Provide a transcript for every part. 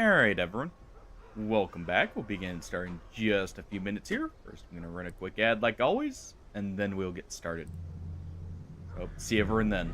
Alright, everyone. Welcome back. We'll begin starting in just a few minutes here. First, I'm going to run a quick ad like always, and then we'll get started. So, see everyone then.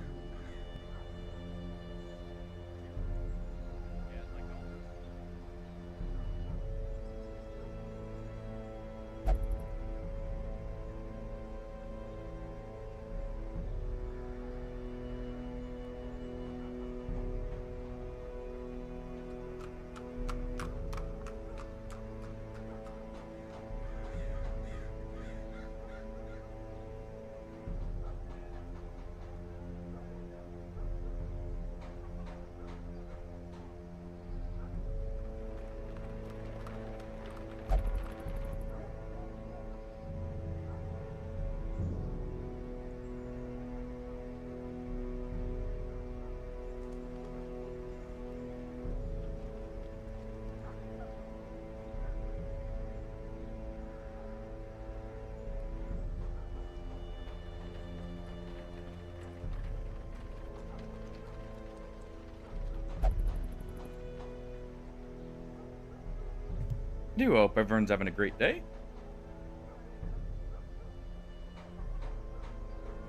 Do hope everyone's having a great day.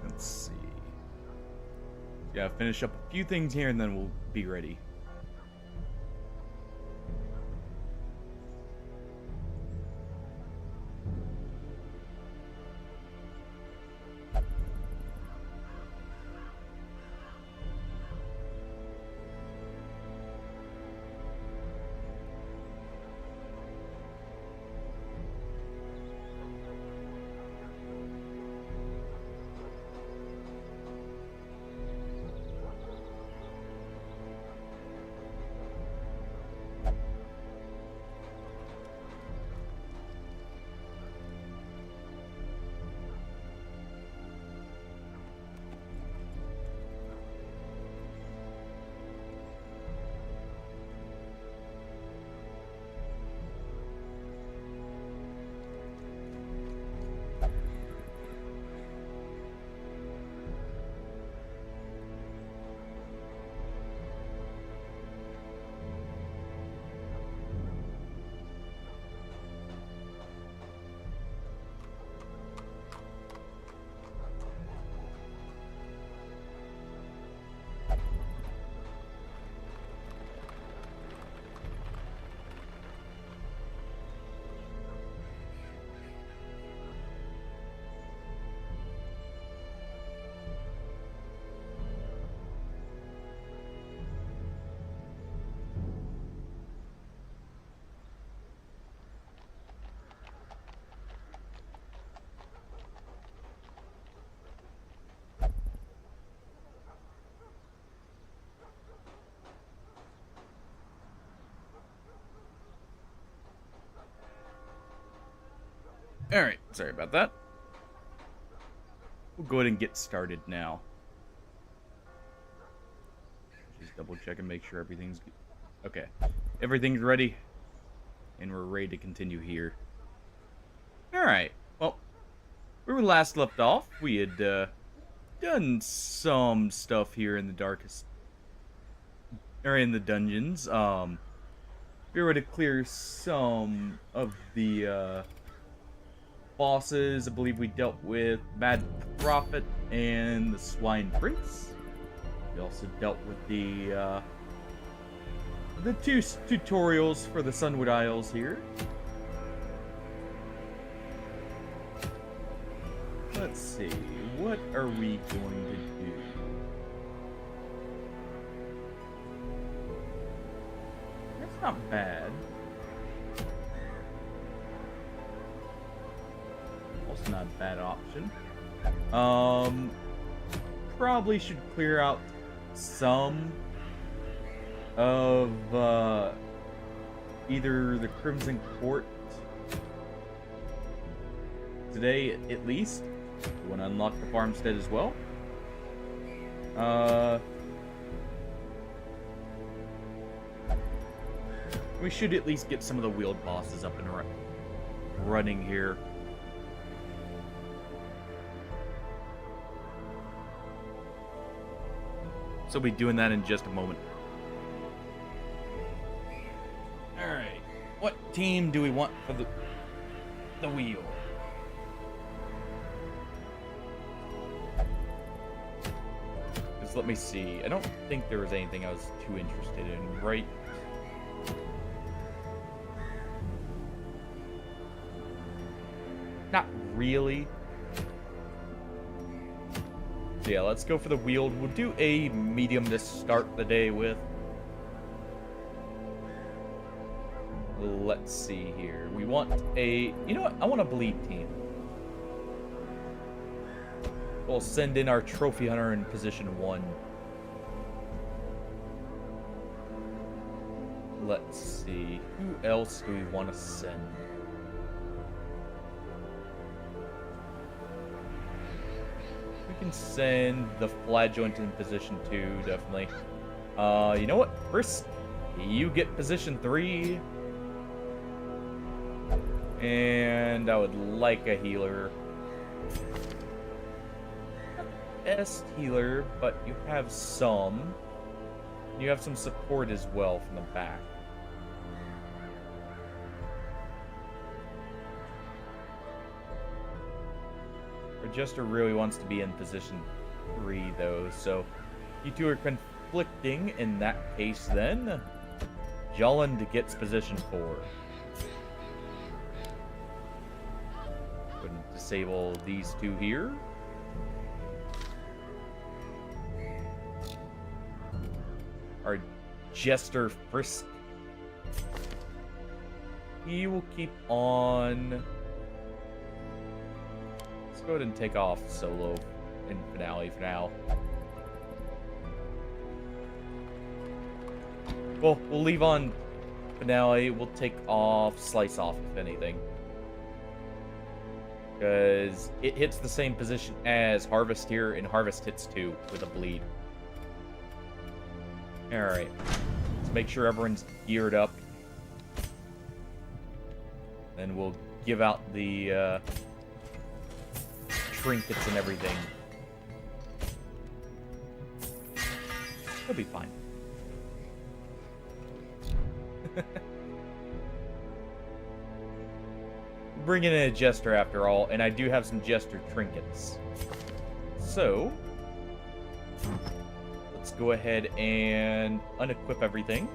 Let's see. Yeah, finish up a few things here and then we'll be ready. Alright, sorry about that. We'll go ahead and get started now. Just double check and make sure everything's good. Okay, everything's ready. And we're ready to continue here. Alright, well, where we last left off, we had done some stuff here in the darkest, or in the dungeons. We were to clear some of the bosses. I believe we dealt with Mad Prophet and the Swine Prince. We also dealt with the two tutorials for the Sunwood Isles here. Let's see, what are we going to do? That's not bad. Also not a bad option. Probably should clear out some of either the Crimson Court today, at least. We want to unlock the farmstead as well. We should at least get some of the wheeled bosses up and running here. So we'll be doing that in just a moment. team do we want for the wheel? Just let me see. I don't think there was anything I was too interested in, right? Not really. So yeah, let's go for the wheel. We'll do a medium to start the day with. Let's see here. We want a... You know what? I want a bleed team. We'll send in our trophy hunter in position 1. Let's see. Who else do we want to send? We can send the flagellant in position 2, definitely. You know what? First, you get position 3. And I would like a healer. Not the best healer, but you have some. You have some support as well from the back. Our Jester really wants to be in position 3, though, so you two are conflicting in that case, then. Jolland gets position 4. Disable these two here. Our Jester Frisk. He will keep on. Let's go ahead and take off Solo in Finale for now. Well, we'll leave on Finale. We'll take off Slice Off, if anything. Because it hits the same position as Harvest here, and Harvest hits 2 with a bleed. Alright. Let's make sure everyone's geared up. Then we'll give out the trinkets and everything. It'll be fine. Bringing in a Jester after all, and I do have some Jester trinkets. So, let's go ahead and unequip everything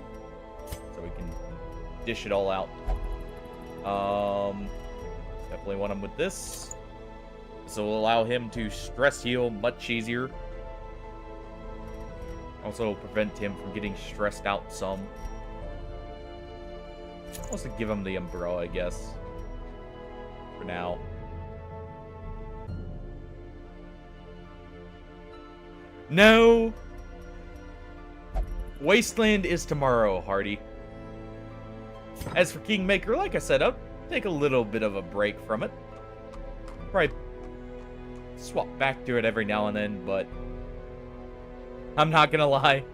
so we can dish it all out. Definitely want him with this. This will allow him to stress heal much easier. Also prevent him from getting stressed out some. Also give him the umbrella, I guess. For now. No! Wasteland is tomorrow, Hardy. As for Kingmaker, like I said, I'll take a little bit of a break from it. Probably swap back to it every now and then, but I'm not gonna lie.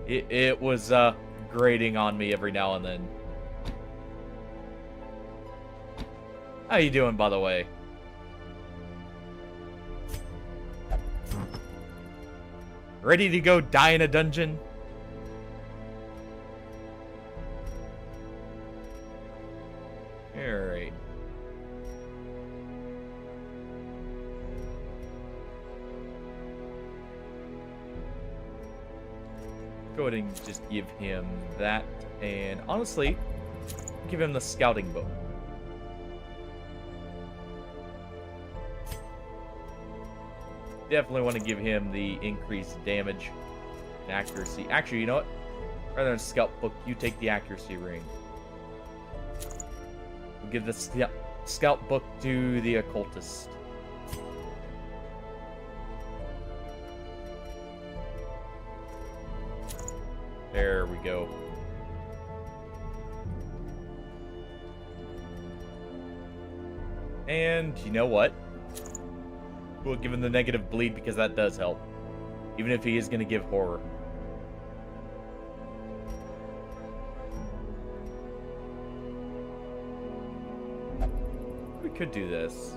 It was grating on me every now and then. How you doing, by the way? Ready to go die in a dungeon? Alright. Go ahead and just give him that. And honestly, give him the scouting book. Definitely want to give him the increased damage and accuracy. Actually, you know what? Rather than scout book, you take the accuracy ring. We'll give the scout book to the occultist. There we go. And you know what? We'll give him the negative bleed because that does help. Even if he is going to give horror. We could do this.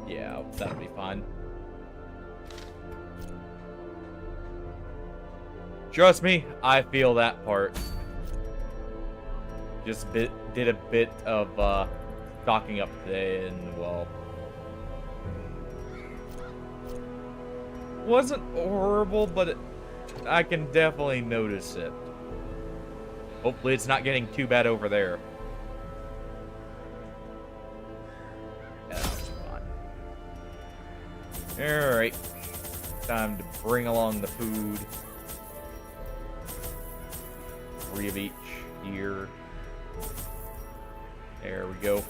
Yeah, that'll be fine. Trust me, I feel that part. Just did a bit of stocking up today, and well, wasn't horrible, but I can definitely notice it. Hopefully, it's not getting too bad over there. Yeah, that was fun. All right, time to bring along the food. 3 of each here. There we go.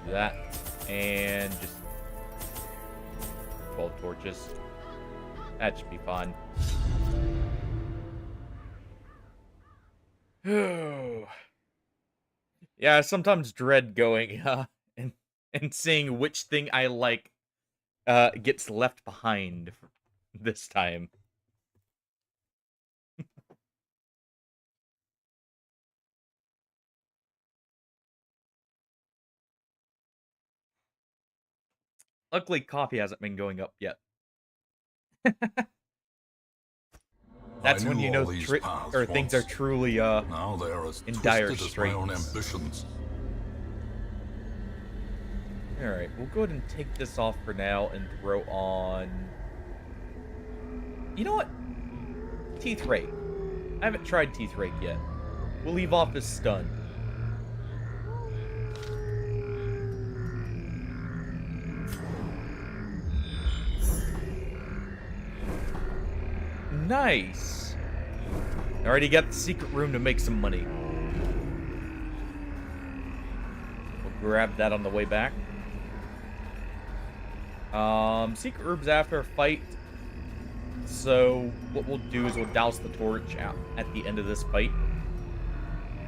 Do that. And just 12 torches. That should be fun. Yeah, I sometimes dread going and seeing which thing I like gets left behind this time. Luckily, coffee hasn't been going up yet. That's when you know things are truly now they are as in dire straits. My own straits. ambitions. All right, we'll go ahead and take this off for now and throw on. You know what? Teeth rake. I haven't tried teeth rake yet. We'll leave off as stun. Nice. Already got the secret room to make some money. We'll grab that on the way back. Secret room's after a fight. So what we'll do is we'll douse the torch out at the end of this fight.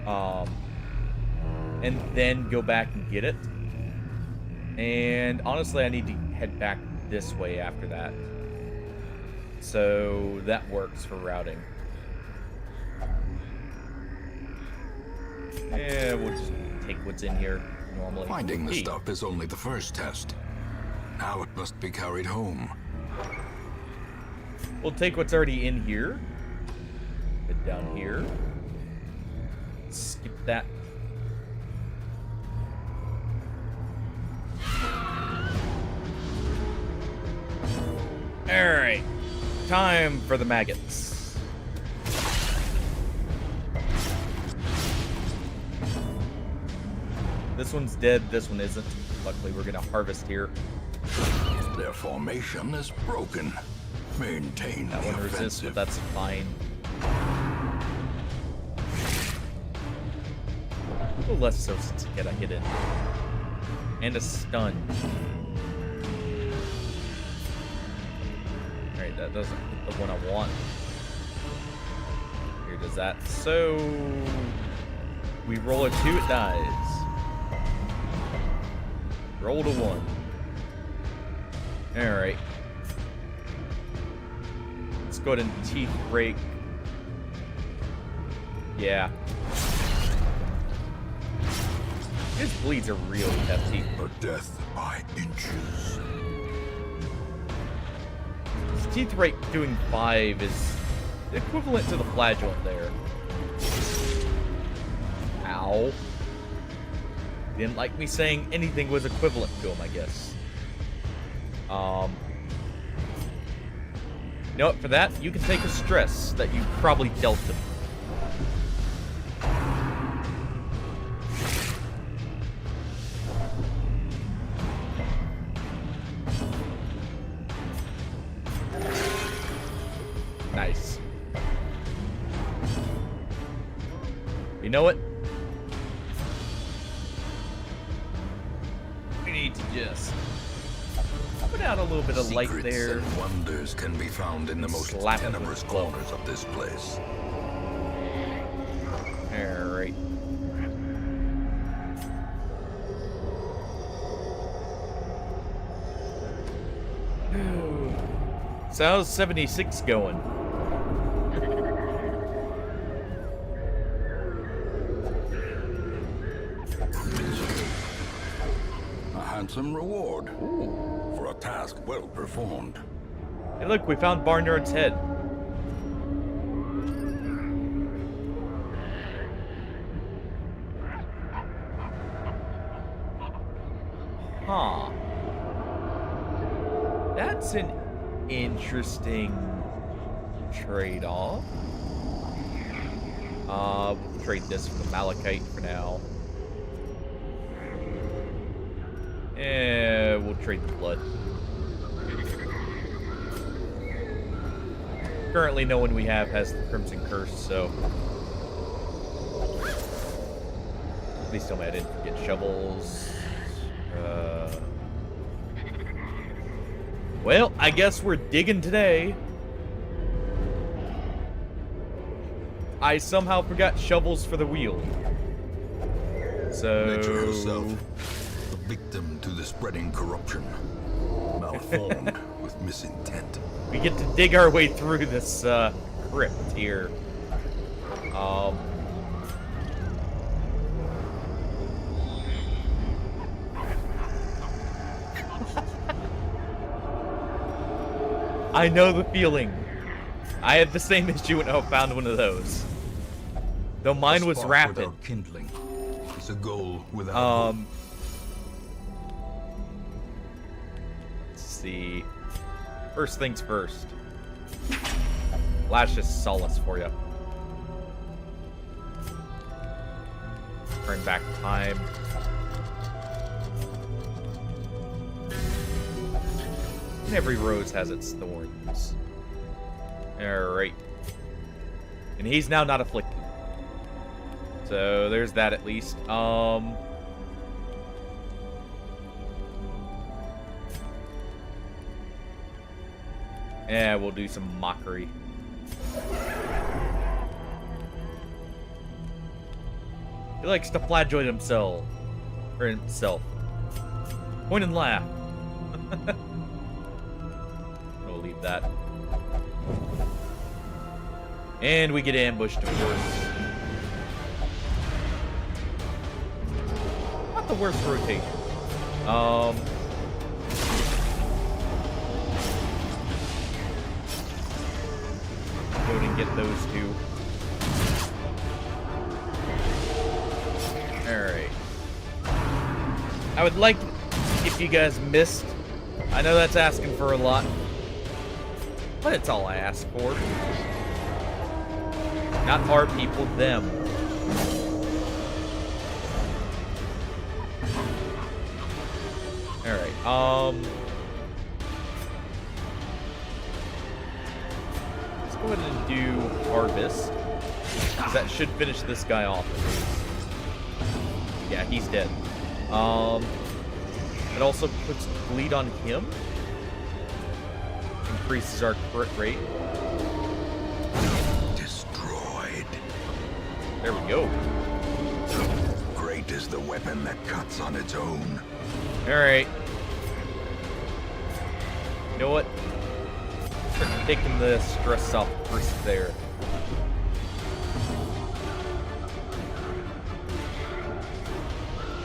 And then go back and get it. And honestly, I need to head back this way after that. So that works for routing. Yeah, we'll just take what's in here normally. Finding the stuff is only the first test. Now it must be carried home. We'll take what's already in here. Put down here. Skip that. Alright. Time for the maggots. This one's dead, this one isn't. Luckily, we're gonna harvest here. Their formation is broken. Maintain that the one resists, but that's fine. A little less so since I get a hit in. And a stun. Alright, that doesn't hit the one I want. Here does that. So we roll a 2, it dies. Roll to 1. Alright. Let's go ahead and teeth break. Yeah. His bleeds are really hefty. A death by inches. His teeth rate doing 5 is equivalent to the flagellant there. Ow. Didn't like me saying anything was equivalent to him, I guess. You know what, for that, you can take a stress that you probably dealt him. Nice. You know what? We need to just put out a little bit of light Secrets there. and wonders can be found in the most Slap it tenebrous with the club. corners of this place. Alright. So how's 76 going? A handsome reward for a task well performed. Hey look, we found Barnyard's head. That's an interesting trade-off. We'll trade this for the Malachite for now. And we'll trade the blood. Currently, no one we have has the Crimson Curse, so... Please tell me I didn't forget shovels. Well, I guess we're digging today. I somehow forgot shovels for the wheel. So... Nature herself, a victim to the spreading corruption, malformed with misintent. We get to dig our way through this crypt here. I know the feeling. I had the same issue when I found one of those. Though mine was rapid. Without kindling is a goal without hope. Let's see. First things first. Lash's Solace for you. Bring back time. And every rose has its thorns. Alright. And he's now not afflicted. So there's that at least. Yeah, we'll do some mockery. He likes to flagellate himself. Or himself. Point and laugh. We'll leave that. And we get ambushed, of course. Not the worst rotation. Go ahead and get those two. Alright. I would like if you guys missed. I know that's asking for a lot. But it's all I ask for. Not our people, them. Alright, let's go ahead and do Harvest. Because that should finish this guy off. Yeah, he's dead. It also puts bleed on him. Increases our crit rate. Destroyed. There we go. Great is the weapon that cuts on its own. Alright. You know what? Start taking the stress off first there.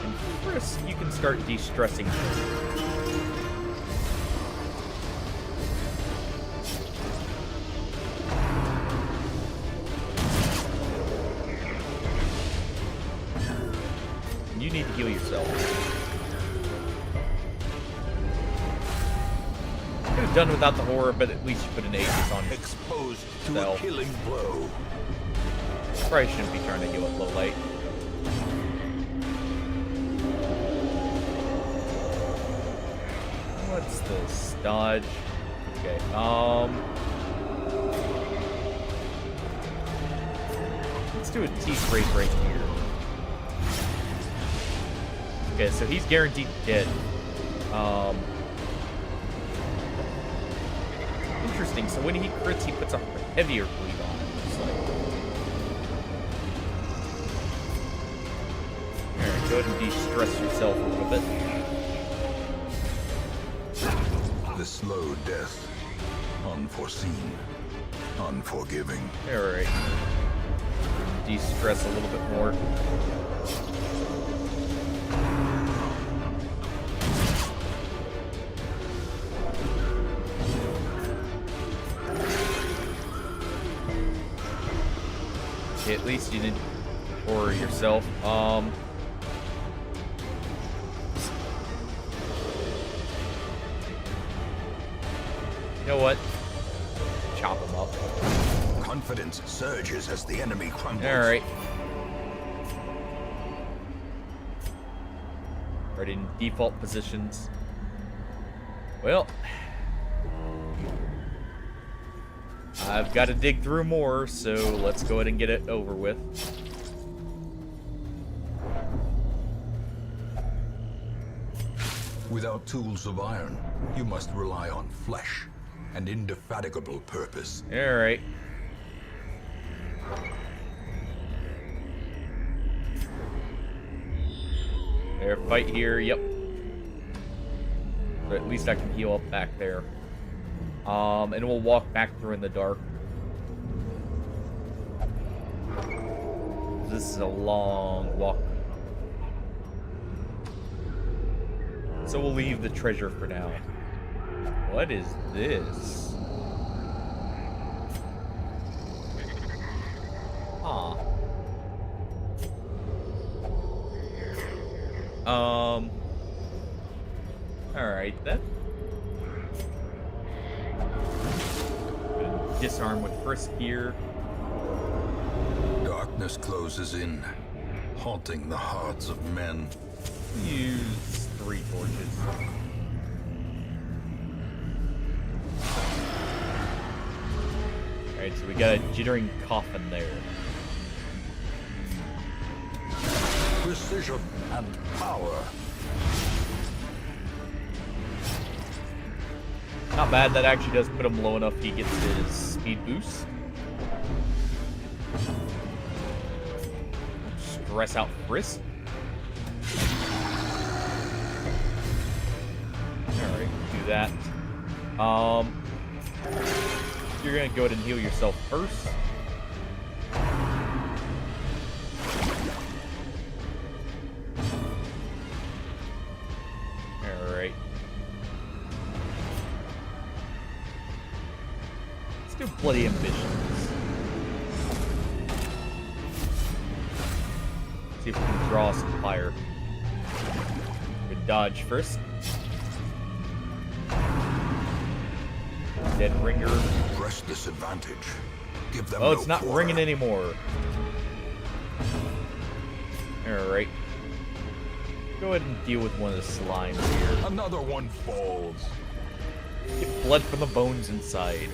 And Chris, you can start de-stressing. You need to heal yourself. Could have done without the horror, but at least you put an Aegis on Exposed to yourself. a killing blow. Probably shouldn't be trying to heal at low light. What's this? Dodge. Okay, let's do a T-break right here. Okay, so he's guaranteed dead. Interesting. So when he crits, he puts a heavier bleed on him. Looks like. Alright, go ahead and de-stress yourself a little bit. The slow death. Unforeseen. Unforgiving. Alright. De-stress a little bit more. Okay, at least you didn't horror yourself. You know what? Chop them up. Confidence surges as the enemy crumbles. Alright. Right in default positions. Well, I've got to dig through more, so let's go ahead and get it over with. Without tools of iron, you must rely on flesh and indefatigable purpose. Alright. Fair fight here, yep. But at least I can heal up back there. And we'll walk back through in the dark. This is a long walk. So we'll leave the treasure for now. What is this? Huh. Alright then. Disarm with frisk here. Darkness closes in, haunting the hearts of men. Use 3 torches. Alright, so we got a jittering coffin there. Precision and power. Not bad, that actually does put him low enough he gets his speed boost. Stress out Frisk. Alright, do that. You're gonna go ahead and heal yourself first. Alright. Let's do bloody ambitions. See if we can draw some fire. Good dodge first. Dead ringer. Press this advantage. Give them Oh, no it's not quarter. ringing anymore. Alright. Go ahead and deal with one of the slimes here. Another one falls. Get blood from the bones inside.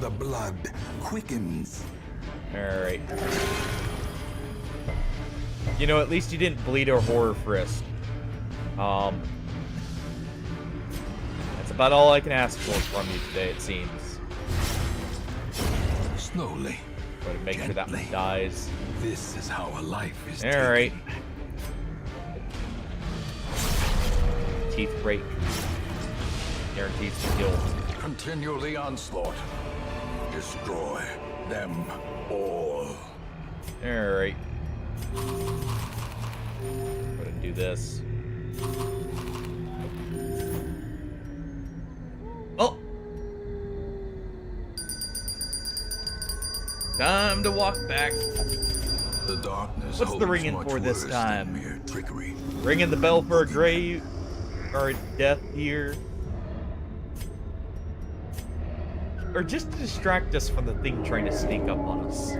The blood quickens. Alright. You know, at least you didn't bleed or horror frisk. That's about all I can ask for from you today, it seems. Slowly. Go ahead and make sure that one Gently. dies. This is how a life is Alright. taken. Teeth break. Guarantees the kill. Continue the onslaught. Destroy them all. Alright. Go ahead and do this. Oh! Time to walk back. The darkness What's the holds ringing much for this worse time? than mere trickery. Ringing the bell for a grave or a death here. Or just to distract us from the thing trying to sneak up on us.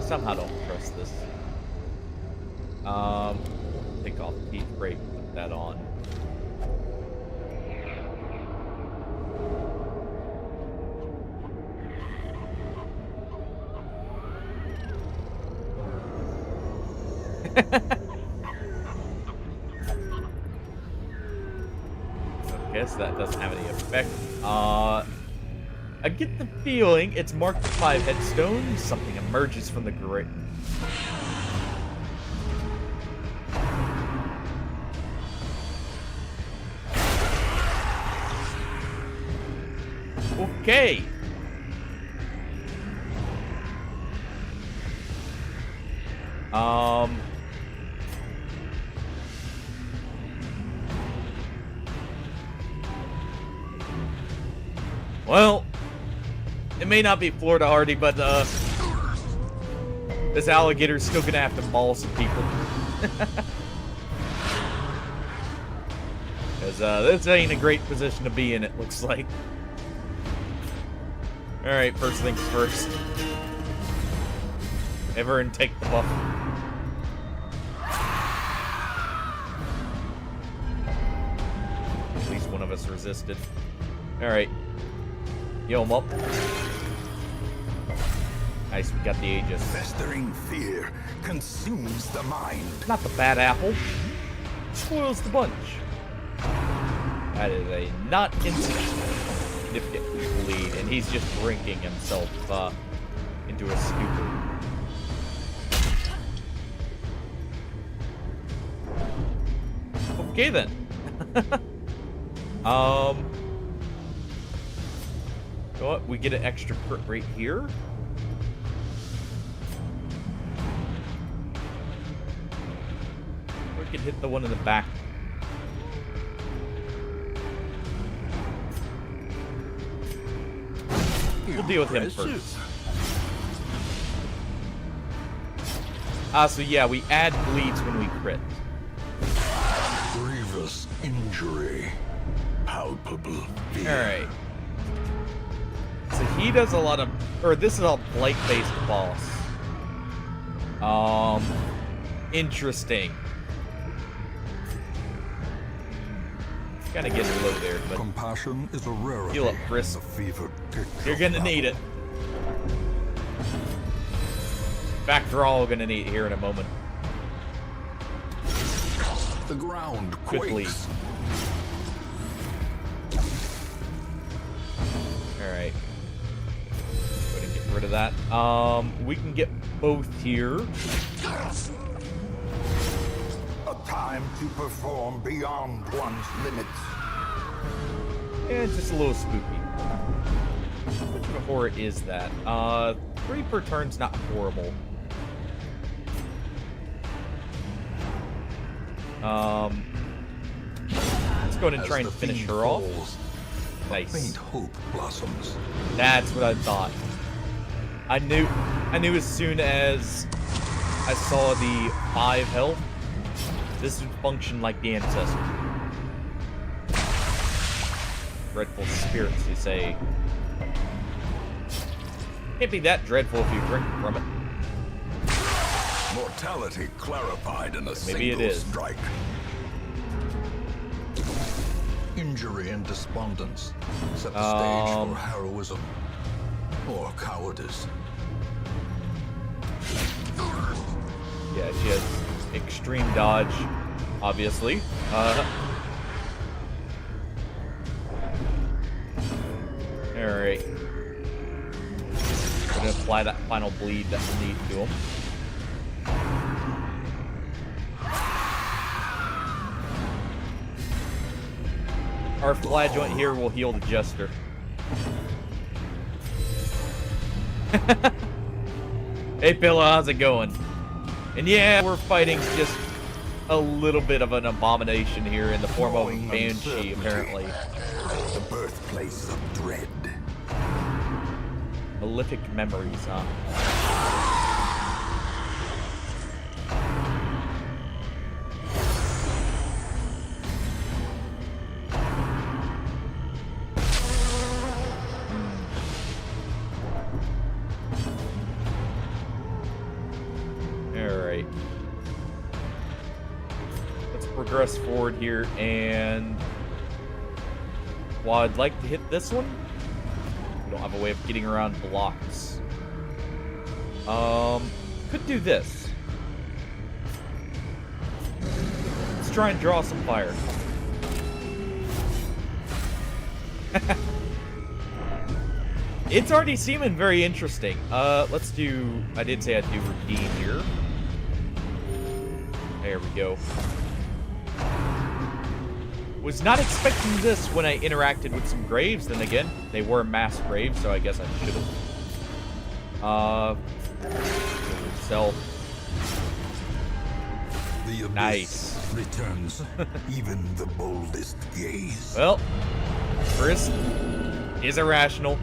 Somehow don't trust this. Take off the teeth break, put that on. Okay, so that doesn't have any effect. I get the feeling it's marked with 5 headstones. Something emerges from the grave. Okay. Well, it may not be Florida Hardy, but This alligator's still gonna have to maul some people. Because this ain't a great position to be in, it looks like. Alright, first things first. Everyone take the buff. At least one of us resisted. Alright. Yo, him up. Nice, we got the Aegis. Festering fear consumes the mind. Not the bad apple. Spoils the bunch. That is a not insignificant lead, and he's just drinking himself into a stupor. Okay then. You know what? We get an extra crit right here. Or we could hit the one in the back. We'll deal with him first. So yeah, we add bleeds when we crit. Grievous injury. Palpable fear. Alright. So he does a lot of... Or this is a blight-based boss. Interesting. Kinda getting low there, but... Compassion is a rarity. Heal up, Chris. The fevered pitch You're of gonna battle. need it. In fact, we're all gonna need it here in a moment. The ground Good lead. quakes. Alright. Go ahead and get rid of that. We can get both here. A time to perform beyond one's limits. Yeah, it's just a little spooky. How much of a horror is that? 3 per turn's not horrible. Let's go ahead and try and finish her off. Nice. Faint hope blossoms. That's what I thought. I knew as soon as I saw the 5 health, this would function like the ancestor. Dreadful spirits, you say. Can't be that dreadful if you drink from it. Mortality clarified in a Maybe it single is. strike. Injury and despondence set the stage for heroism or cowardice. Yeah, she has extreme dodge, obviously. Alright. We're gonna apply that final bleed that we need to him. Our flagellant here will heal the Jester. Hey Pillow, how's it going? And yeah, we're fighting just a little bit of an abomination here in the form of a Banshee, apparently. The birthplace of dread. Malefic memories, huh? Alright. Let's progress forward here, and while I'd like to hit this one, we don't have a way of getting around blocks. Could do this. Let's try and draw some fire. It's already seeming very interesting. Let's do... I did say I'd do redeem here. There we go. Was not expecting this when I interacted with some graves. Then again, they were mass graves, so I guess I should have. Self. The abyss Nice. returns even the boldest gaze. Well, Chris is irrational.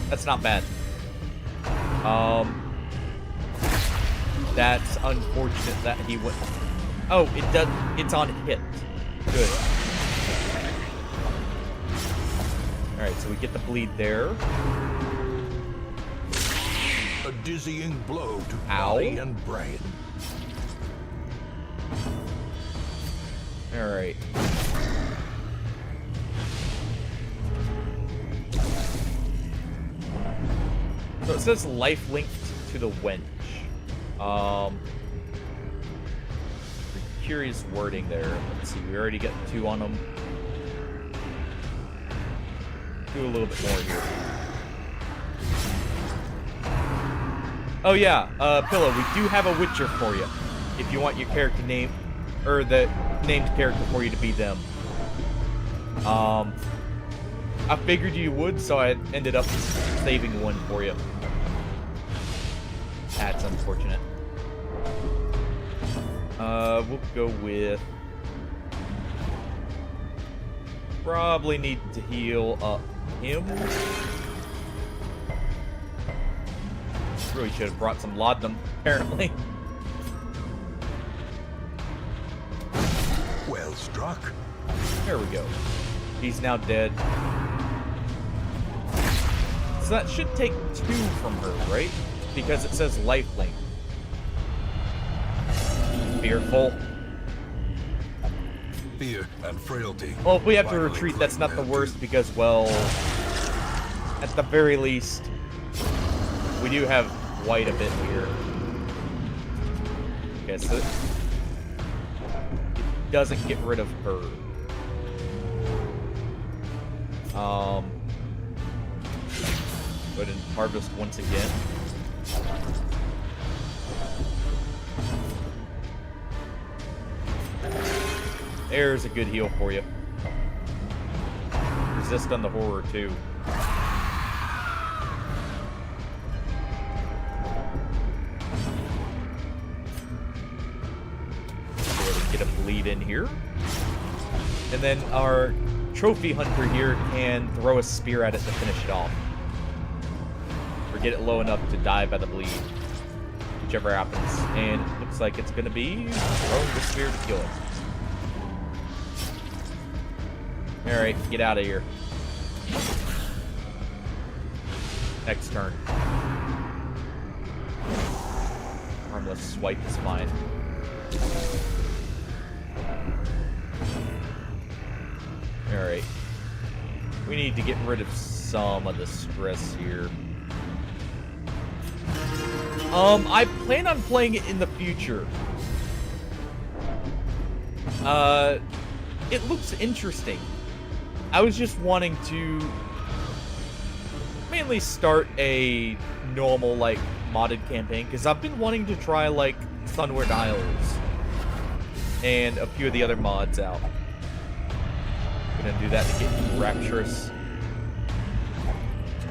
That's not bad. That's unfortunate that he went. Oh, it does. It's on hit. Good. All right, so we get the bleed there. A dizzying blow to Ow. body and brain. All right. So it says life linked to the wench. Curious wording there. Let's see. We already got 2 on them. Do a little bit more here. Oh yeah, Pillow, we do have a Witcher for you. If you want your character name, or the named character for you to be them. I figured you would, so I ended up saving one for you. That's unfortunate. We'll go with... Probably need to heal up him. Really should have brought some laudanum, apparently. Well struck. There we go. He's now dead. So that should take 2 from her, right? Because it says lifelink. Fearful. Fear and frailty. Well, if we have to finally retreat, claim that's not the their worst due. because, well, at the very least, we do have white a bit here. Okay, so it doesn't get rid of her. Go ahead and harvest once again. There's a good heal for you. Resist on the horror, too. Go ahead and get a bleed in here. And then our trophy hunter here can throw a spear at it to finish it off. Or get it low enough to die by the bleed. Whichever happens. And it looks like it's going to be throwing the spear to kill it. Alright, get out of here. Next turn. Harmless swipe is fine. Alright. We need to get rid of some of the stress here. I plan on playing it in the future. It looks interesting. I was just wanting to mainly start a normal, like, modded campaign, because I've been wanting to try, like, Sunward Isles and a few of the other mods out. Gonna do that to get rapturous.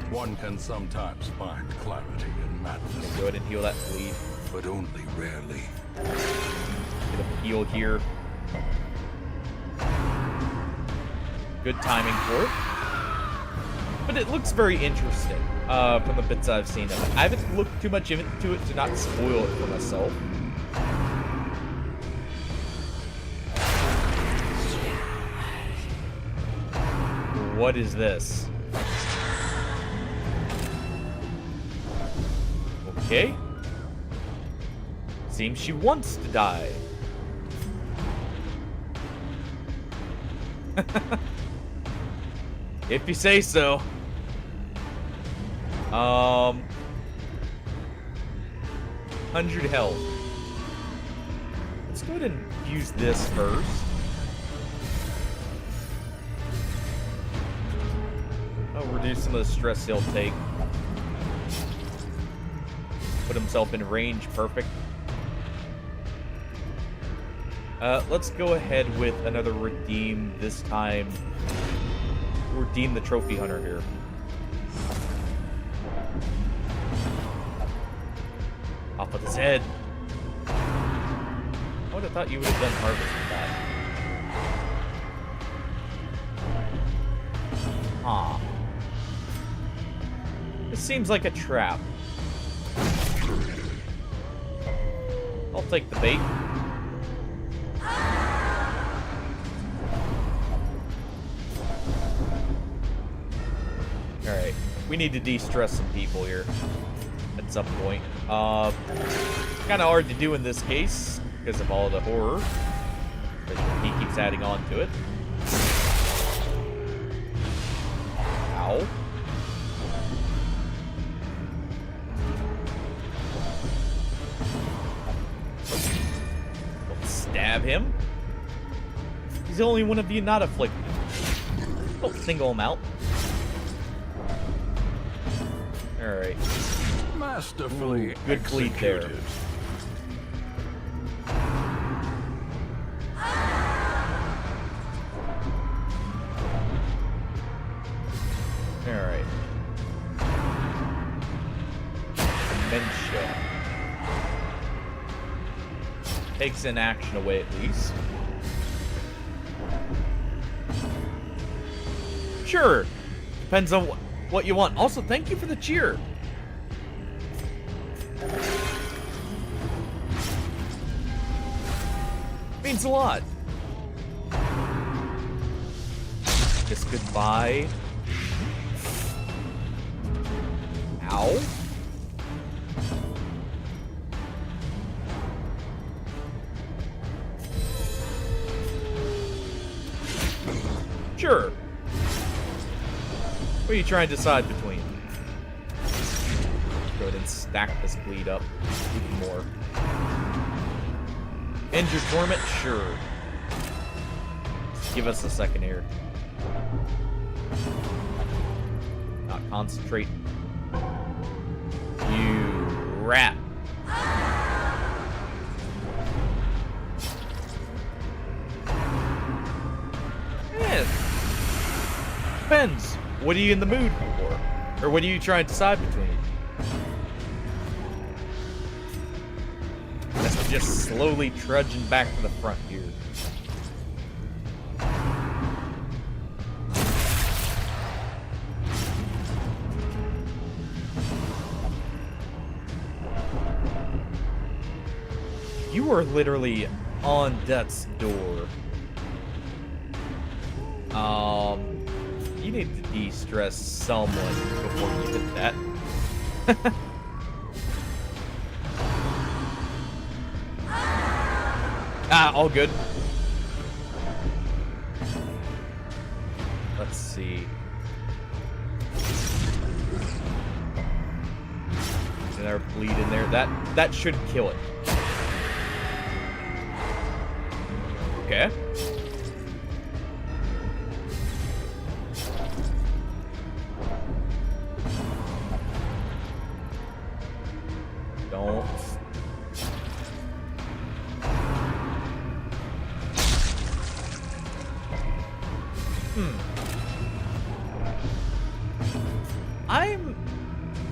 One can sometimes find clarity in madness, Go ahead and heal that bleed. but only rarely. Get a heal here. Good timing for it. But it looks very interesting from the bits I've seen of it. I haven't looked too much into it to not spoil it for myself. What is this? Okay. Seems she wants to die. If you say so. 100 health. Let's go ahead and use this first. Oh, reduce some of the stress he'll take. Put himself in range, perfect. Let's go ahead with another redeem this time. Redeem the trophy hunter here. Off with his head. I would have thought you would have done harvest with that. Huh. This seems like a trap. I'll take the bait. Alright. We need to de-stress some people here. At some point. Kind of hard to do in this case. Because of all the horror. He keeps adding on to it. Ow. Don't stab him. He's the only one of you not afflicted. Don't single him out. Alright. Masterfully good bleed there. executed. Alright. Dementia. Takes inaction away at least. Sure. Depends on what you want. Also, thank you for the cheer. Means a lot. Kiss goodbye. Ow. Sure. What are you trying to decide between? Go ahead and stack this bleed up even more. End your torment? Sure. Give us a second here. Not concentrate. You rat. Man. Depends. What are you in the mood for? Or what are you trying to decide between? Guess we're just slowly trudging back to the front here. You are literally on death's door. You need to de-stress someone before you hit that. All good. Let's see. Another bleed in there. That should kill it. Okay. Don't.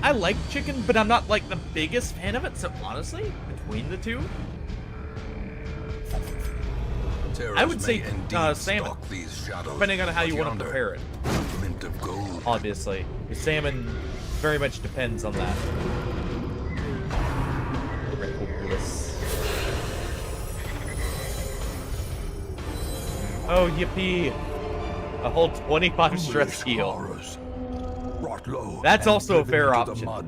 I like chicken, but I'm not like the biggest fan of it, so honestly, between the two, I would say salmon, depending on how you want to prepare it. Obviously, your salmon very much depends on that. Oh, yippee! A whole 25 stress heal. That's also a fair option. Or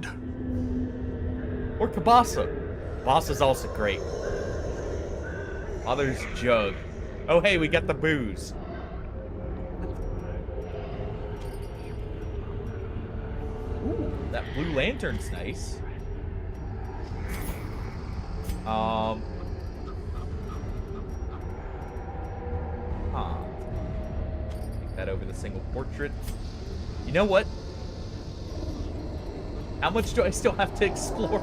Kabasa. Kabasa's also great. Father's jug. Oh, hey, we got the booze. Ooh, that blue lantern's nice. Huh. Take that over the single portrait. You know what? How much do I still have to explore?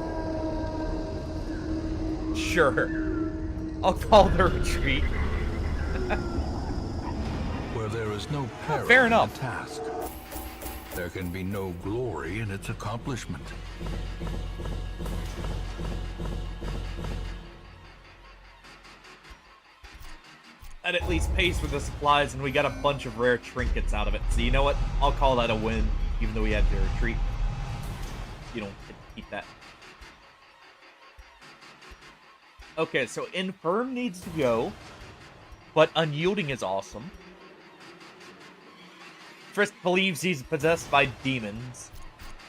Sure. I'll call the retreat. Where there is no peril fair in enough. the task, there can be no glory in its accomplishment. That at least pays for the supplies, and we got a bunch of rare trinkets out of it. So you know what? I'll call that a win, even though we had to retreat. you don't get to keep that. Okay, so Infirm needs to go, but Unyielding is awesome. Frisk believes he's possessed by demons.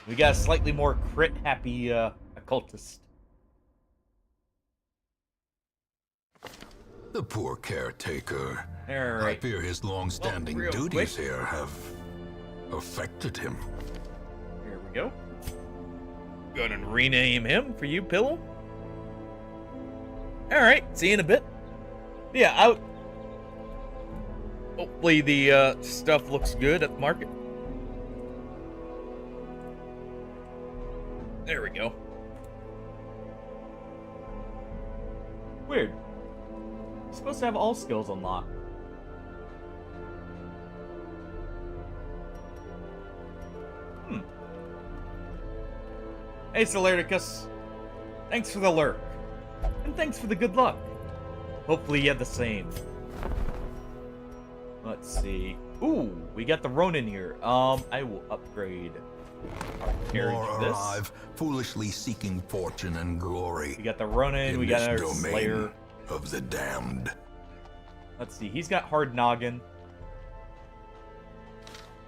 We got a slightly more crit-happy occultist. The poor caretaker. All right. I fear his long-standing Well, real duties quick. here have affected him. Here we go. Go ahead and rename him for you, Pillow. Alright, see you in a bit. Yeah, hopefully the stuff looks good at the market. There we go. Weird. You're supposed to have all skills unlocked. Hey, Solarticus. Thanks for the lurk. And thanks for the good luck. Hopefully you have the same. Let's see. Ooh, we got the Ronin here. I will upgrade our carriage More for this. arrive, foolishly seeking fortune and glory. We got the Ronin, in we got this our domain Slayer. of the damned. Let's see, he's got Hard Noggin.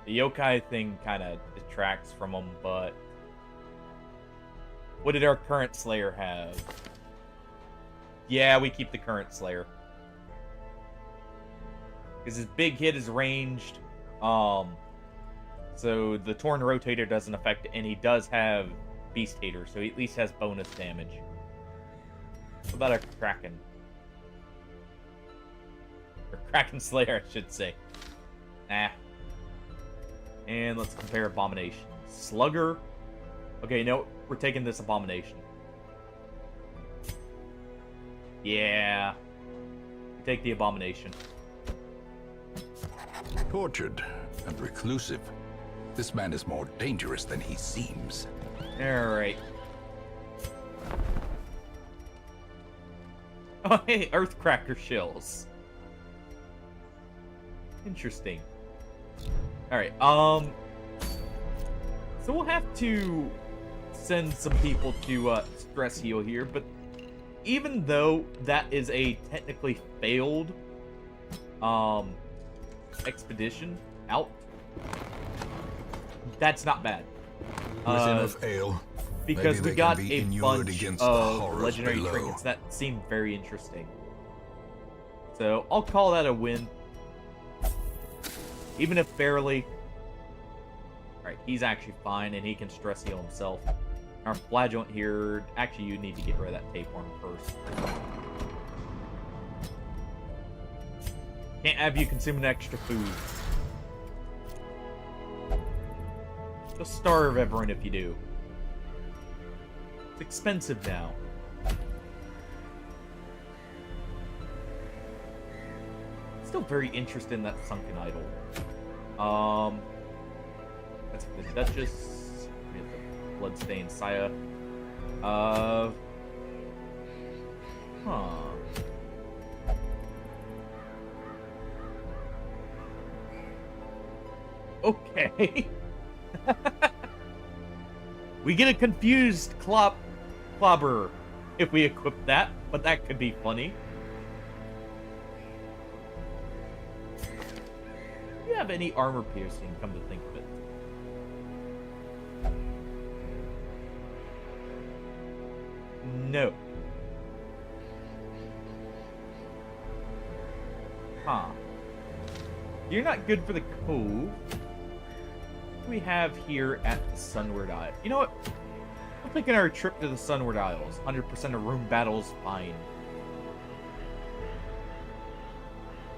The yokai thing kind of detracts from him, but... What did our current Slayer have? Yeah, we keep the current Slayer. Because his big hit is ranged. So the Torn Rotator doesn't affect it, and he does have Beast Hater, so he at least has bonus damage. What about our Kraken? Or Kraken Slayer, I should say. Nah. And let's compare Abomination. Slugger. Okay, no, we're taking this Abomination. Yeah. We take the Abomination. Tortured and reclusive. This man is more dangerous than he seems. Alright. Oh, hey, Earthcracker shells. Interesting. Alright, so we'll have to send some people to, stress heal here, but even though that is a technically failed, expedition out, that's not bad. With enough ale, Because maybe we they got can be a inured bunch against the of horrors legendary below. trinkets that seemed very interesting. So I'll call that a win. Even if barely. Alright, he's actually fine and he can stress heal himself. Our flagellant here, actually you need to get rid of that tapeworm first. Can't have you consuming extra food. You'll starve everyone if you do. It's expensive now. Still very interested in that sunken idol. That's the Duchess. We have the bloodstained Saya. Huh. Okay. We get a confused clobber if we equip that, but that could be funny. Do you have any armor piercing, come to think of it? No. Huh. You're not good for the cove. What do we have here at the Sunward Isle? You know what? We're taking our trip to the Sunward Isles. 100% of room battles, fine.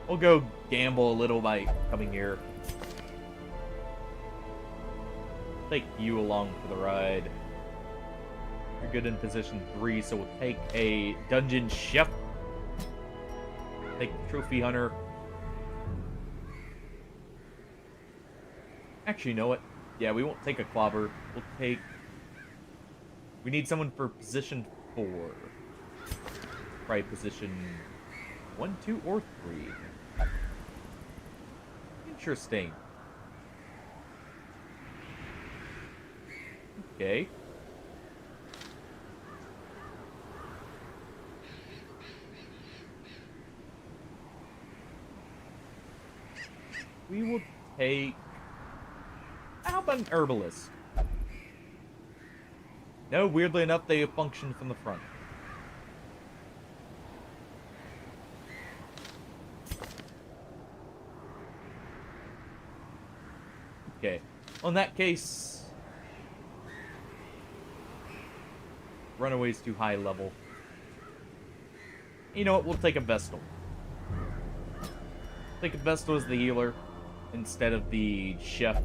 We'll go gamble a little by coming here. Take you along for the ride. You're good in position 3, so we'll take a Dungeon Chef. Take the Trophy Hunter. Actually, you know what? Yeah, we won't take a clobber. We'll take... We need someone for position 4. Probably position 1, 2, or 3. Interesting. Okay. We will take... How about an herbalist? No, weirdly enough, they function from the front. Okay. Well, in that case... Runaway's too high level. You know what? We'll take a Vestal. Take a Vestal as the healer instead of the chef.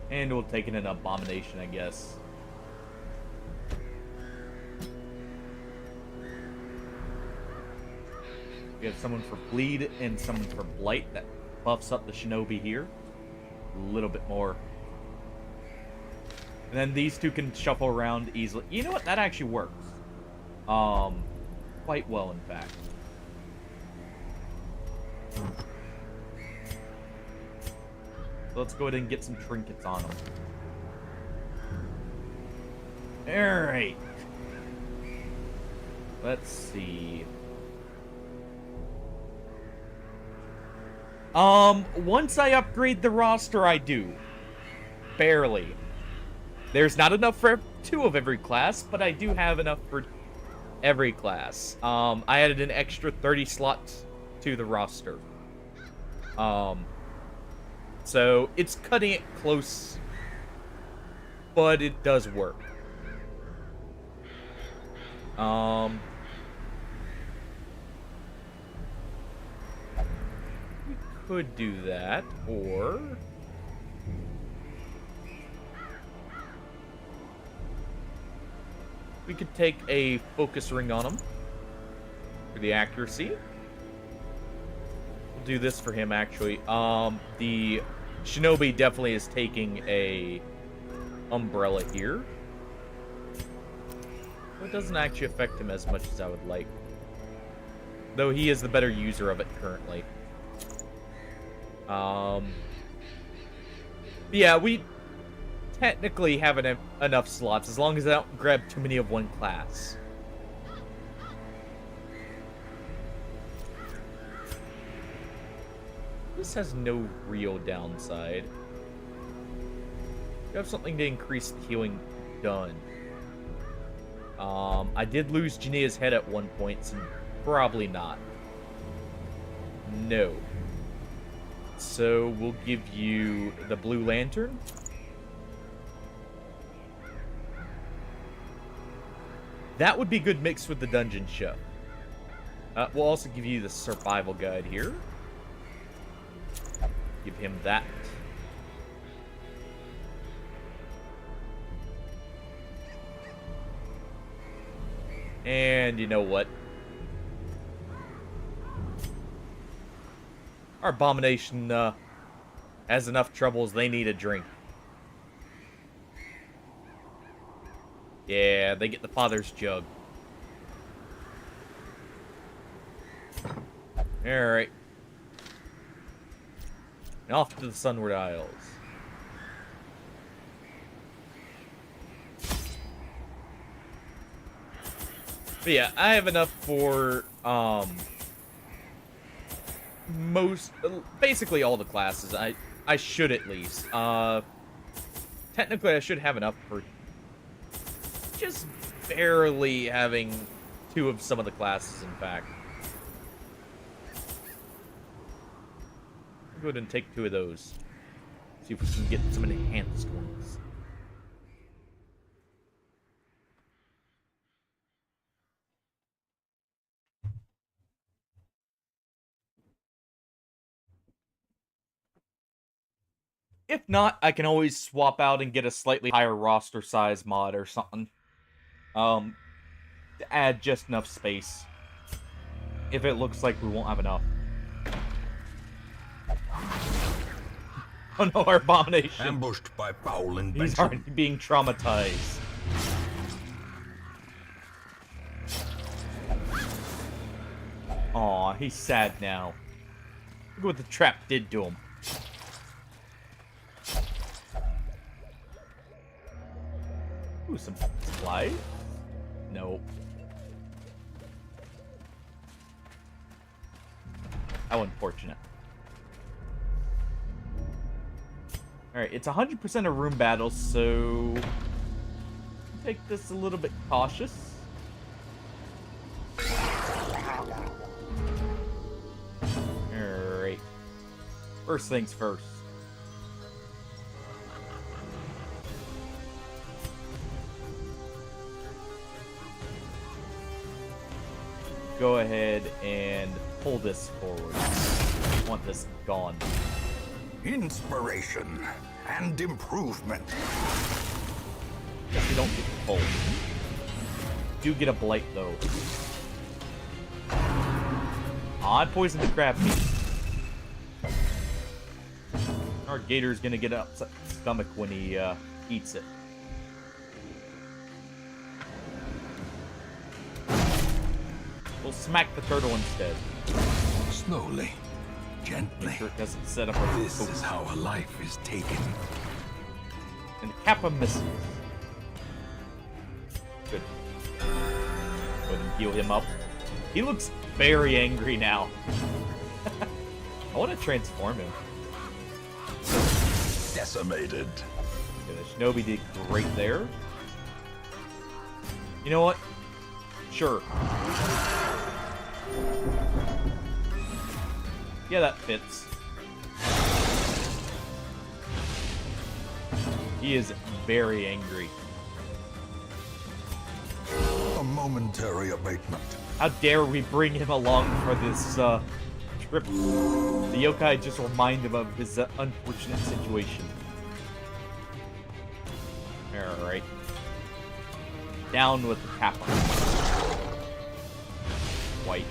And we'll take in an abomination, I guess. We have someone for bleed and someone for blight that buffs up the shinobi here a little bit more. And then these two can shuffle around easily. You know what? That actually works. Quite well, in fact. So let's go ahead and get some trinkets on them. Alright. Let's see. Once I upgrade the roster, I do. Barely. There's not enough for 2 of every class, but I do have enough for every class. I added an extra 30 slots to the roster. So it's cutting it close, but it does work. We could do that, or... we could take a focus ring on him for the accuracy. We'll do this for him, actually. The shinobi definitely is taking a umbrella here. It doesn't actually affect him as much as I would like. Though he is the better user of it currently. Yeah, we technically have enough slots, as long as I don't grab too many of one class. This has no real downside. You have something to increase the healing done. I did lose Jania's head at one point, so probably not. No. So we'll give you the Blue Lantern. That would be good mixed with the Dungeon Chef. We'll also give you the Survival Guide here. Give him that. And you know what? Our Abomination has enough troubles, they need a drink. Yeah, they get the Father's Jug. Alright. And off to the Sunward Isles. But yeah, I have enough for, basically all the classes. I should at least. Technically I should have enough for just barely having 2 of some of the classes, in fact. I'll go ahead and take 2 of those. See if we can get some enhanced ones. If not, I can always swap out and get a slightly higher roster size mod or something. To add just enough space. If it looks like we won't have enough. Oh no, our Abomination. Ambushed by foul invention. He's already being traumatized. Aw, he's sad now. Look what the trap did to him. Ooh, some supplies? Nope. How unfortunate. Alright, it's 100% a room battle, so... take this a little bit cautious. Alright. First things first. Go ahead and pull this forward. I want this gone. Inspiration and improvement. Guess we don't get the pull. Do get a blight though. I poisoned the crab meat. Our gator's gonna get an upset stomach when he eats it. We'll smack the turtle instead. Slowly, gently. Make sure it doesn't set up a This is how a life is taken. And the Kappa misses. Good. Go ahead and heal him up. He looks very angry now. I want to transform him. Decimated. Okay, the Shinobi did great there. You know what? Sure. Yeah, that fits. He is very angry. A momentary abatement. How dare we bring him along for this trip? The yokai just remind him of his unfortunate situation. Alright. Down with the Kappa. White.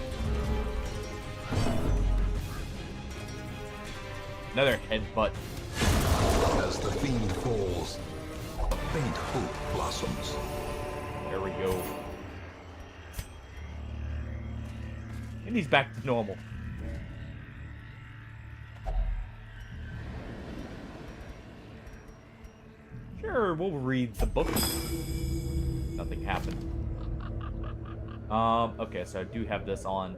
Another headbutt. As the fiend falls, a faint hope blossoms. There we go. And he's back to normal. Sure, we'll read the book. Nothing happened. Okay, so I do have this on.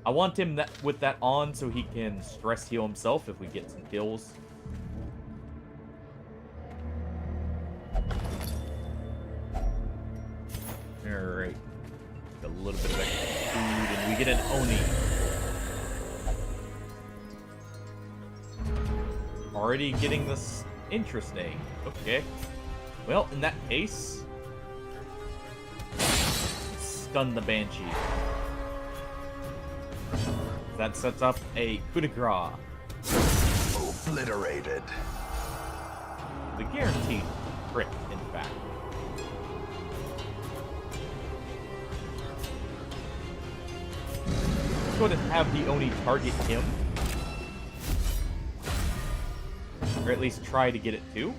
I want him with that on so he can stress heal himself if we get some kills. Alright. A little bit of extra food, and we get an Oni. Already getting this interesting. Okay. Well, in that case... stun the Banshee. That sets up a coup de grace. Obliterated. The guaranteed crit, in fact. Let's go ahead and have the Oni target him. Or at least try to get it to.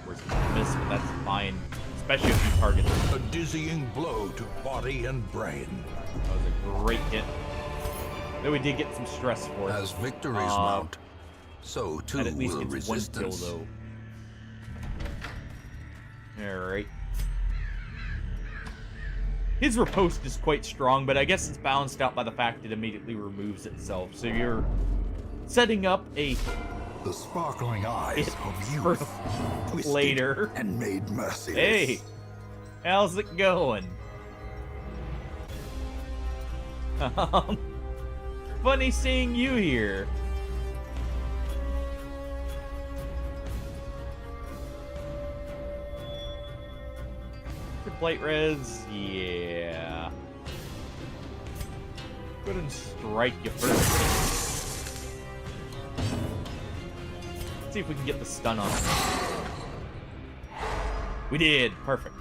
Where's the miss, but that's fine. Especially if you target him. A dizzying blow to body and brain. That was a great hit. Though we did get some stress for it. As victories mount, so too at least will gets one kill, resistance. though. Alright. His riposte is quite strong, but I guess it's balanced out by the fact it immediately removes itself. So you're setting up a The sparkling eyes of for youth, twisted later. and made merciless. Hey, how's it going? Funny seeing you here. Your plate res, yeah. Go ahead and strike you first. Let's see if we can get the stun on him. We did, perfect.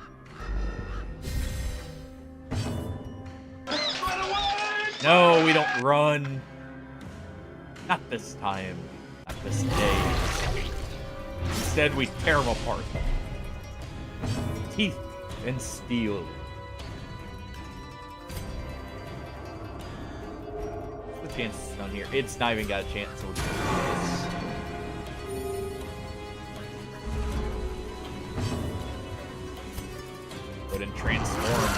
No, we don't run. Not this time. Not this day. Instead, we tear them apart. Teeth and steel. What's the chances down here? It's not even got a chance. So we're just gonna do this. Go ahead and transform.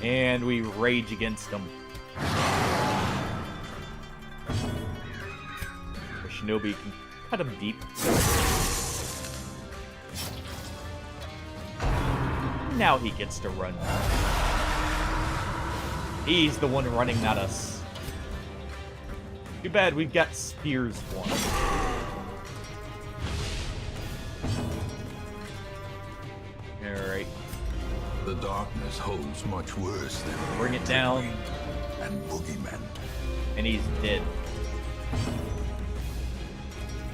And we rage against him. Our shinobi can cut him deep. Now he gets to run. He's the one running, not us. Too bad we've got spears for him. Alright. The darkness holds much worse than Bring it down. and boogeymen. And he's dead.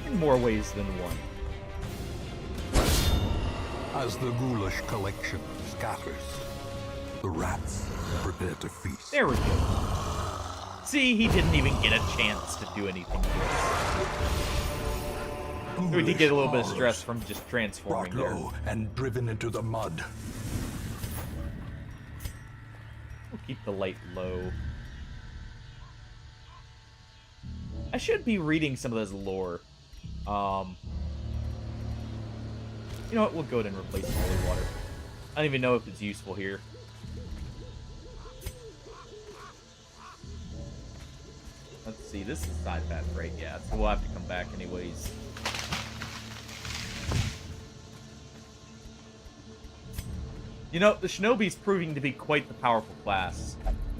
In more ways than one. As the ghoulish collection scatters, the rats prepare to feast. There we go. See, he didn't even get a chance to do anything to us. We did get a little bit of stress from just transforming brought there. low and driven into the mud. We'll keep the light low. I should be reading some of this lore. You know what? We'll go ahead and replace the holy water. I don't even know if it's useful here. Let's see. This is side path, right? Yeah. So we'll have to come back anyways. You know, the shinobi's proving to be quite the powerful class.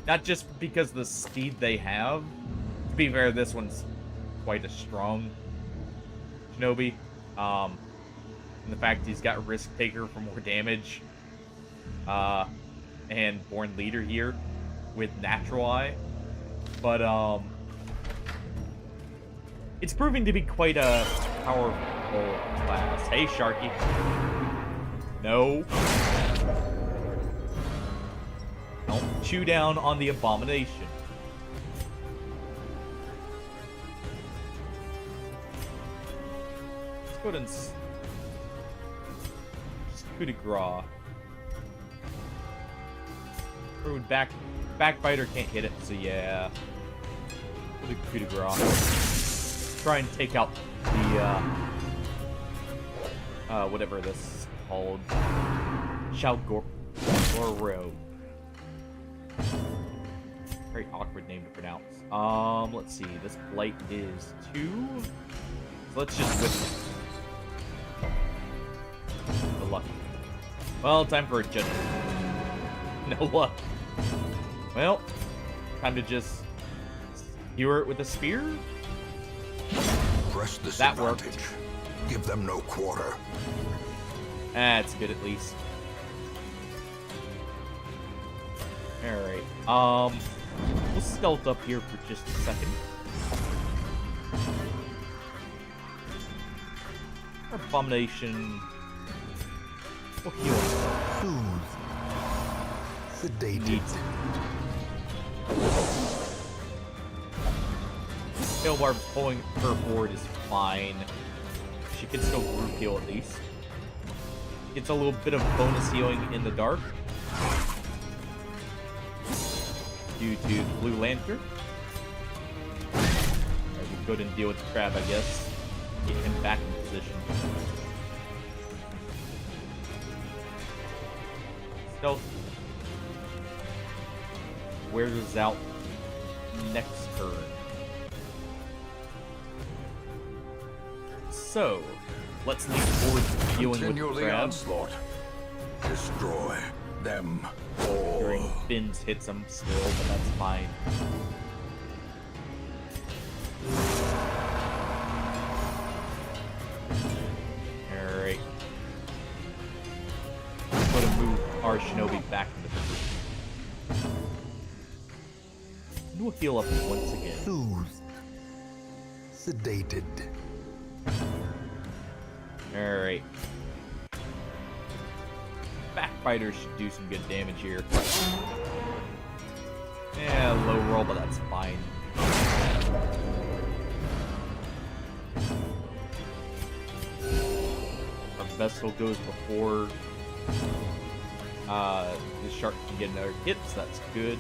Not just because of the speed they have. To be fair, this one's quite a strong shinobi. And the fact he's got Risk Taker for more damage. And Born Leader here with Natural Eye. But, it's proving to be quite a powerful class. Hey, Sharky. No. Don't chew down on the abomination. Let's go ahead and just coup de grace. Rude backbiter can't hit it, so yeah. Coup de grace. Try and take out the whatever this is called. Shalgoro. Very awkward name to pronounce. Let's see. This blight is 2. So let's just whip it. Good luck. Well, time for a judgment. No luck. Well, time to just skewer it with a spear. Press this That advantage. worked. Give them no quarter. That's good at least. Alright. We'll stealth up here for just a second. Abomination. We'll heal him. Soothe. Sedated. Needs it. Tailbarb's pulling her forward is fine. She can still group heal at least. Gets a little bit of bonus healing in the dark. Due to the Blue Lantern. Alright, we'll go ahead and deal with the crab, I guess. Get him back in position. Stealth. Wears out next turn. So, let's lean forward to dealing with Continue the the crab. onslaught. Destroy them all. During Finn's hits him still, but that's fine. Alright. I'm gonna move our shinobi back into position. And we'll heal up once again. Soothed. Sedated. Alright. Backbiter should do some good damage here. Yeah, low roll, but that's fine. Our vessel goes before the shark can get another hit, so that's good.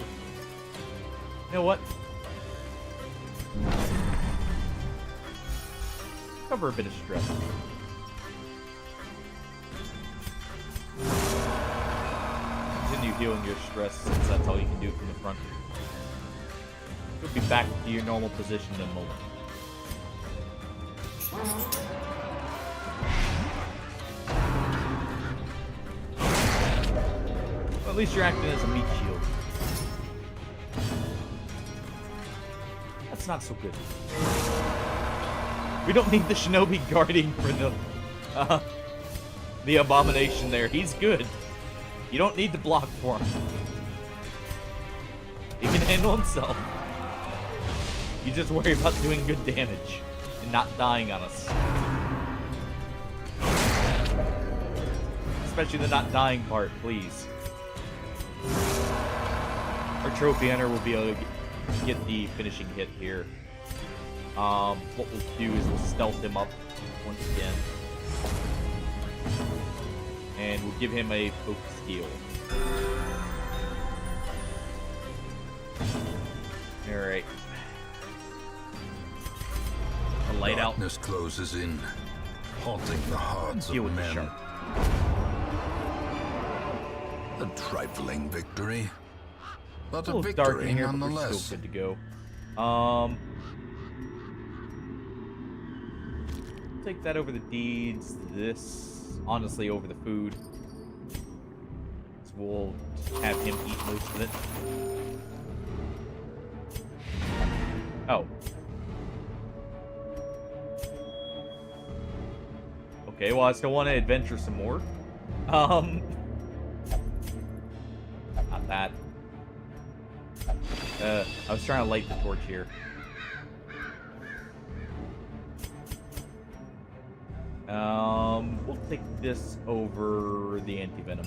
You know what? Cover a bit of stress. Continue dealing your stress since that's all you can do from the front. You'll be back to your normal position in a moment. Well, at least you're acting as a meat shield. That's not so good. We don't need the shinobi guarding for the abomination there. He's good. You don't need to block for him. He can handle himself. You just worry about doing good damage and not dying on us. Especially the not dying part, please. Our trophy hunter will be able to get the finishing hit here. What we'll do is we'll stealth him up once again. And we'll give him a focus heal. Alright. A light out. Darkness closes in, haunting the hearts of Deal with the men. shark. A trifling victory, but A a little dark victory in here, but we're nonetheless. still good to go. Take that over the deeds. This, honestly, over the food. So we'll just have him eat most of it. Oh. Okay, well, I still want to adventure some more. Not that. I was trying to light the torch here. We'll take this over the anti-venom.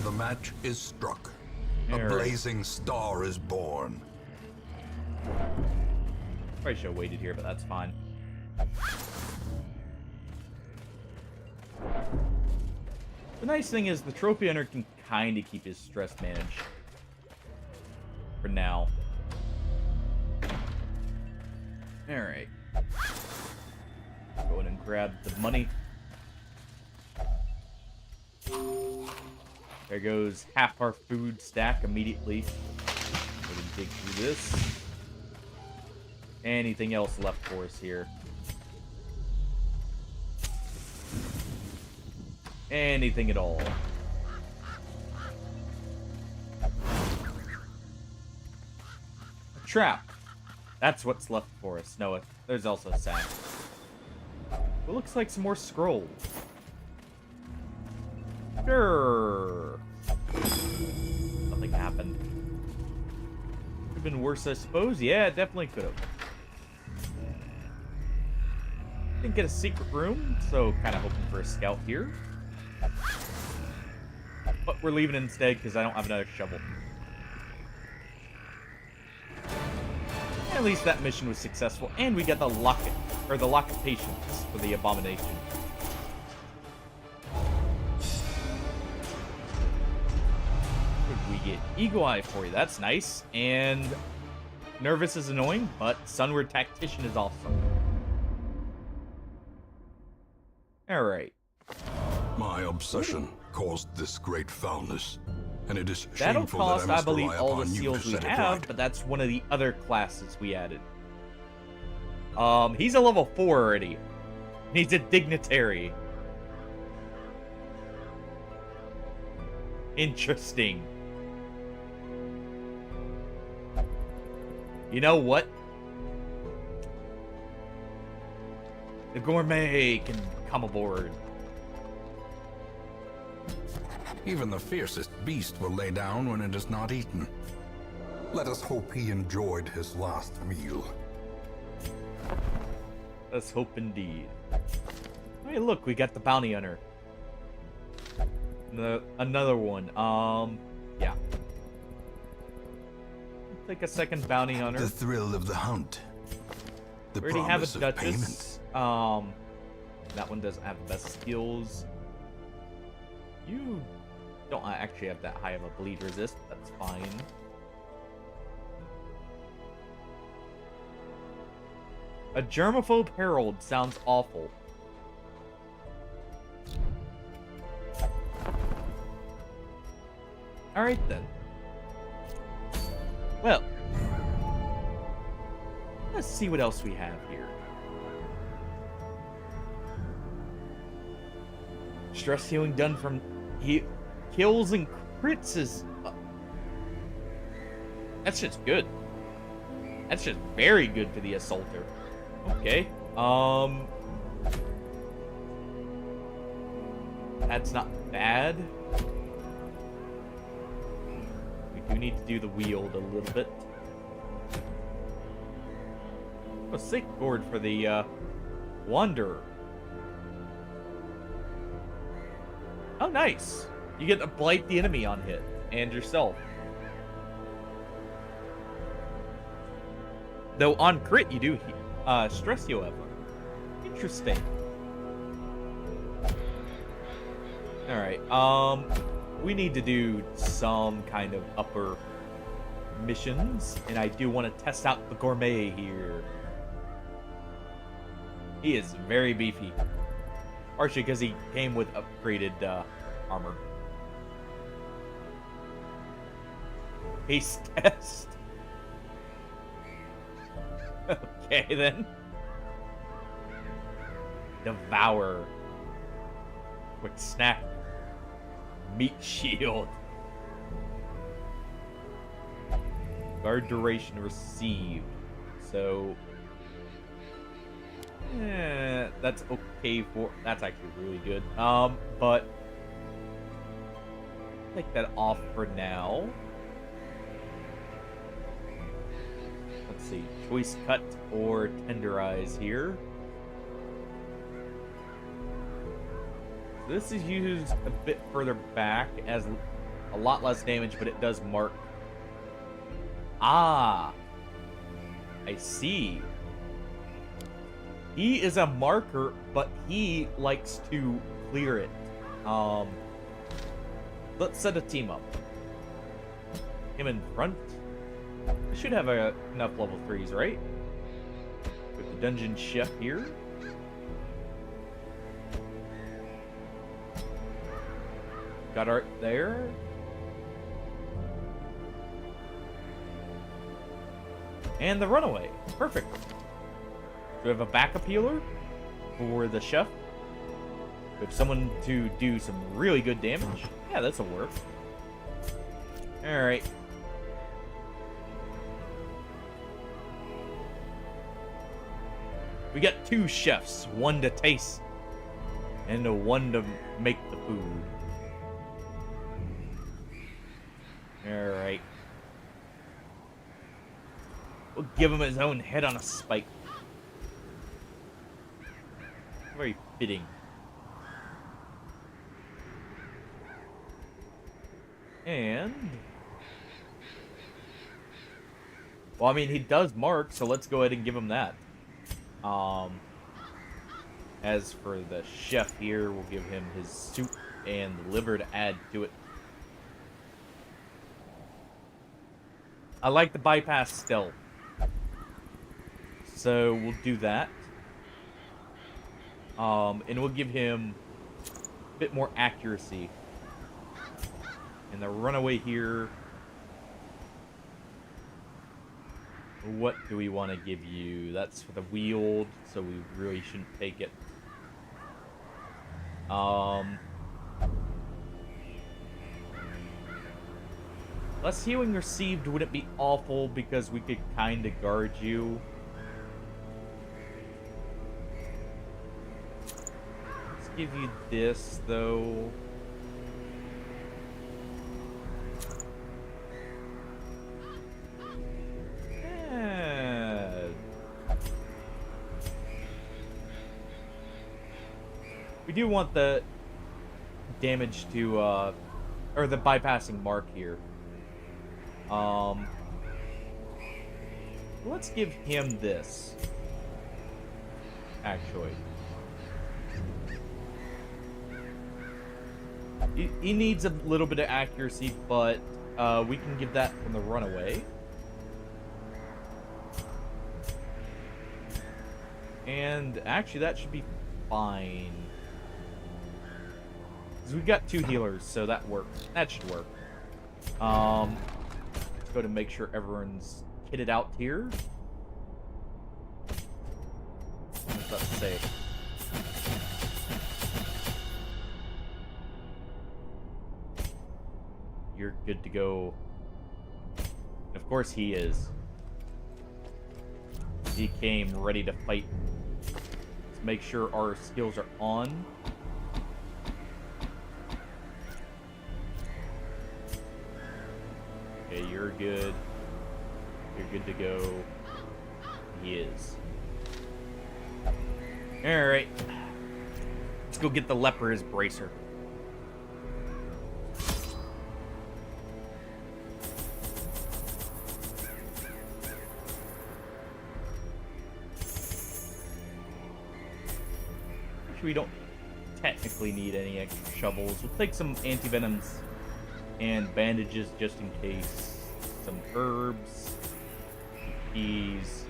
The match is struck. A Alright. blazing star is born. Probably should have waited here, but that's fine. The nice thing is the trophy hunter can kind of keep his stress managed. For now. Alright. Go in and grab the money. There goes half our food stack immediately. Go ahead and dig through this. Anything else left for us here? Anything at all. A trap. That's what's left for us. No, there's also a sack. It looks like some more scrolls. Sure. Nothing happened. Could have been worse, I suppose. Yeah, it definitely could have. Didn't get a secret room, so kind of hoping for a scout here. But we're leaving instead because I don't have another shovel. At least that mission was successful, and we got the locket, or the lock of patience for the abomination. What did we get? Eagle Eye for you, that's nice. And Nervous is annoying, but Sunward Tactician is awesome. Alright. My obsession caused this great foulness, and it is That'll shameful cost, that I I must believe, rely all the upon you seals to we set it have, right. but that's one of the other classes we added. He's a level 4 already. He's a dignitary. Interesting. You know what? The gourmet can come aboard. Even the fiercest beast will lay down when it is not eaten. Let us hope he enjoyed his last meal. Let's hope indeed. Hey, look, we got the bounty hunter. Another one. Yeah. Take a second bounty hunter. The thrill of the hunt. The We already have promise a of payment. Duchess. That one doesn't have the best skills. You don't actually have that high of a bleed resist. That's fine. A germaphobe herald sounds awful. Alright then. Well, let's see what else we have here. Stress healing done from kills and crits is... that's just good. That's just very good for the Assaulter. Okay. That's not bad. We do need to do the wield a little bit. A sick board for the Wanderer. Oh, nice. You get to blight the enemy on hit and yourself. Though on crit you do stress heal ever. Interesting. Alright, we need to do some kind of upper missions, and I do want to test out the gourmet here. He is very beefy. Partially because he came with upgraded armor. Haste test. Okay, then. Devour. Quick snack. Meat shield. Guard duration received. So... that's okay for... that's actually really good. But... take that off for now. Let's see. Choice cut or tenderize here. This is used a bit further back as a lot less damage, but it does mark. Ah! I see. He is a marker, but he likes to clear it. Let's set a team up. Him in front. We should have enough level 3s, right? With the dungeon chef here. Got art there. And the runaway. Perfect. Do we have a backup healer for the chef? We have someone to do some really good damage. Yeah, this'll work. Alright. We got 2 chefs. One to taste. And one to make the food. Alright. We'll give him his own head on a spike. Very fitting. And... well, I mean, he does mark, so let's go ahead and give him that. As for the chef here, we'll give him his soup and the liver to add to it. I like the bypass stealth. So we'll do that. And we'll give him a bit more accuracy. And the runaway here. What do we want to give you? That's for the wield, so we really shouldn't take it. Less healing received wouldn't be awful because we could kind of guard you. Let's give you this, though. We do want the damage to, or the bypassing mark here. Let's give him this. Actually. He needs a little bit of accuracy, but we can give that from the runaway. And actually, that should be fine. Because we've got 2 healers, so that works. That should work. Let's go to make sure everyone's kitted out here. What's that say? You're good to go. Of course he is. He came ready to fight. Let's make sure our skills are on. Okay, you're good. You're good to go. He is. Alright. Let's go get the leper his bracer. We don't technically need any extra shovels. We'll take some anti-venoms and bandages just in case. Some herbs, peas,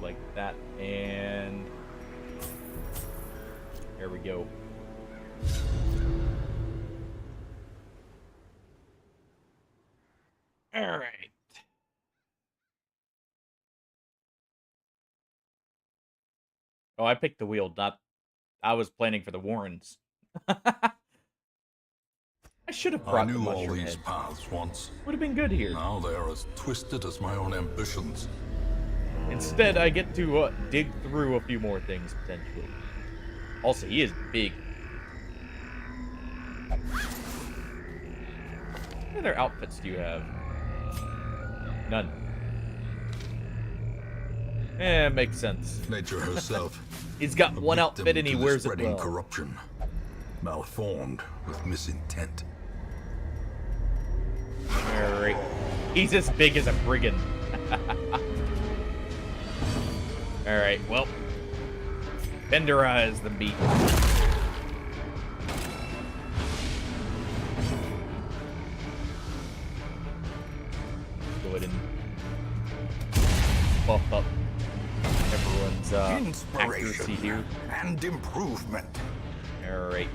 like that, and there we go. All right. Oh, I picked the wheel, not... I was planning for the Warrens. I should have brought I the knew all mushroom these head. paths once. Would have been good here. Now they are as twisted as my own ambitions. Instead, I get to dig through a few more things, potentially. Also, he is big. What other outfits do you have? None. Makes sense. Nature herself. He's got a one victim outfit and he to the wears it spreading well. corruption, malformed with misintent. Alright. He's as big as a brigand. Alright, well. Tenderize the meat. Go ahead and buff up everyone's accuracy here. And improvement. Alright.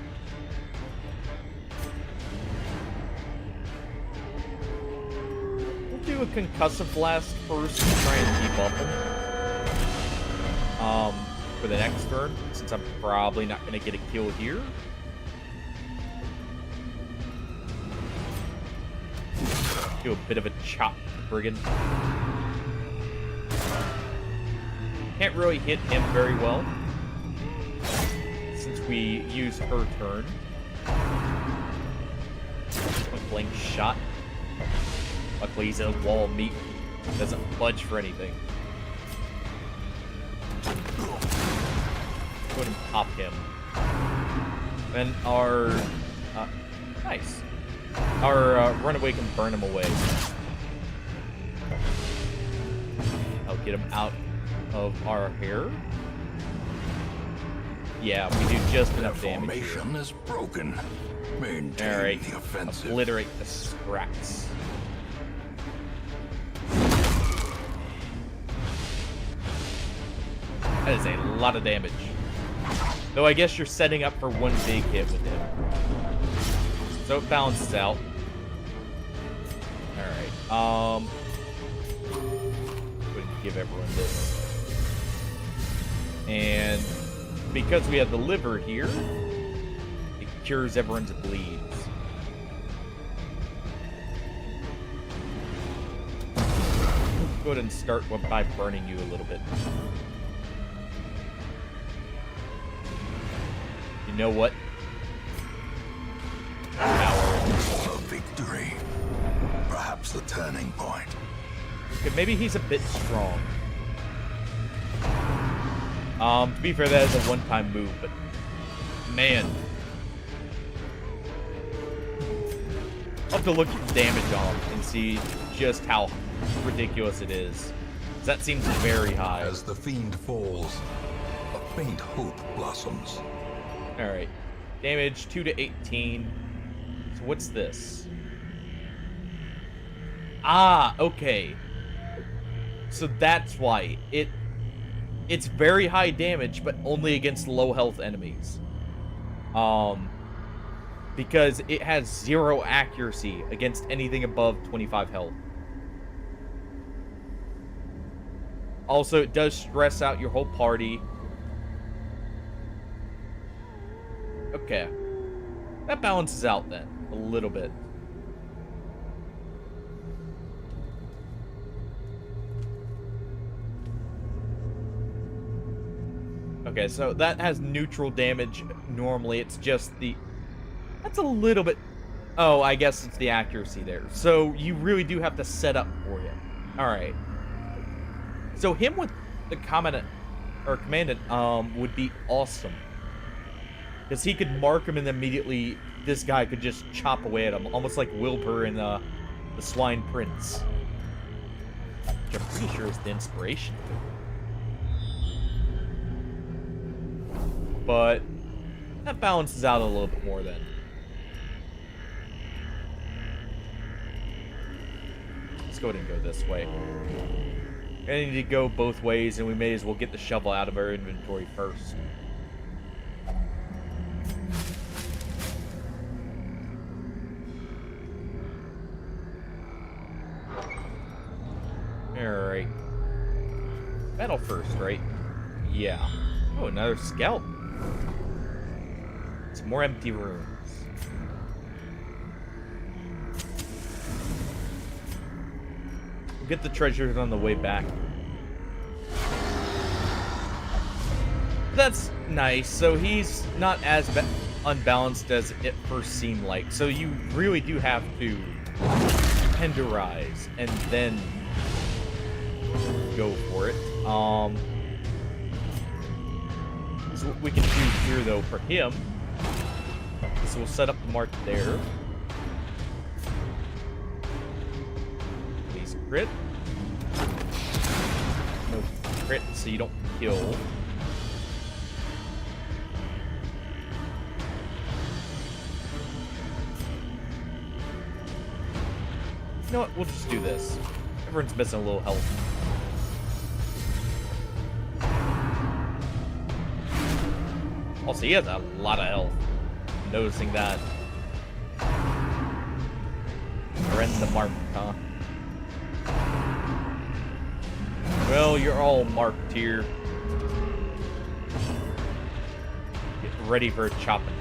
We'll do a concussive blast first to try and keep up him. For the next turn, since I'm probably not going to get a kill here. Do a bit of a chop to the brigand. Can't really hit him very well, since we use her turn. A blank shot. Luckily he's a wall of meat. Doesn't budge for anything. Go ahead and pop him. And our... nice. Our runaway can burn him away. I'll get him out of our hair. Yeah, we do just enough damage here. Formation is broken. Maintain Alright, the offensive. obliterate the scraps. That is a lot of damage. Though I guess you're setting up for one big hit with him. So it balances out. Alright, go ahead and give everyone this. And because we have the liver here, it cures everyone's bleeds. Go ahead and start by burning you a little bit. You know what? A victory. Perhaps the turning point. Okay, maybe he's a bit strong. To be fair, that is a one-time move, but man. I'll have to look at the damage on him and see just how ridiculous it is. That seems very high. As the fiend falls, a faint hope blossoms. Alright. Damage 2 to 18. So what's this? Ah, okay. So that's why. It's very high damage, but only against low health enemies. because it has 0 accuracy against anything above 25 health. Also, it does stress out your whole party. Okay. That balances out then, a little bit. Okay, so that has neutral damage normally. It's just the... That's a little bit... Oh, I guess it's the accuracy there. So you really do have to set up for it. Alright. So him with the commandant would be awesome. Because he could mark him and immediately this guy could just chop away at him. Almost like Wilbur in the Swine Prince. Which I'm pretty sure is the inspiration. But that balances out a little bit more then. Let's go ahead and go this way. I need to go both ways, and we may as well get the shovel out of our inventory first. Alright. Battle first, right? Yeah. Oh, another scout. Some more empty rooms. We'll get the treasures on the way back. That's nice. So he's not as unbalanced as it first seemed like. So you really do have to tenderize and then go for it. So what we can do here, though, for him, so we'll set up the mark there. Please crit. No crit, so you don't kill. You know what? We'll just do this. Everyone's missing a little health. Also, he has a lot of health. I'm noticing that. Rend the mark, huh? Well, you're all marked here. Get ready for chopping.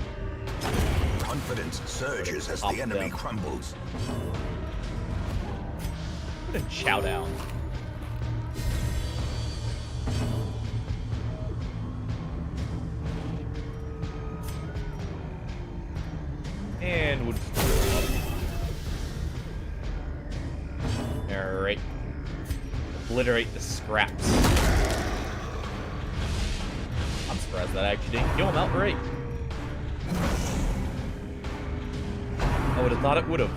Confidence surges as the enemy crumbles. Go ahead and chow down. And we'll just throw it up. Alright. Obliterate the scraps. I'm surprised that I actually didn't kill him outright. I would have thought it would have.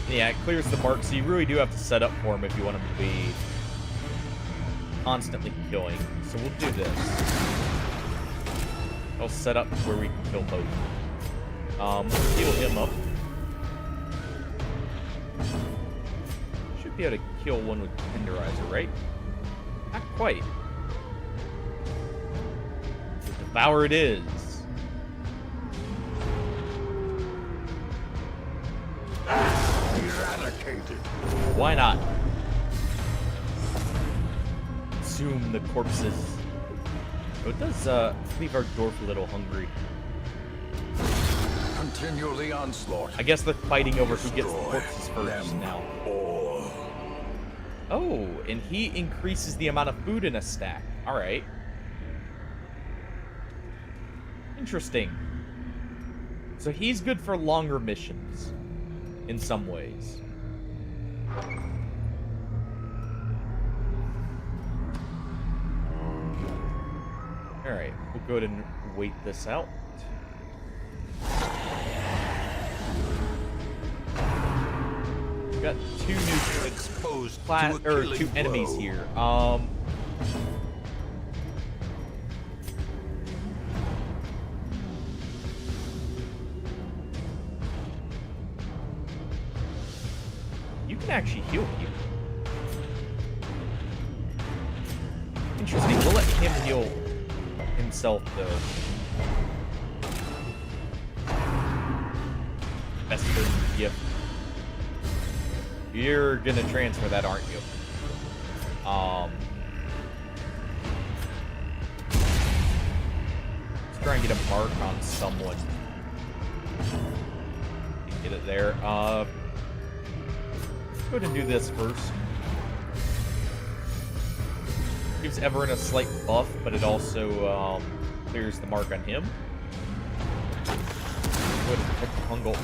Yeah, it clears the mark, so you really do have to set up for him if you want him to be constantly killing. So we'll do this. I'll set up where we can kill both. Heal him up. Should be able to kill one with Tenderizer, right? Not quite. But Devour it is. Eradicated. Why not? Consume the corpses. Oh, it does leave our dwarf a little hungry. Continue the onslaught. I guess they're fighting over who gets the corpses first now. Oh, and he increases the amount of food in a stack. Alright. Interesting. So he's good for longer missions. In some ways. Alright, we'll go ahead and wait this out. We've got two new Exposed class to a or two killing enemies blow. here. You can actually heal people. Interesting. We'll let him heal himself though. Western gift. You're gonna transfer that, aren't you? Let's try and get a mark on someone. Get it there. Go ahead and do this first. Gives Everin a slight buff, but it also clears the mark on him. Go ahead and pick Fungal.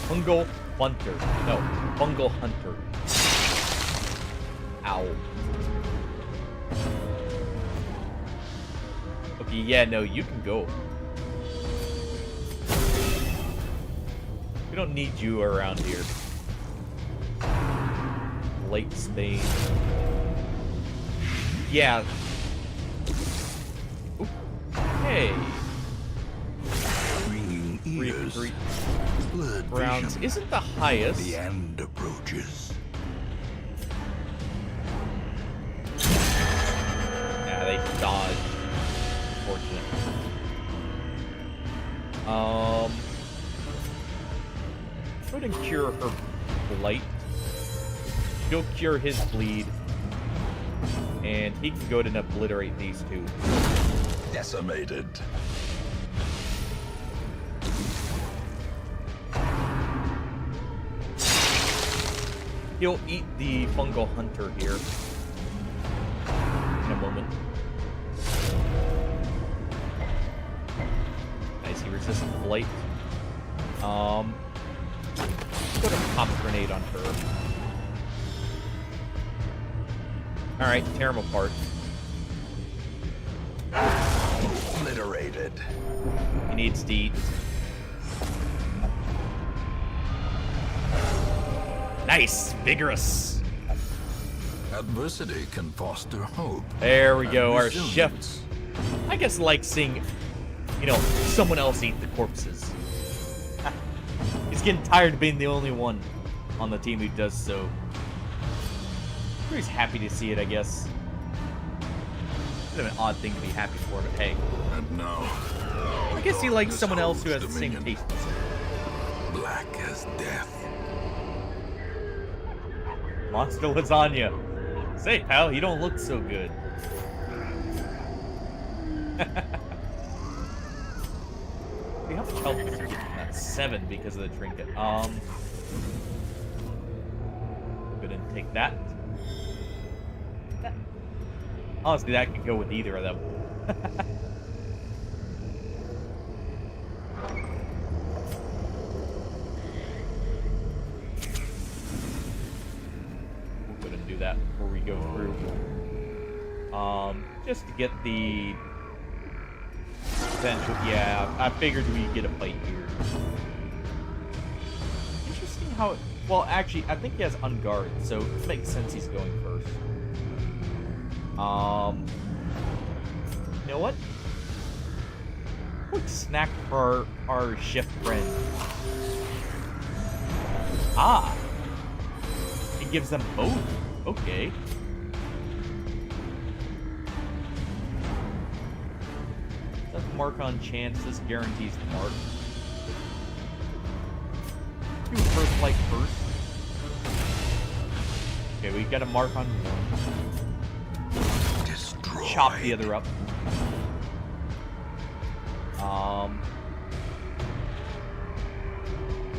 Fungal Hunter. No, Fungal Hunter. Ow. Okay, yeah, no, you can go. We don't need you around here. Late Spain. Yeah. Ooh. Hey. Ringing ears. Blurred Rounds vision. isn't the highest. The end approaches. Yeah, they dodged. Unfortunate. Go ahead and cure her blight. She'll cure his bleed. And he can go ahead and obliterate these two. Decimated. He'll eat the fungal hunter here in a moment. Nice, he resists blight. Go to pop grenade on her. Alright, tear him apart. Obliterated. He needs to eat. Nice! Vigorous! Adversity can foster hope. There we and go, our resilience. chef. I guess like seeing, you know, someone else eat the corpses. He's getting tired of being the only one on the team who does so. He's happy to see it, I guess. It's an odd thing to be happy for, but hey. And now, I guess he likes someone else who has the same dominion. taste as him. Black as death. Monster lasagna. Say, pal, you don't look so good. See, how much health does he get from that? 7 because of the trinket. Go ahead and take that. Honestly, that could go with either of them. We'll go ahead and do that before we go through. Just to get the potential. Yeah, I figured we'd get a fight here. Interesting how it. Well, actually, I think he has unguard, so it makes sense he's going first. You know what? Quick snack for our chef friend. Ah! It gives them both. Okay. That's mark on chance. This guarantees the mark. Do first flight first. Okay, we got a mark on one. Destroyed. Chop the other up.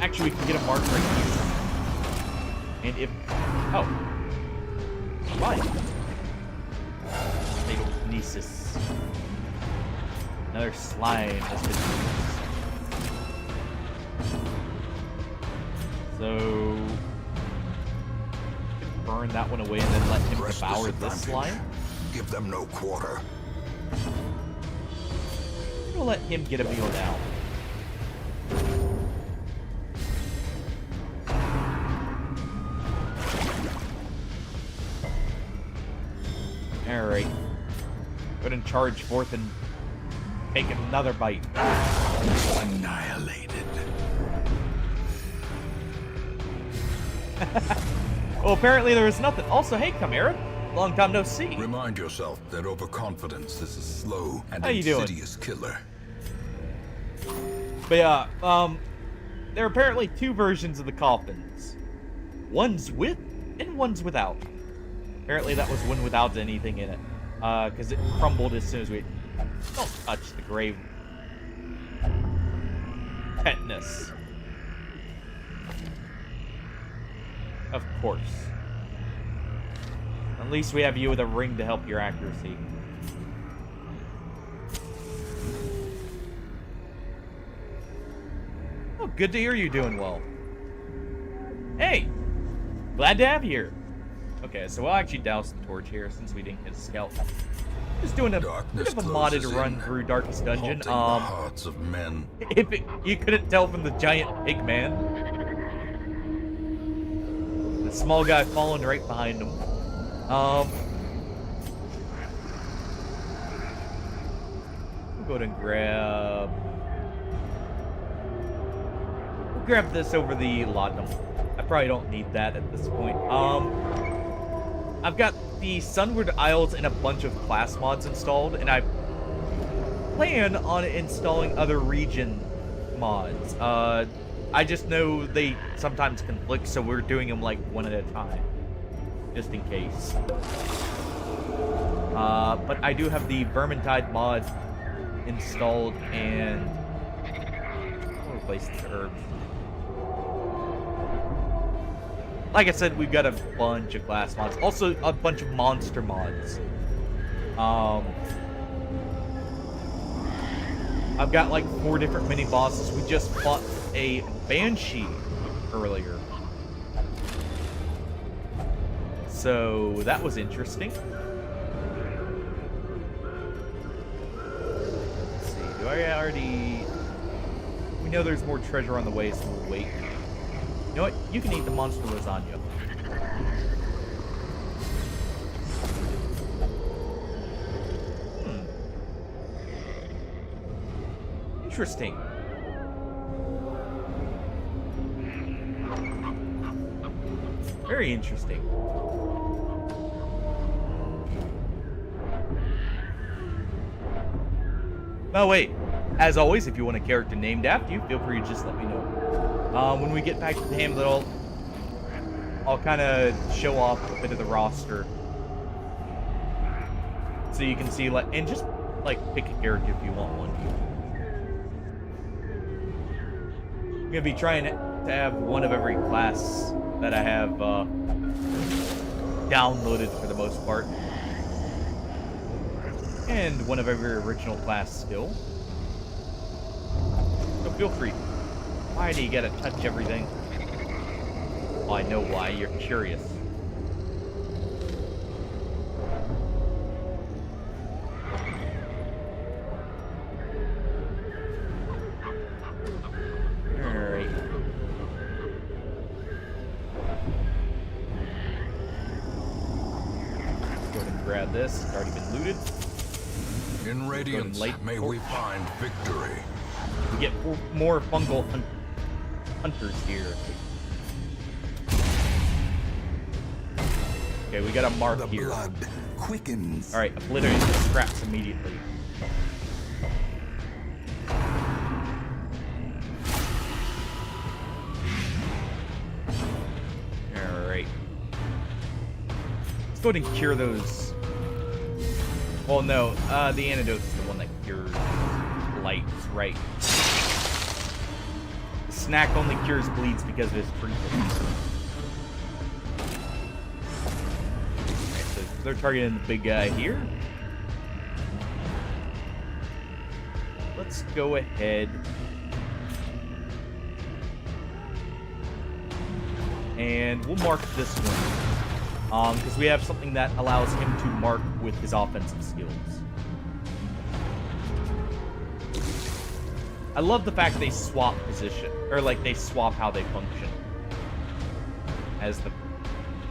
Actually, we can get a mark right here. And if... Oh. Right. Telekinesis. Another slime has been used. So... burn that one away and then let him Press devour this disadvantage. slime. Give them no quarter. I'm gonna let him get a meal now. Alright. Go ahead and charge forth and take another bite. Annihilated. Well, apparently there was nothing. Also, hey, Chimera. Long time no see. Remind yourself that overconfidence is a slow and How you doing? insidious killer. But yeah, there are apparently two versions of the coffins. One's with and one's without. Apparently that was one without anything in it. Because it crumbled as soon as we... Don't touch the grave. Tetanus. Of course. At least we have you with a ring to help your accuracy. Oh, good to hear you doing well. Hey! Glad to have you here. Okay, so we'll actually douse the torch here since we didn't get a scout. Just doing a bit of a modded run through Darkest Dungeon. The hearts of men. If you couldn't tell from the giant pig man. The small guy falling right behind him. We'll go ahead and grab... We'll grab this over the laudanum. I probably don't need that at this point. I've got the Sunward Isles and a bunch of class mods installed, and I plan on installing other region mods. I just know they sometimes conflict, so we're doing them like one at a time, just in case. But I do have the Vermintide mod installed, and I'll replace the herbs. Like I said, we've got a bunch of class mods. Also, a bunch of monster mods. I've got like 4 different mini bosses. We just fought a Banshee earlier. So, that was interesting. Let's see, do I already... We know there's more treasure on the way, so we'll wait. You know what? You can eat the monster lasagna. Interesting. Very interesting. Oh, wait. As always, if you want a character named after you, feel free to just let me know. When we get back to the Hamlet, I'll kind of show off a bit of the roster. So you can see, like, and just, like, pick a character if you want one. I'm going to be trying to have one of every class that I have downloaded for the most part. And one of every original class skill. So feel free. Why do you gotta touch everything? Oh, I know why. You're curious. Alright. Go ahead and grab this. It's already been looted. In Radiance, may we find victory. We get more fungal hunters here. Okay, we got a mark here. The blood quickens. Alright, obliterate the scraps immediately. Alright. Let's go ahead and cure those. Well, no, the antidote is the one that cures lights, right? The snack only cures bleeds because of its treatment. Alright, so they're targeting the big guy here. Let's go ahead and we'll mark this one. Because we have something that allows him to mark with his offensive skills. I love the fact they swap position, or like they swap how they function as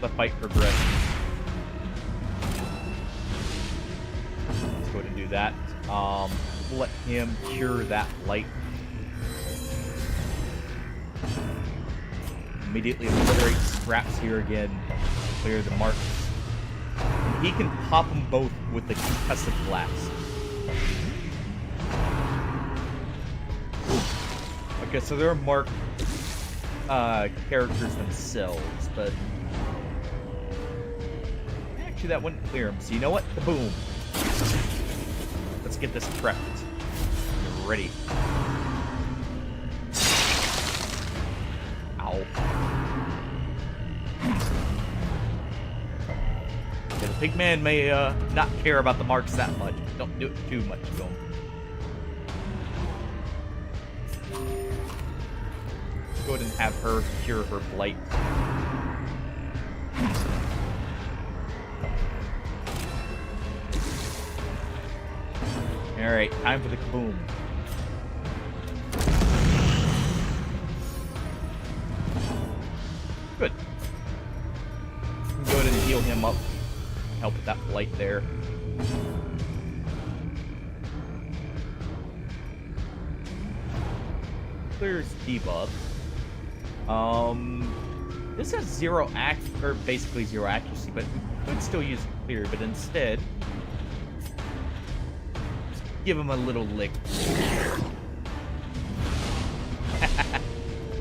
the fight progresses. Let's go ahead and do that. We'll let him cure that light. Immediately obliterate scraps here again. Clear the marks. And he can pop them both with the concussive blast. Okay, so they're marked characters themselves, but actually that wouldn't clear them. So you know what? Boom. Let's get this prepped. Ready. Ow. Yeah, the pigman may not care about the marks that much. Don't do it too much to him. Go ahead and have her cure her blight. Alright, time for the kaboom. Good. Go ahead and heal him up. Help with that blight there. Clears debuff. This has basically zero accuracy, but we could still use clear, but instead just give him a little lick.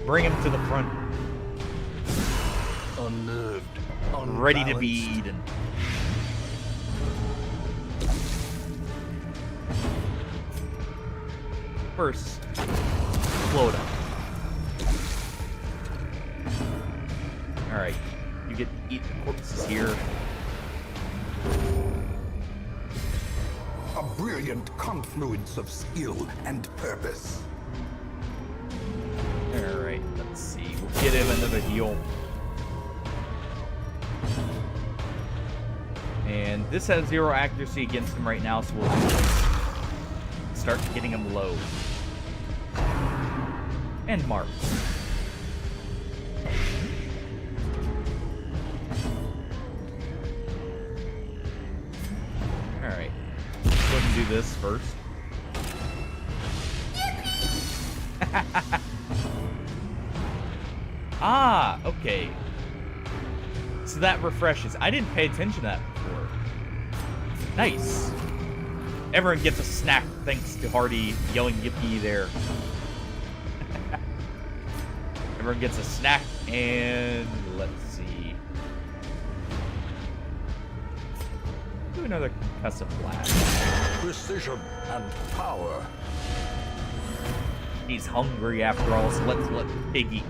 Bring him to the front. Unnerved, Ready to be eaten. First, float him. Alright, you get to eat the corpses here. A brilliant confluence of skill and purpose. Alright, let's see. We'll get him another heal. And this has zero accuracy against him right now, so we'll start getting him low. And mark. Alright. Go ahead and do this first. Ah, okay. So that refreshes. I didn't pay attention to that before. Nice. Everyone gets a snack thanks to Hardy yelling yippee there. Everyone gets a snack, and let's see. Do another concussive blast. Precision and power. He's hungry after all, so let's let the pig eat.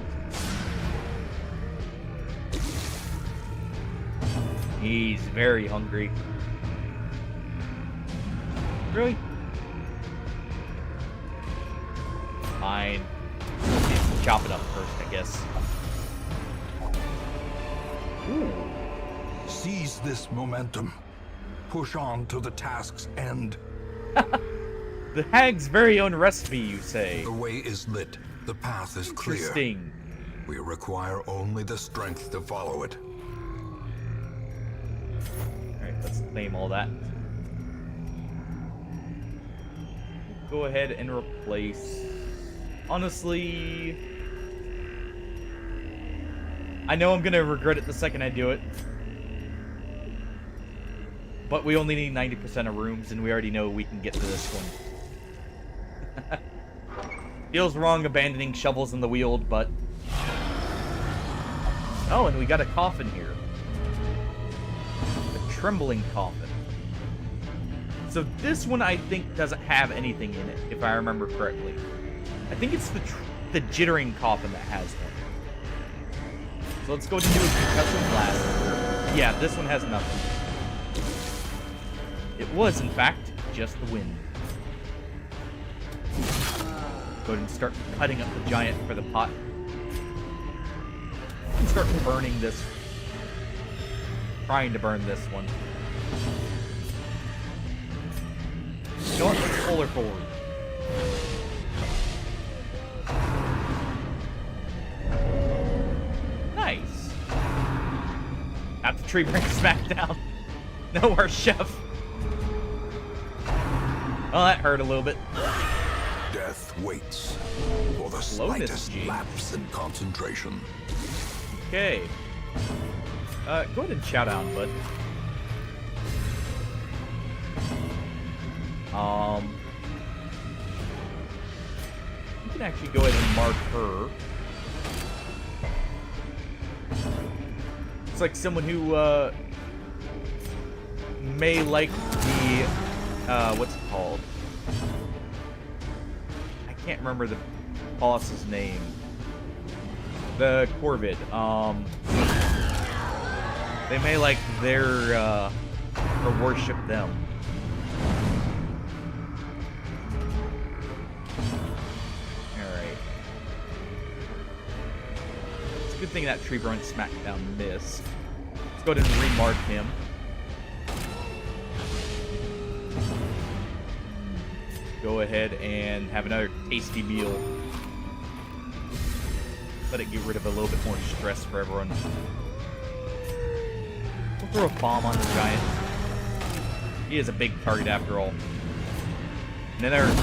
He's very hungry. Really? Fine. Chop it up first, I guess. Ooh. Seize this momentum. Push on to the task's end. The hag's very own recipe, you say? The way is lit. The path is clear. Interesting. We require only the strength to follow it. Alright, let's claim all that. Go ahead and replace... Honestly... I know I'm gonna regret it the second I do it. But we only need 90% of rooms, and we already know we can get to this one. Feels wrong abandoning shovels in the Weald, but... Oh, and we got a coffin here. A trembling coffin. So this one, I think, doesn't have anything in it, if I remember correctly. I think it's the jittering coffin that has one. So let's go ahead and do a concussive blast. Yeah, this one has nothing. It was, in fact, just the wind. Go ahead and start cutting up the giant for the pot. And start burning this. Trying to burn this one. You know what? Let's pull her forward. Nice. Got the tree branch back down. No, our chef. Well, that hurt a little bit. Death waits for the Slowness slightest gene. lapse in concentration. Okay. Go ahead and shout out, bud. You can actually go ahead and mark her. looks like someone who may like the what's it called? I can't remember the boss's name. The Corvid. They may like their or worship them. Alright. It's a good thing that tree burn smackdown missed. Let's go ahead and remark him. Go ahead and have another tasty meal. Let it get rid of a little bit more stress for everyone. We'll throw a bomb on the giant. He is a big target after all. And then there's the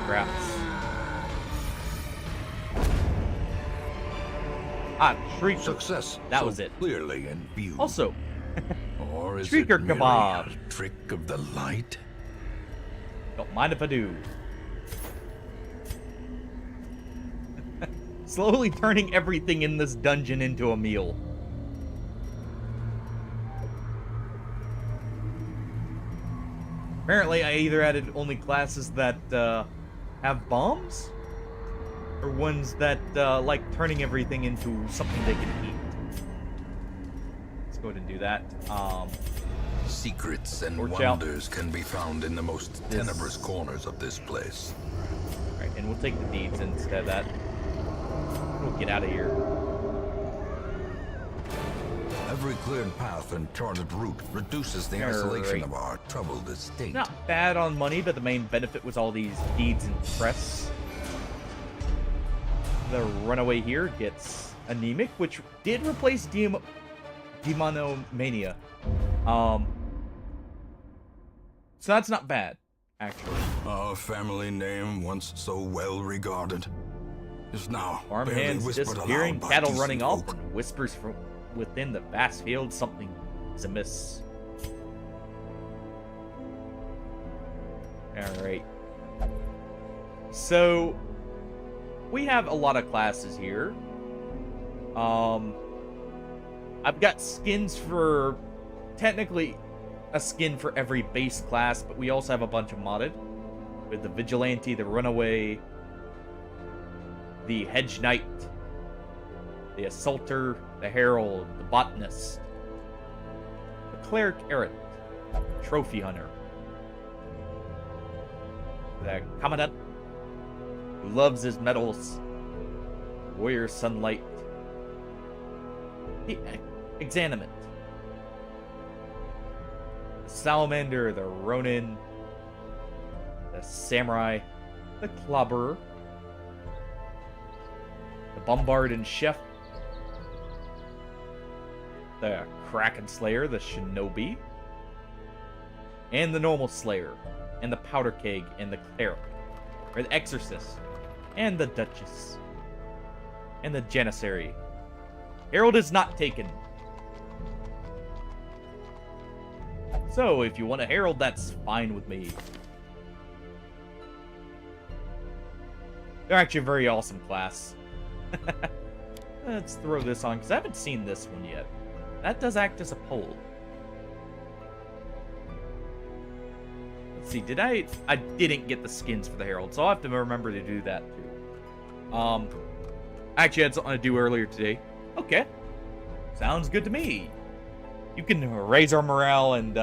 scraps. Shrieker. Success. That so was it. Clearly in view. Also, or is Shrieker it merely kebab. a trick of the light? Don't mind if I do. Slowly turning everything in this dungeon into a meal. Apparently, I either added only classes that have bombs, or ones that like turning everything into something they can eat. Let's go ahead and do that. Secrets and Torch out. wonders can be found in the most tenebrous corners of this place. Alright, and we'll take the deeds instead of that. We'll get out of here. Every cleared path and charted route reduces the Alright. isolation of our troubled estate. Not bad on money, but the main benefit was all these deeds and press. The runaway here gets anemic, which did replace demonomania. So that's not bad, actually. Our family name, once so well regarded, is now barely Farmhands whispered disappearing, aloud by cattle decent running off, folk. and whispers from within the vast field something is amiss. Alright. So, we have a lot of classes here. I've got skins for, technically, a skin for every base class, but we also have a bunch of modded. With the Vigilante, the Runaway, the Hedge Knight, the Assaulter, the Herald, the Botanist, the Cleric Errant, Trophy Hunter, the Commandant, who loves his medals, Warrior Sunlight, the Exanimate, the Salamander, the Ronin, the Samurai, the Clobberer, the Bombard and Chef, the Kraken Slayer, the Shinobi, and the Normal Slayer, and the Powder Keg, and the Cleric, or the Exorcist, and the Duchess, and the Janissary. Herald is not taken. So, if you want a Herald, that's fine with me. They're actually a very awesome class. Let's throw this on, because I haven't seen this one yet. That does act as a pole. Let's see, did I didn't get the skins for the Herald, so I'll have to remember to do that too. I actually had something to do earlier today. Okay. Sounds good to me. You can raise our morale and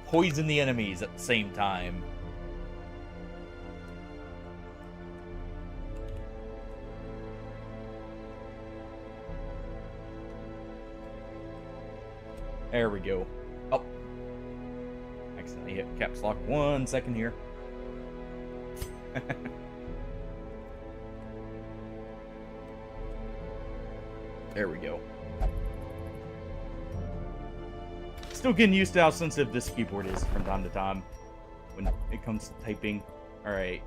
poison the enemies at the same time. There we go. Oh. Accidentally hit caps lock. 1 second here. There we go. Still getting used to how sensitive this keyboard is from time to time when it comes to typing. Alright,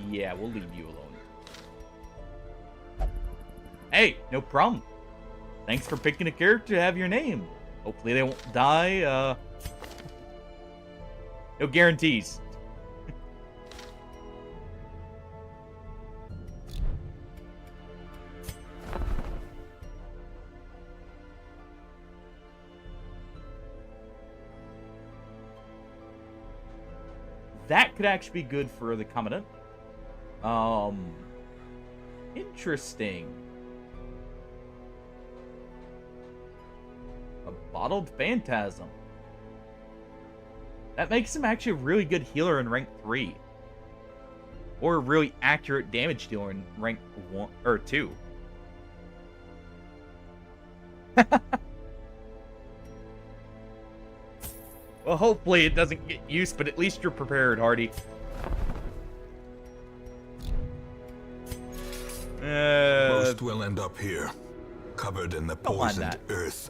yeah, we'll leave you alone. Hey, no problem. Thanks for picking a character to have your name. Hopefully they won't die, no guarantees. that could actually be good for the Commandant. Interesting. A bottled phantasm. That makes him actually a really good healer in rank 3. Or a really accurate damage dealer in rank 1 or 2. Well, hopefully it doesn't get used, but at least you're prepared, Hardy. Most will end up here, covered in the Don't mind poisoned that. earth,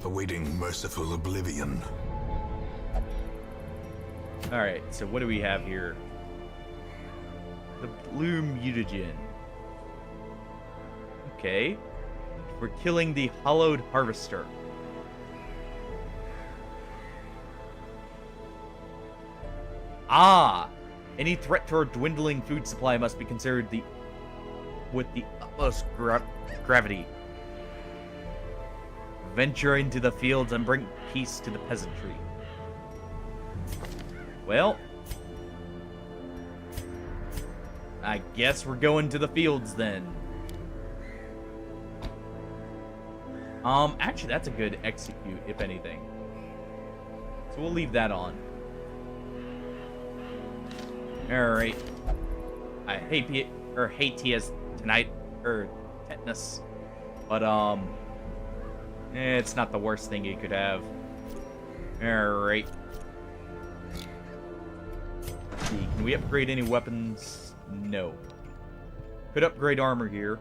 awaiting merciful oblivion. Alright, so what do we have here? The blue mutagen. Okay. We're killing the hollowed harvester. Ah! Any threat to our dwindling food supply must be considered with the utmost gravity. Venture into the fields and bring peace to the peasantry. Well, I guess we're going to the fields then. Actually, that's a good execute, if anything. So we'll leave that on. Alright. I hate Tia's tonight, or tetanus. But, it's not the worst thing you could have. Alright. See, can we upgrade any weapons? No. Could upgrade armor here.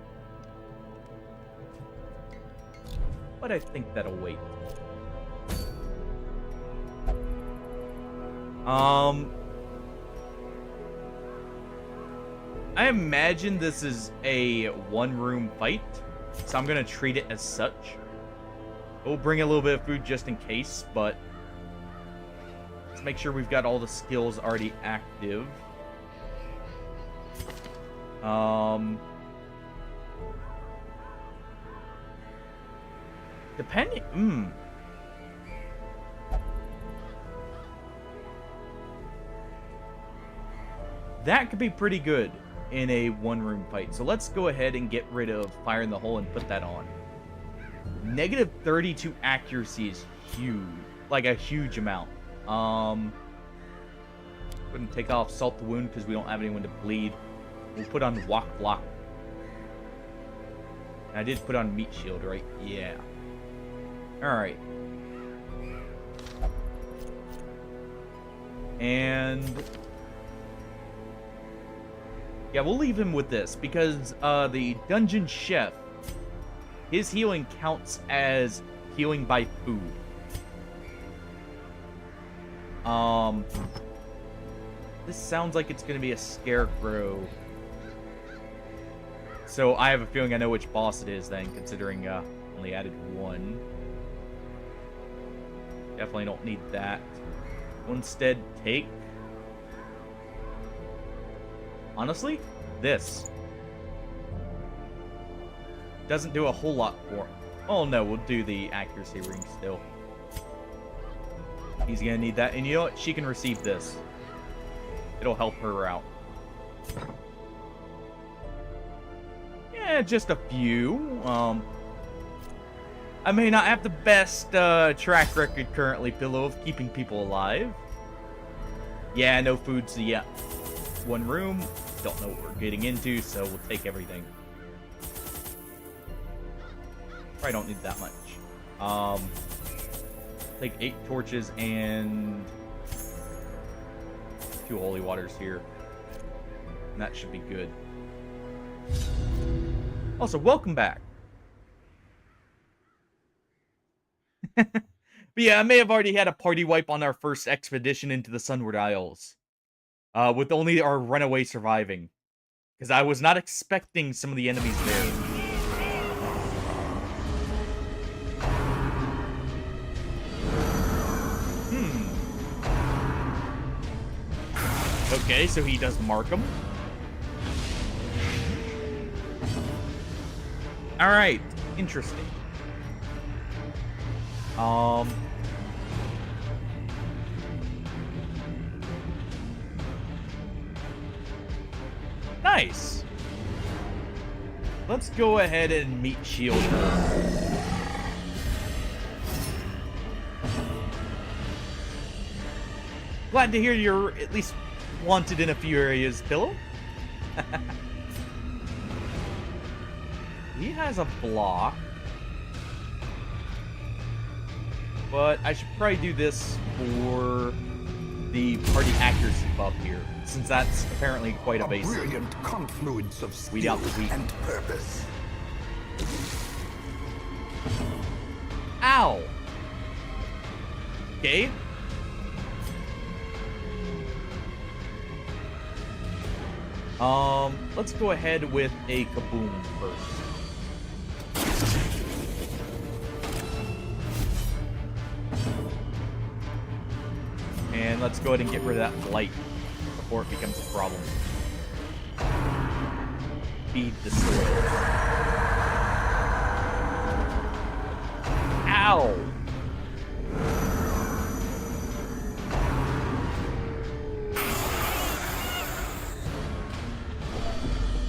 But I think that'll wait. I imagine this is a one-room fight, so I'm gonna treat it as such. We'll bring a little bit of food just in case, but let's make sure we've got all the skills already active. Depending, that could be pretty good in a one-room fight. So let's go ahead and get rid of Fire in the Hole and put that on. Negative 32 accuracy is huge. Like a huge amount. Couldn't take off Salt the Wound because we don't have anyone to bleed. We'll put on Walk Block. And I did put on Meat Shield, right? Yeah. Alright. And yeah, we'll leave him with this because the dungeon chef, his healing counts as healing by food. This sounds like it's gonna be a scarecrow. So I have a feeling I know which boss it is then, considering only added one. Definitely don't need that. We'll instead take, honestly, this. Doesn't do a whole lot for him. Oh no, we'll do the accuracy ring still. He's gonna need that, and you know what? She can receive this. It'll help her out. Yeah, just a few. I may not have the best track record currently, Pillow, of keeping people alive. Yeah, no food's yet. One room. Don't know what we're getting into, so we'll take everything. Probably don't need that much. Take 8 torches and 2 holy waters here. And that should be good. Also, welcome back. But yeah, I may have already had a party wipe on our first expedition into the Sunward Isles. With only our runaway surviving. Because I was not expecting some of the enemies there. Okay, so he does mark them. Alright, interesting. Nice. Let's go ahead and meet shield her. Glad to hear you're at least wanted in a few areas, Pillow. He has a block. But I should probably do this for the party accuracy buff here, since that's apparently quite evasive. A brilliant confluence of Weed skill out the weak. and purpose. Ow! Okay. Let's go ahead with a kaboom first. And let's go ahead and get rid of that blight before it becomes a problem. Feed the soil. Ow!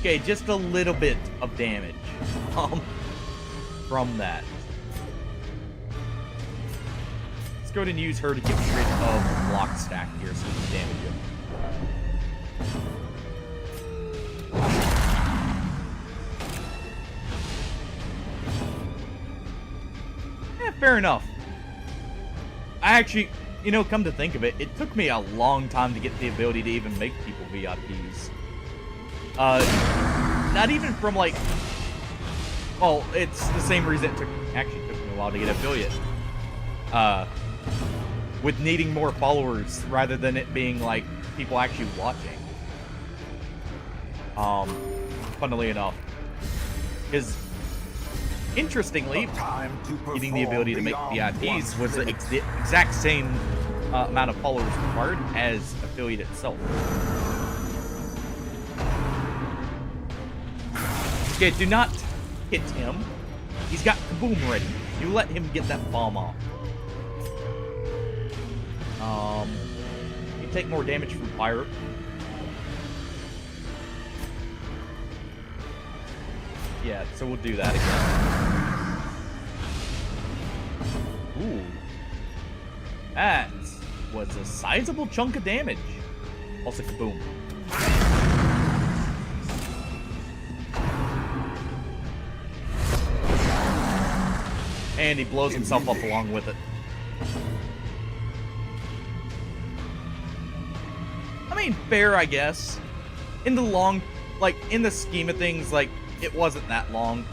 Okay, just a little bit of damage from that. Let's go ahead and use her to get rid of the block stack here so we can damage him. Yeah, fair enough. I actually, you know, come to think of it, it took me a long time to get the ability to even make people VIPs. Not even from like, well, it's the same reason it actually took me a while to get affiliate. With needing more followers rather than it being like people actually watching. Funnily enough, because interestingly, getting the ability to make VIPs was the exact same amount of followers required as affiliate itself. Okay, do not hit him. He's got kaboom ready. You let him get that bomb off. You take more damage from fire. Yeah, so we'll do that again. Ooh. That was a sizable chunk of damage. Also kaboom. And he blows himself up along with it. I mean, fair, I guess. In the in the scheme of things, like, it wasn't that long.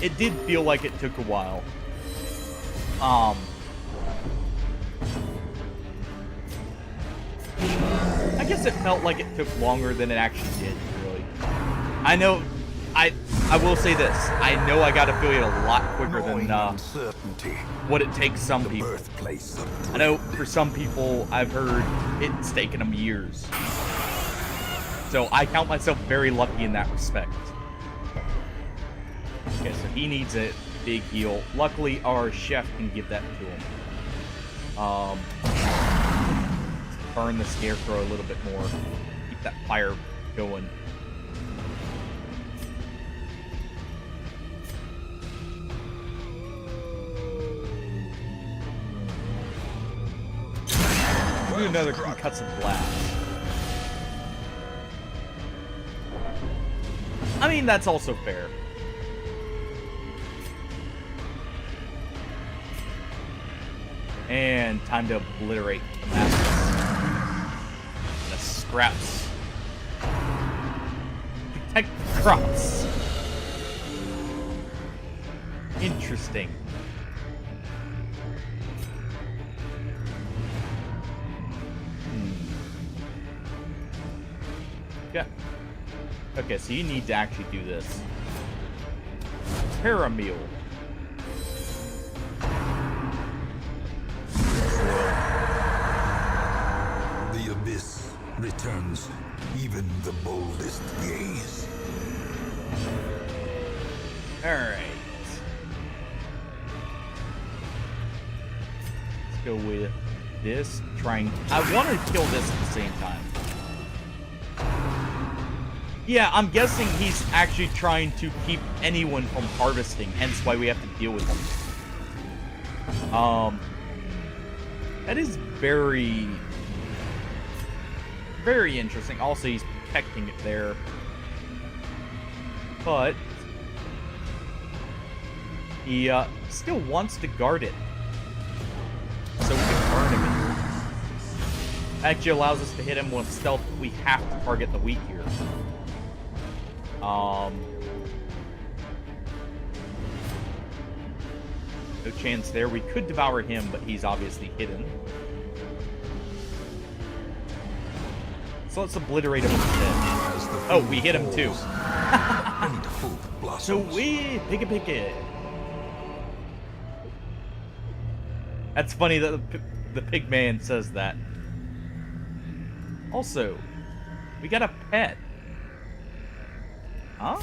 It did feel like it took a while. I guess it felt like it took longer than it actually did, really. I know, I will say this. I know I got affiliate a lot quicker than what it takes some people. I know for some people, I've heard it's taken them years. So I count myself very lucky in that respect. Okay, so he needs a big heal. Luckily, our chef can give that to him. Burn the scarecrow a little bit more. Keep that fire going. Do another concussive blast. I mean, that's also fair. And time to obliterate the masses. The scraps. Protect the crops. Interesting. Yeah. Okay, so you need to actually do this. Parameal. The abyss returns even the boldest gaze. Alright. Let's go with this. I want to kill this at the same time. Yeah, I'm guessing he's actually trying to keep anyone from harvesting, hence why we have to deal with him. That is very, very interesting. Also, he's protecting it there. But he still wants to guard it. So we can burn him. Actually allows us to hit him with stealth, but we have to target the wheat here. No chance there. We could devour him, but he's obviously hidden. So let's obliterate him instead. Oh, we hit him too. So we pick it. That's funny that the pig man says that. Also, we got a pet. Huh?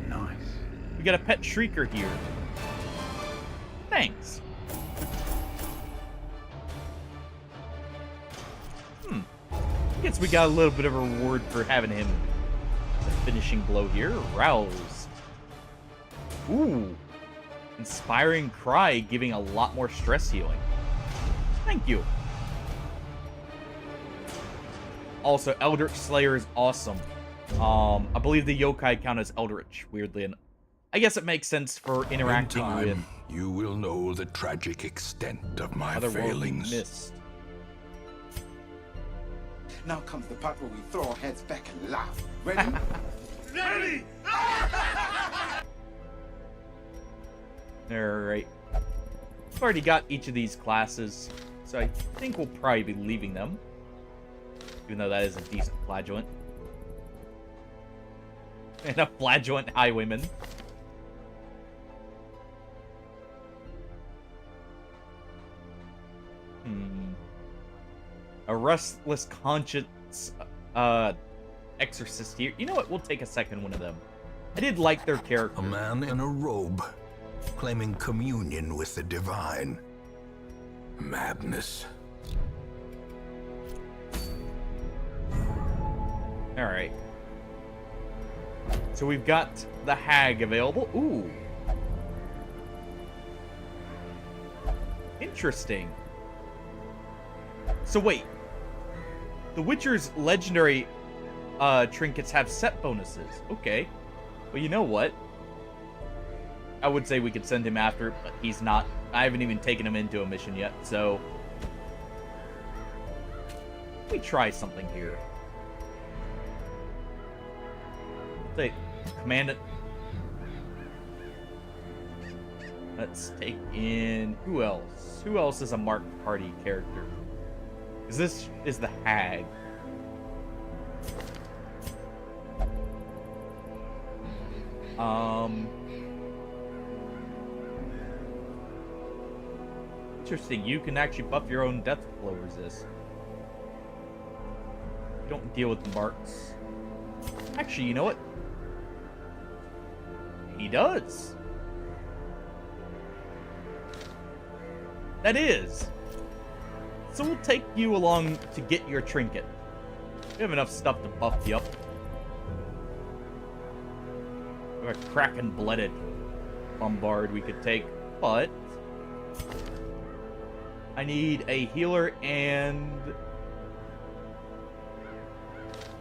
Nice. We got a pet shrieker here. Thanks. Guess we got a little bit of a reward for having him the finishing blow here. Rouse. Ooh. Inspiring Cry, giving a lot more stress healing. Thank you. Also, Eldritch Slayer is awesome. I believe the yokai count as Eldritch, weirdly enough. I guess it makes sense for interacting In time, with you will know the tragic extent of my otherworldly failings. mist. Now comes the part where we throw our heads back and laugh. Ready? Ready! Alright. I've already got each of these classes, so I think we'll probably be leaving them. Even though that is a decent flagellant. And a flagellant highwayman. A restless conscience exorcist here. You know what? We'll take a second one of them. I did like their character. A man in a robe, claiming communion with the divine. Madness. Alright. So we've got the hag available. Ooh. Interesting. So wait. The Witcher's legendary trinkets have set bonuses. Okay. Well, you know what? I would say we could send him after, but he's not. I haven't even taken him into a mission yet, so... Let me try something here. Say, Commandant. Let's take in... Who else? Who else is a marked party character? Because this is the hag. Interesting. You can actually buff your own death blow resist. You don't deal with the marks. Actually, you know what? He does. That is. So we'll take you along to get your trinket. We have enough stuff to buff you up. We have a Kraken-blooded bombard we could take, but I need a healer, and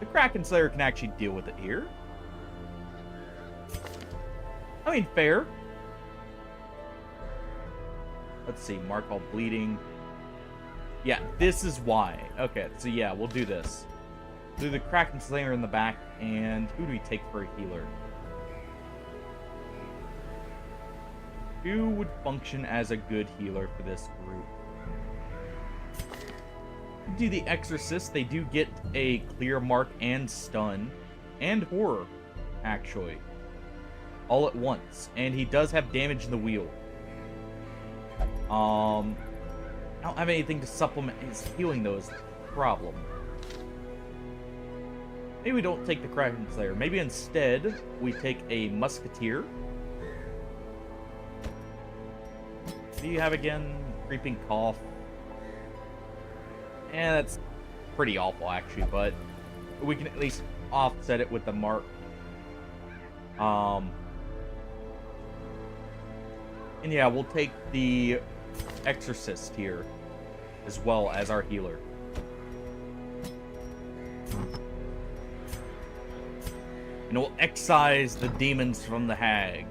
the Kraken Slayer can actually deal with it here. I mean, fair. Let's see, mark all bleeding. Yeah, this is why. Okay, so yeah, we'll do this. Do the Kraken Slayer in the back, and who do we take for a healer? Who would function as a good healer for this group? Do the Exorcist. They do get a clear mark and stun and horror, actually, all at once, and he does have damage in the wheel. I don't have anything to supplement his healing, though, is the problem. Maybe we don't take the Kraken Slayer. Maybe instead we take a Musketeer. What do you have again? Creeping Cough. And that's pretty awful, actually, but we can at least offset it with the mark. And yeah, we'll take the exorcist here as well as our healer. And we'll excise the demons from the hag.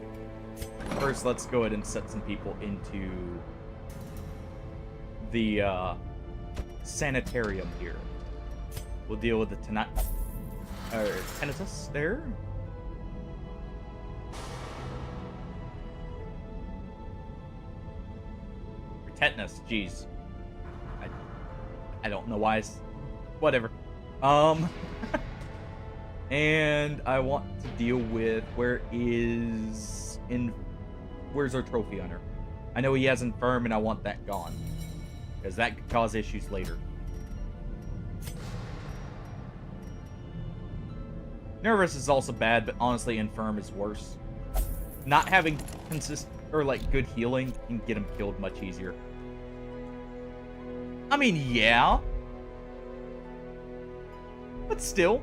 First, let's go ahead and set some people into the sanitarium here. We'll deal with the tinnitus there. Or tetanus, jeez. I don't know why. Whatever. And I want to deal with where's our trophy hunter? I know he has infirm, and I want that gone, because that could cause issues later. Nervous is also bad, but honestly, infirm is worse. Not having good healing can get him killed much easier. I mean, yeah, but still,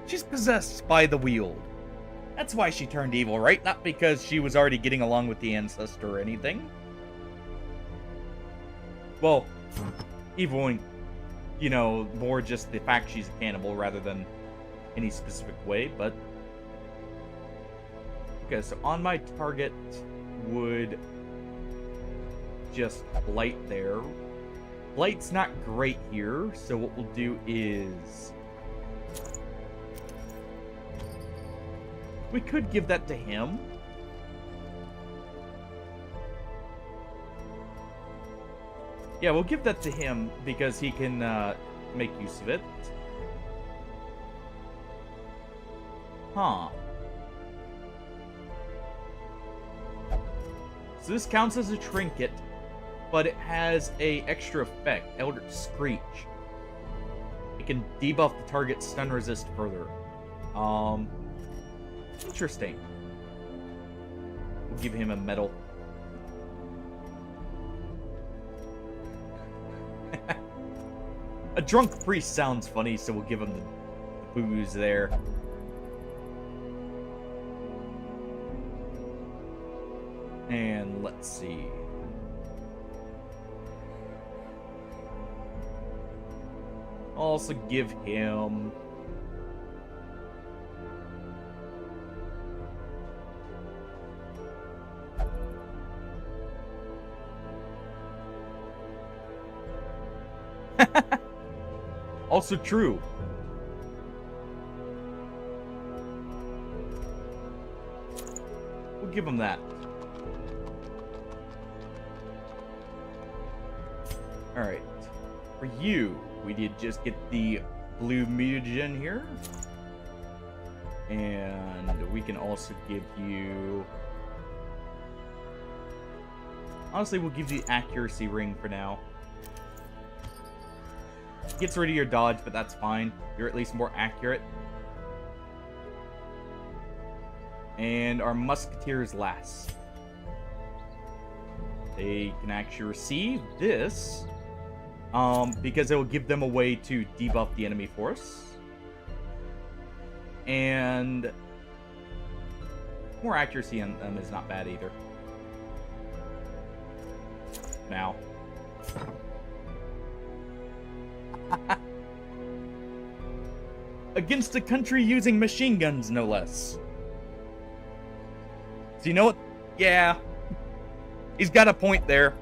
she's possessed by the Weald. That's why she turned evil, right? Not because she was already getting along with the ancestor or anything. Well, evil in, more just the fact she's a cannibal rather than any specific way, but... Okay, so on my target would just Blight there. Blight's not great here, so what we'll do is... we could give that to him. Yeah, we'll give that to him because he can make use of it. Huh. So this counts as a trinket, but it has a extra effect, Eldritch Screech. It can debuff the target's stun resist further. Interesting. We'll give him a medal. A drunk priest sounds funny, so we'll give him the booze there. And let's see. I'll also give him... also true. We'll give him that. Alright. For you, we did just get the blue mutagen here. And we can also give you... honestly, we'll give you the accuracy ring for now. Gets rid of your dodge, but that's fine. You're at least more accurate. And our musketeers last. They can actually receive this, because it will give them a way to debuff the enemy force. And more accuracy on them is not bad either. Now. Against a country using machine guns, no less. So you know what? Yeah. He's got a point there.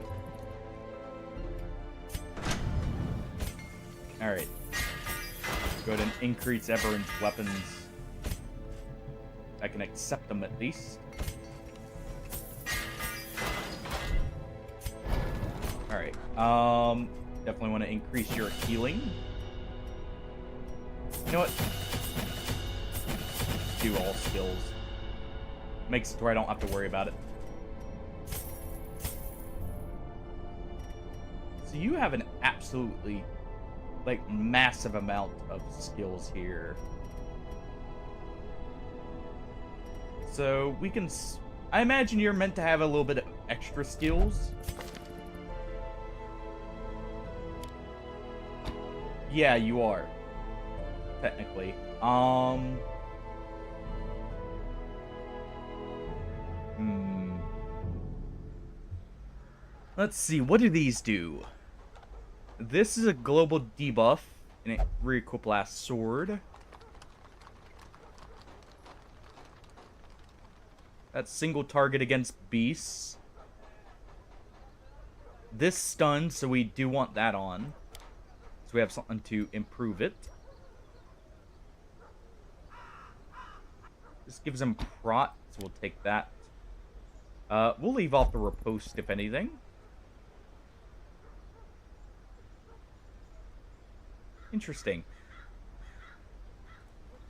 Alright. Go ahead and increase everyone's weapons. I can accept them at least. Alright. Definitely want to increase your healing. You know what? Do all skills. Makes it to where I don't have to worry about it. So you have an absolutely, massive amount of skills here. So we can... I imagine you're meant to have a little bit of extra skills. Yeah, you are. Technically. Let's see, what do these do? This is a global debuff, and it re-equip last sword. That's single target against beasts. This stuns, so we do want that on. So we have something to improve it. This gives him prot, so we'll take that. We'll leave off the riposte, if anything. Interesting.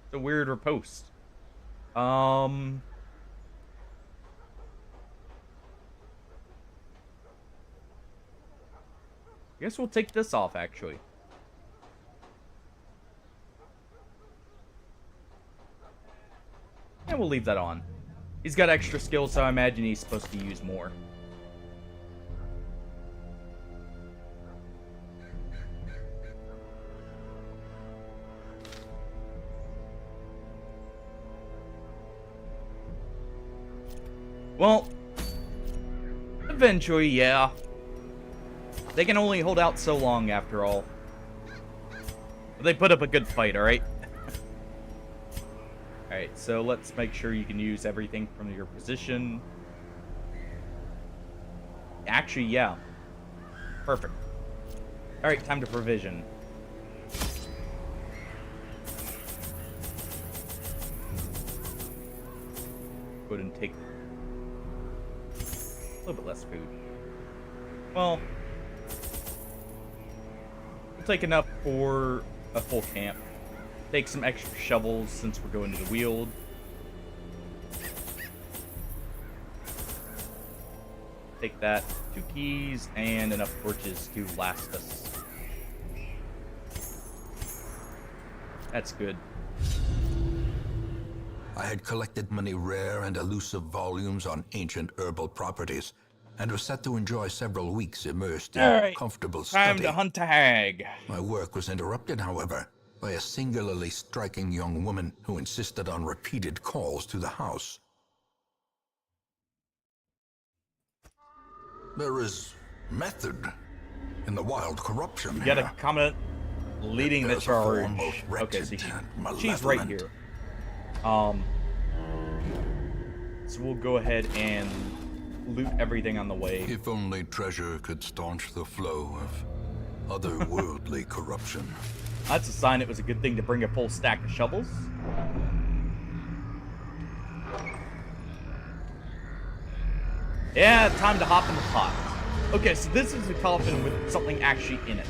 It's a weird riposte. Guess we'll take this off, actually. And we'll leave that on. He's got extra skills, so I imagine he's supposed to use more. Well, eventually, yeah. They can only hold out so long, after all. But they put up a good fight, alright? Alright, so let's make sure you can use everything from your position. Actually, yeah. Perfect. Alright, time to provision. Go ahead and take a little bit less food. Well, we'll take enough for a full camp. Take some extra shovels since we're going to the Weald. Take that, 2 keys, and enough torches to last us. That's good. I had collected many rare and elusive volumes on ancient herbal properties, and was set to enjoy several weeks immersed in comfortable study. Time to hunt a hag. My work was interrupted, however, by a singularly striking young woman who insisted on repeated calls to the house. There is method in the wild corruption. You got a comment leading the There's a form charge. both Okay, wretched so and she's right malevolent. here. So we'll go ahead and loot everything on the way. If only treasure could staunch the flow of otherworldly corruption. That's a sign it was a good thing to bring a full stack of shovels. Yeah, time to hop in the pot. Okay, so this is a coffin with something actually in it.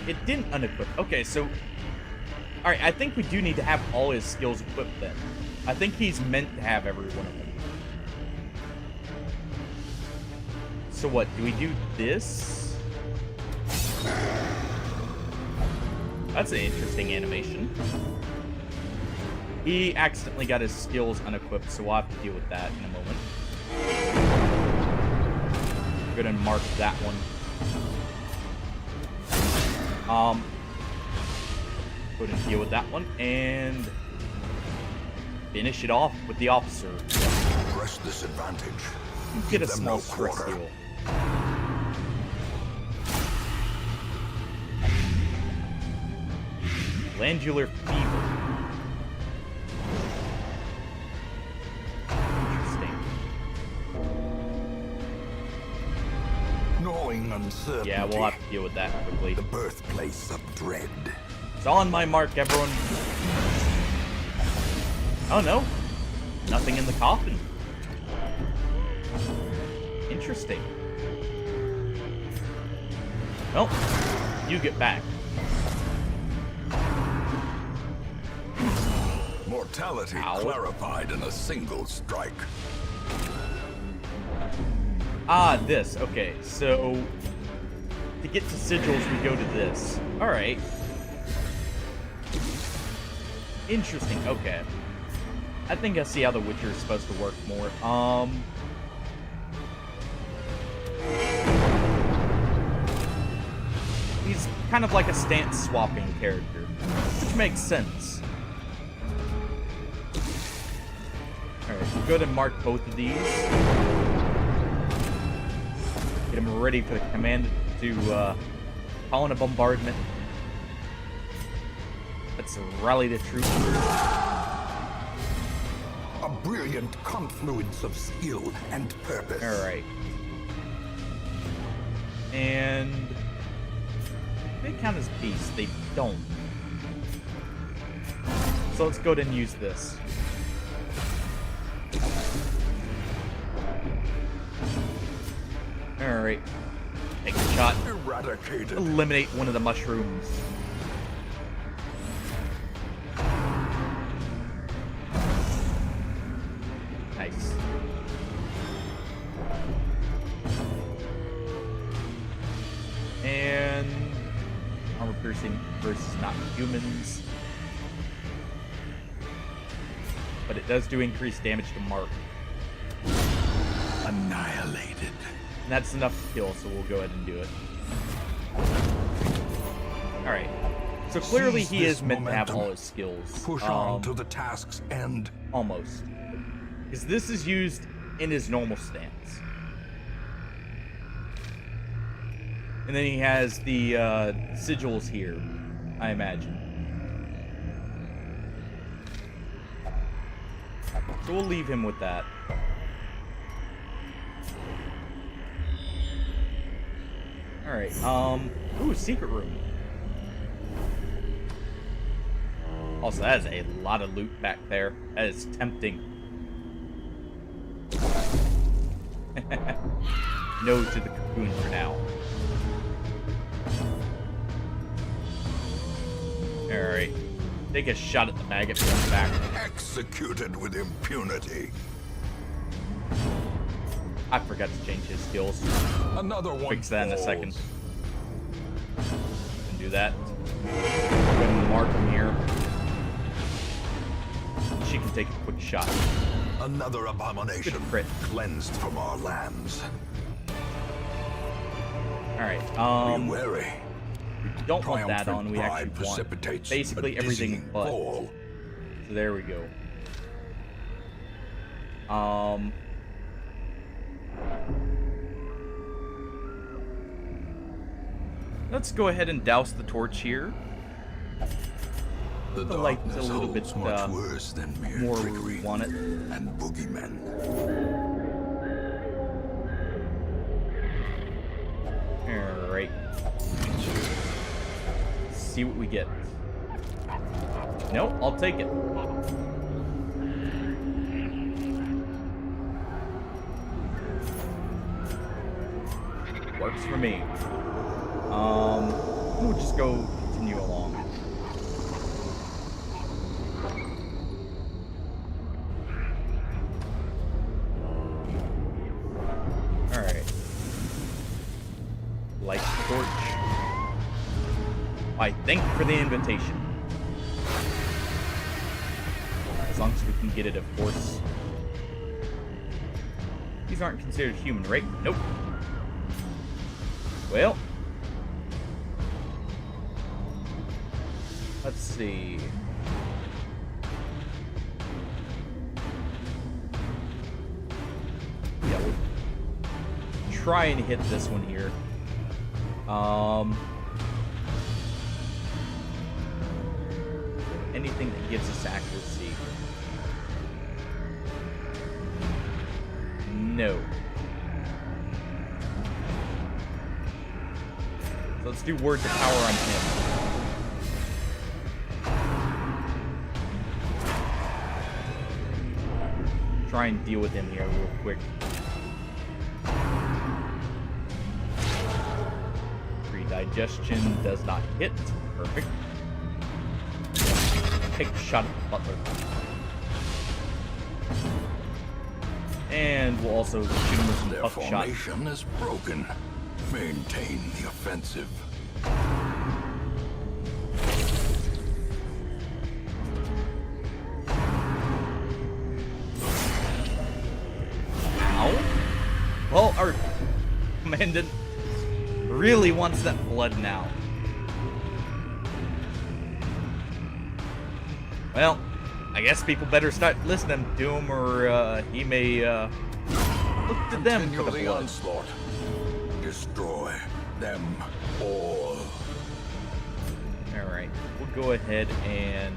It didn't unequip. Okay, so... Alright, I think we do need to have all his skills equipped then. I think he's meant to have every one of them. So what, do we do this? That's an interesting animation. He accidentally got his skills unequipped, so we'll have to deal with that in a moment. Go ahead and mark that one. Go ahead and deal with that one, and finish it off with the officer. Press this advantage. Get a Give them small no stress quarter. heal. Glandular fever. Interesting. Gnawing uncertainty. Yeah, we'll have to deal with that quickly. The birthplace of dread. It's on my mark, everyone. Oh no. Nothing in the coffin. Interesting. Well, you get back. Mortality Ow. clarified in a single strike. Ah, this. Okay, so to get to sigils, we go to this. All right. Interesting. Okay. I think I see how the Witcher is supposed to work more. he's kind of like a stance swapping character, which makes sense. Alright, we'll go ahead and mark both of these. Get him ready for the command to call in a bombardment. Let's rally the troops. A brilliant confluence of skill and purpose. Alright. And they count as beasts. They don't. So let's go ahead and use this. Alright. Take a shot. Eradicated. Eliminate one of the mushrooms. Nice. And armor piercing versus not humans. But it does do increased damage to Mark. Annihilated. And that's enough to kill, so we'll go ahead and do it. Alright. So clearly he is meant to have all his skills. Push on to the task's end. Almost. Because this is used in his normal stance. And then he has the sigils here, I imagine. So we'll leave him with that. Alright, ooh, secret room. Also, that is a lot of loot back there. That is tempting. No to the cocoon for now. Alright. Take a shot at the maggot from the back. Executed with impunity. I forgot to change his skills. Another one. Fix that in a falls. second. Can do that. Go ahead and mark him here. She can take a quick shot. Another abomination. Good crit. Cleansed from our lands. Alright, Be wary. don't want that Triumphant on. We pride actually want precipitates basically a everything dizzying but. fall. So there we go. Let's go ahead and douse the torch here. The The light's a darkness little holds bit, much worse than mere more where trickery we want it. and boogeymen. Alright. See what we get. Nope, I'll take it. Works for me. We'll just go continue along. Alright. Light the torch. I thank you for the invitation. As long as we can get it, of course. These aren't considered human, right? Nope. Well. Let's see. Yeah, we'll try and hit this one here. Anything that gives us accuracy. No. So let's do word to power on him. Try and deal with him here real quick. Digestion does not hit. Perfect. Take a shot at the butler. And we'll also shoot him with some Their buckshot. formation is broken. Maintain the offensive. Ow. Well, our commandant really wants that blood now. Well, I guess people better start listening to him, or he may look to them for Continue the the blood. onslaught. Destroy them all. Alright, we'll go ahead and...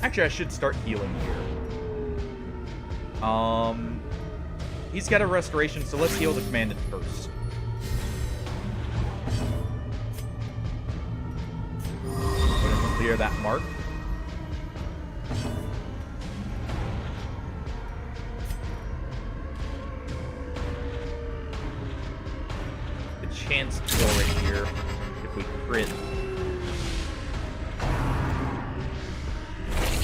Actually, I should start healing here. He's got a restoration, so let's heal the commandant first. Go ahead and clear that mark. The chance to kill right here if we crit.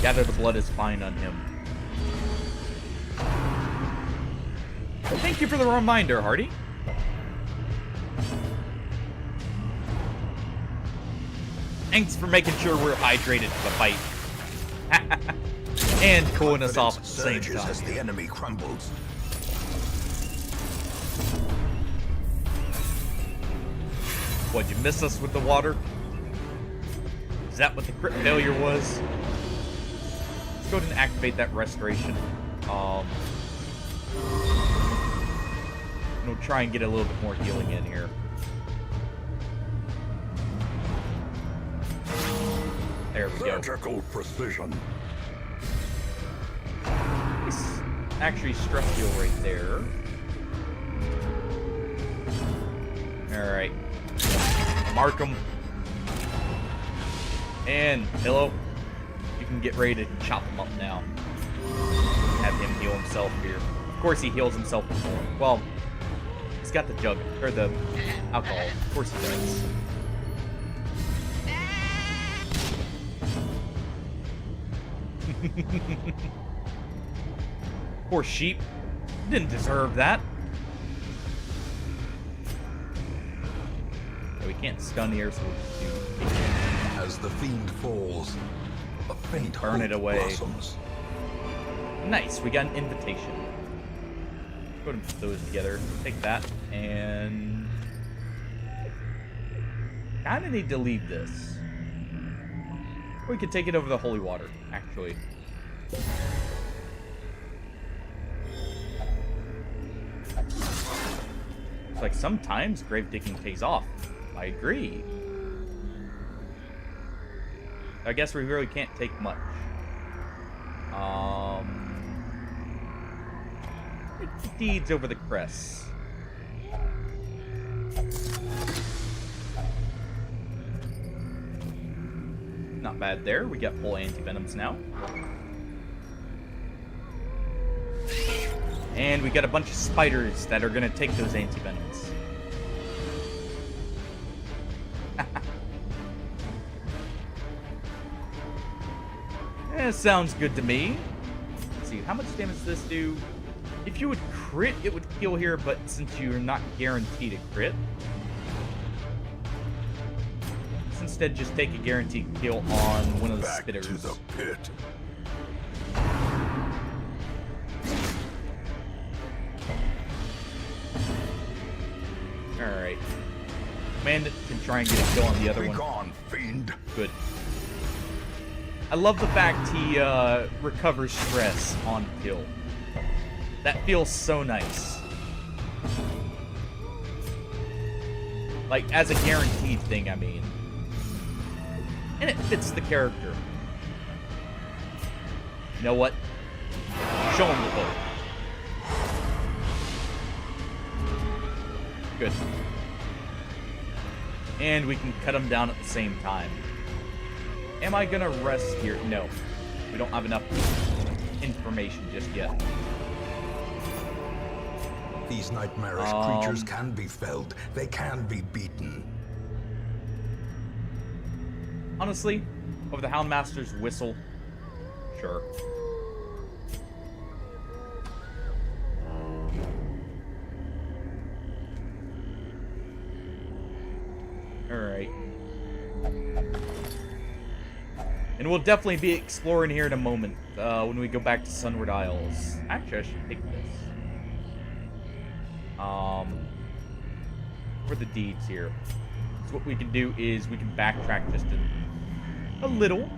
Gather the blood is fine on him. Thank you for the reminder, Hardy. Thanks for making sure we're hydrated for the fight. And cooling us off at the same Surges time. as the enemy crumbles. What'd you miss us with the water? Is that what the crit failure was? Let's go ahead and activate that restoration. And we'll try and get a little bit more healing in here. There we go. Surgical precision. Nice. Actually, stress heal right there. Alright. Mark him. And, hello. You can get ready to chop him up now. Have him heal himself here. Of course he heals himself before. Well, he's got the jug, or the alcohol. Of course he does. Poor sheep. Didn't deserve that. We can't stun here, so we'll just do... As the fiend falls, a faint Burn it hope away. blossoms. Nice, we got an invitation. Go ahead and put those together. Take that, and... Kinda need to leave this. We could take it over the holy water, actually. It's like sometimes grave digging pays off. I agree. I guess we really can't take much. Take the deeds over the crests. Not bad there. We got full anti-venoms now. And we got a bunch of spiders that are going to take those anti-venoms. Sounds good to me. Let's see, how much damage does this do? If you would crit, it would kill here, but since you're not guaranteed a crit, let's instead just take a guaranteed kill on one of the Back spitters. to the pit. Alright. Bandit can try and get a kill on the other Be one. gone, fiend. Good. I love the fact he recovers stress on kill. That feels so nice. Like, as a guaranteed thing, I mean. And it fits the character. You know what? Show him the boat. Good. And we can cut him down at the same time. Am I gonna rest here? No. We don't have enough information just yet. These nightmarish creatures can be felled. They can be beaten. Honestly, over the Houndmaster's whistle, sure. Alright. And we'll definitely be exploring here in a moment, when we go back to Sunward Isles. Actually, I should take this. For the deeds here. So what we can do is we can backtrack just a little.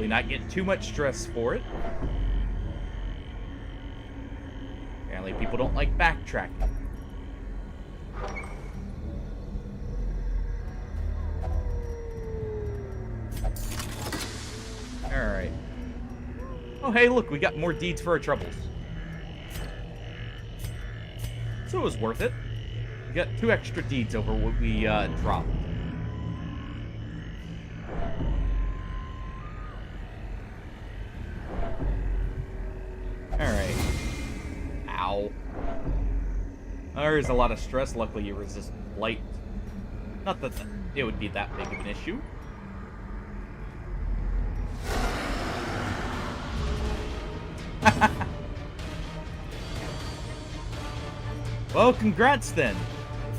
Hopefully not get too much stress for it. Apparently people don't like backtracking. Alright. Oh, hey, look, we got more deeds for our troubles. So it was worth it. We got 2 extra deeds over what we dropped. Alright. Ow. There's a lot of stress. Luckily, you resist light. Not that it would be that big of an issue. Well, congrats then.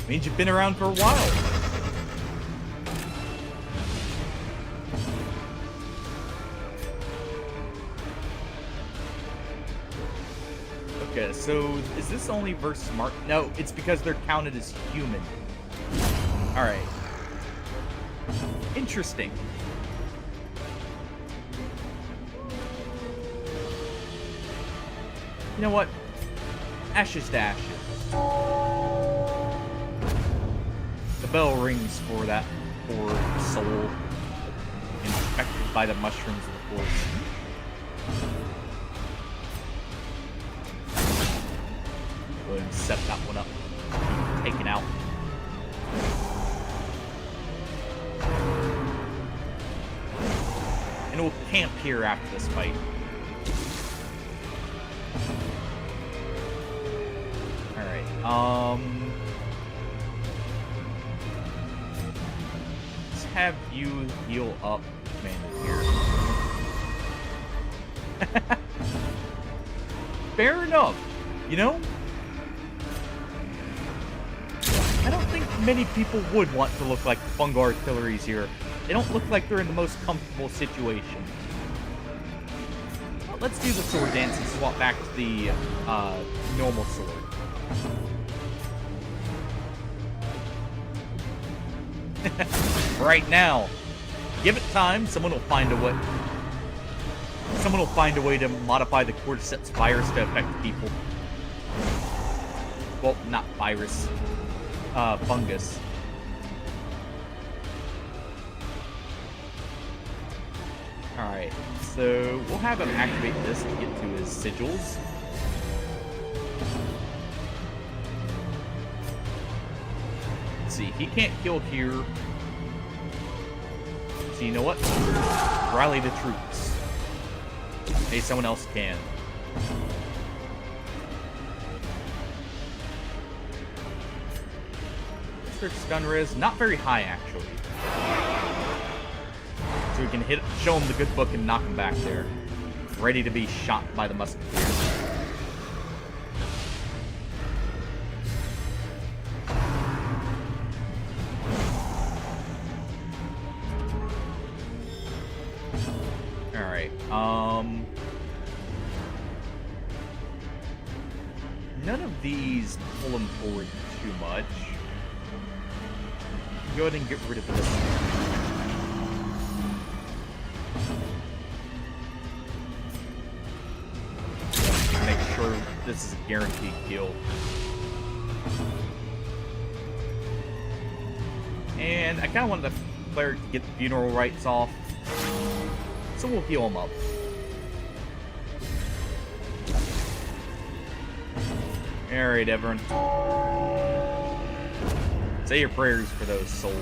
Means you've been around for a while. Okay, so is this only versus smart? No, it's because they're counted as human. Alright. Interesting. You know what? Ashes to ashes. The bell rings for that poor soul infected by the mushrooms of the forest. Go ahead and set that one up. Taken out. And we'll camp here after this fight. Let's have you heal up, man, here. Fair enough. You know? I don't think many people would want to look like Funga artilleries here. They don't look like they're in the most comfortable situation. Well, let's do the sword dance and swap back to the normal sword. Right now. Give it time, someone will find a way. Someone will find a way to modify the cordyceps virus to affect people. Well, not virus. Fungus. Alright, so we'll have him activate this to get to his sigils. Let's see, he can't kill here. So you know what? Rally the troops. Maybe someone else can. Stun res, not very high actually. So we can show him the good book and knock him back there. Ready to be shot by the musketeers. Alright, none of these pull him forward too much. Go ahead and get rid of this. Make sure this is a guaranteed kill. And I kind of wanted the cleric to get the funeral rites off. So we'll heal him up. Alright, everyone. Say your prayers for those souls.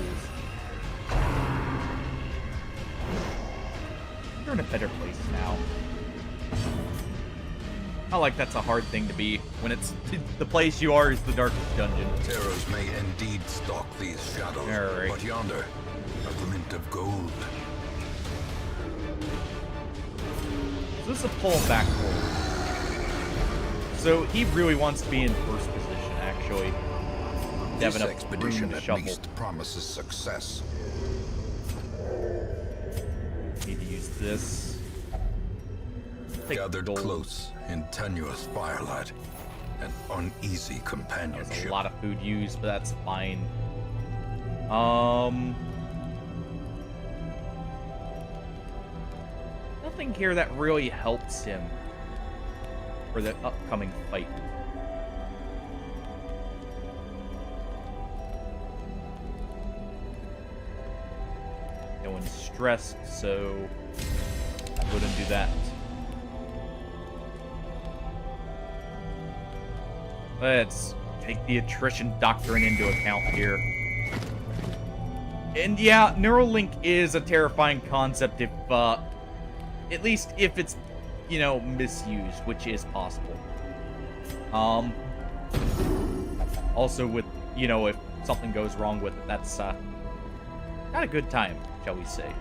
You're in a better place now. Not like that's a hard thing to be when it's the place you are is the darkest dungeon. Terrors may indeed stalk these shadows, right. but yonder, a glint of gold. So this is a pull back forward. So he really wants to be in first position, actually. This expedition at least promises success. Need to use this. Gathered close in tenuous firelight, an uneasy companionship. There's a lot of food used, but that's fine. nothing here that really helps him for the upcoming fight. No one's stressed, so go ahead and do that. Let's take the attrition doctrine into account here. And yeah, Neuralink is a terrifying concept if, at least if it's, you know, misused, which is possible. Also with, you know, if something goes wrong with it, that's, not a good time, shall we say.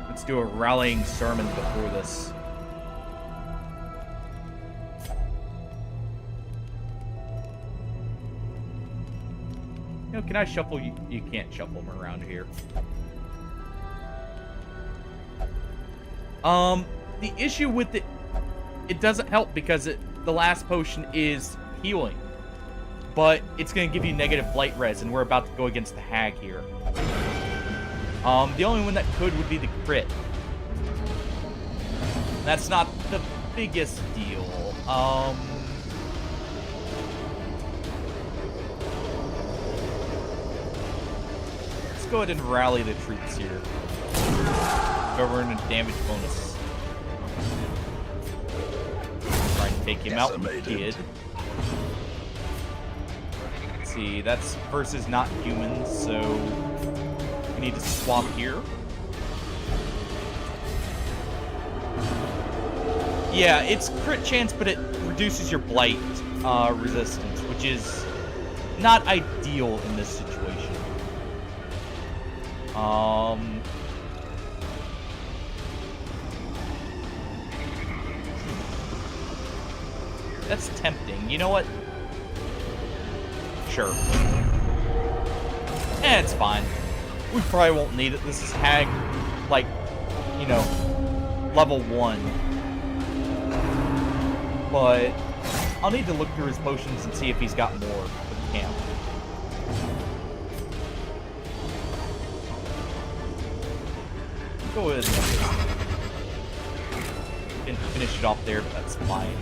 Let's do a rallying sermon before this. You know, can I shuffle you? You can't shuffle them around here. The issue with it doesn't help because the last potion is healing. But it's going to give you negative light res, and we're about to go against the hag here. The only one that could would be the crit. That's not the biggest deal. Let's go ahead and rally the troops here. Go over in a damage bonus. Try and take him out, kid. Let's see, that's versus not humans, so we need to swap here. Yeah, it's crit chance, but it reduces your blight resistance, which is not ideal in this situation. That's tempting. You know what? Sure. It's fine. We probably won't need it. This is hag, like, you know, level 1. But I'll need to look through his potions and see if he's got more for the camp. Go ahead and finish it off there, but that's fine.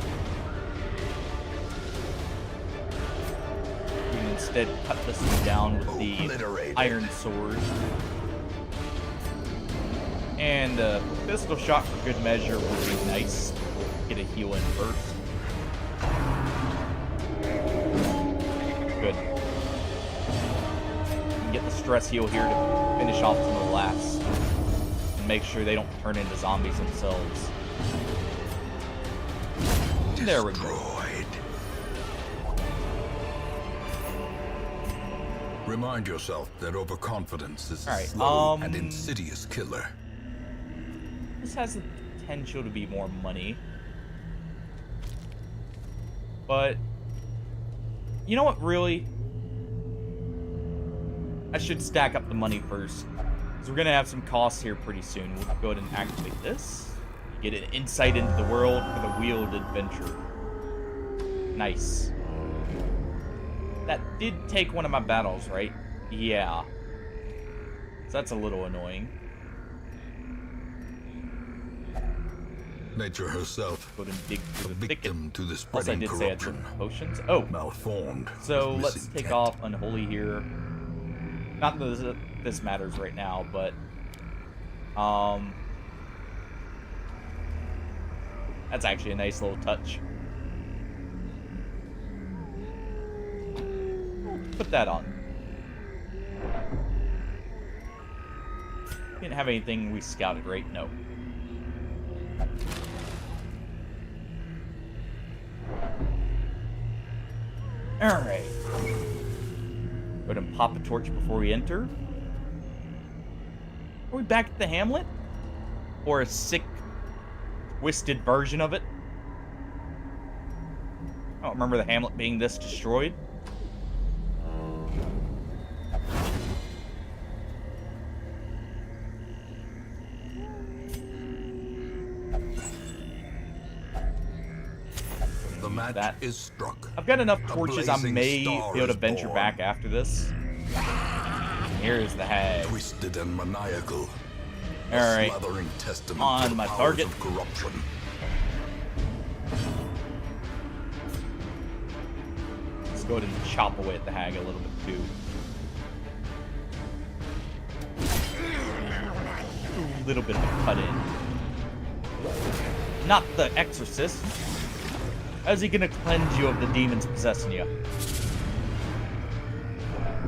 We can instead cut this one down with the iron sword. And a pistol shot for good measure would be nice. Get a heal in first. Good. We can get the stress heal here to finish off some of the last. And make sure they don't turn into zombies themselves. There we go. Remind yourself that overconfidence is a Alright, slow and insidious killer. This has the potential to be more money. But, you know what, really? I should stack up the money first. Because we're going to have some costs here pretty soon. We'll go ahead and activate this. Get an insight into the world for the wheeled adventure. Nice. That did take one of my battles, right? Yeah. So that's a little annoying. Nature herself, Go ahead and dig through a the thicket. victim to the Plus, I spreading did say I corruption. took potions. Oh, Malformed. so with let's take misintent. off Unholy here. Not that this matters right now, but that's actually a nice little touch. Put that on. Didn't have anything we scouted, right? No. Alright. Go ahead and pop a torch before we enter. Are we back at the hamlet? Or a sick, twisted version of it? I don't remember the hamlet being this destroyed. The match That is struck. I've got enough torches I blazing may star be able to is venture born. back after this. Here's the hag. Twisted and maniacal. All right. Smothering testament On to the my powers target. of corruption. Let's go ahead and chop away at the hag a little bit too. A little bit of a cut in. Not the exorcist. How's he gonna cleanse you of the demons possessing you?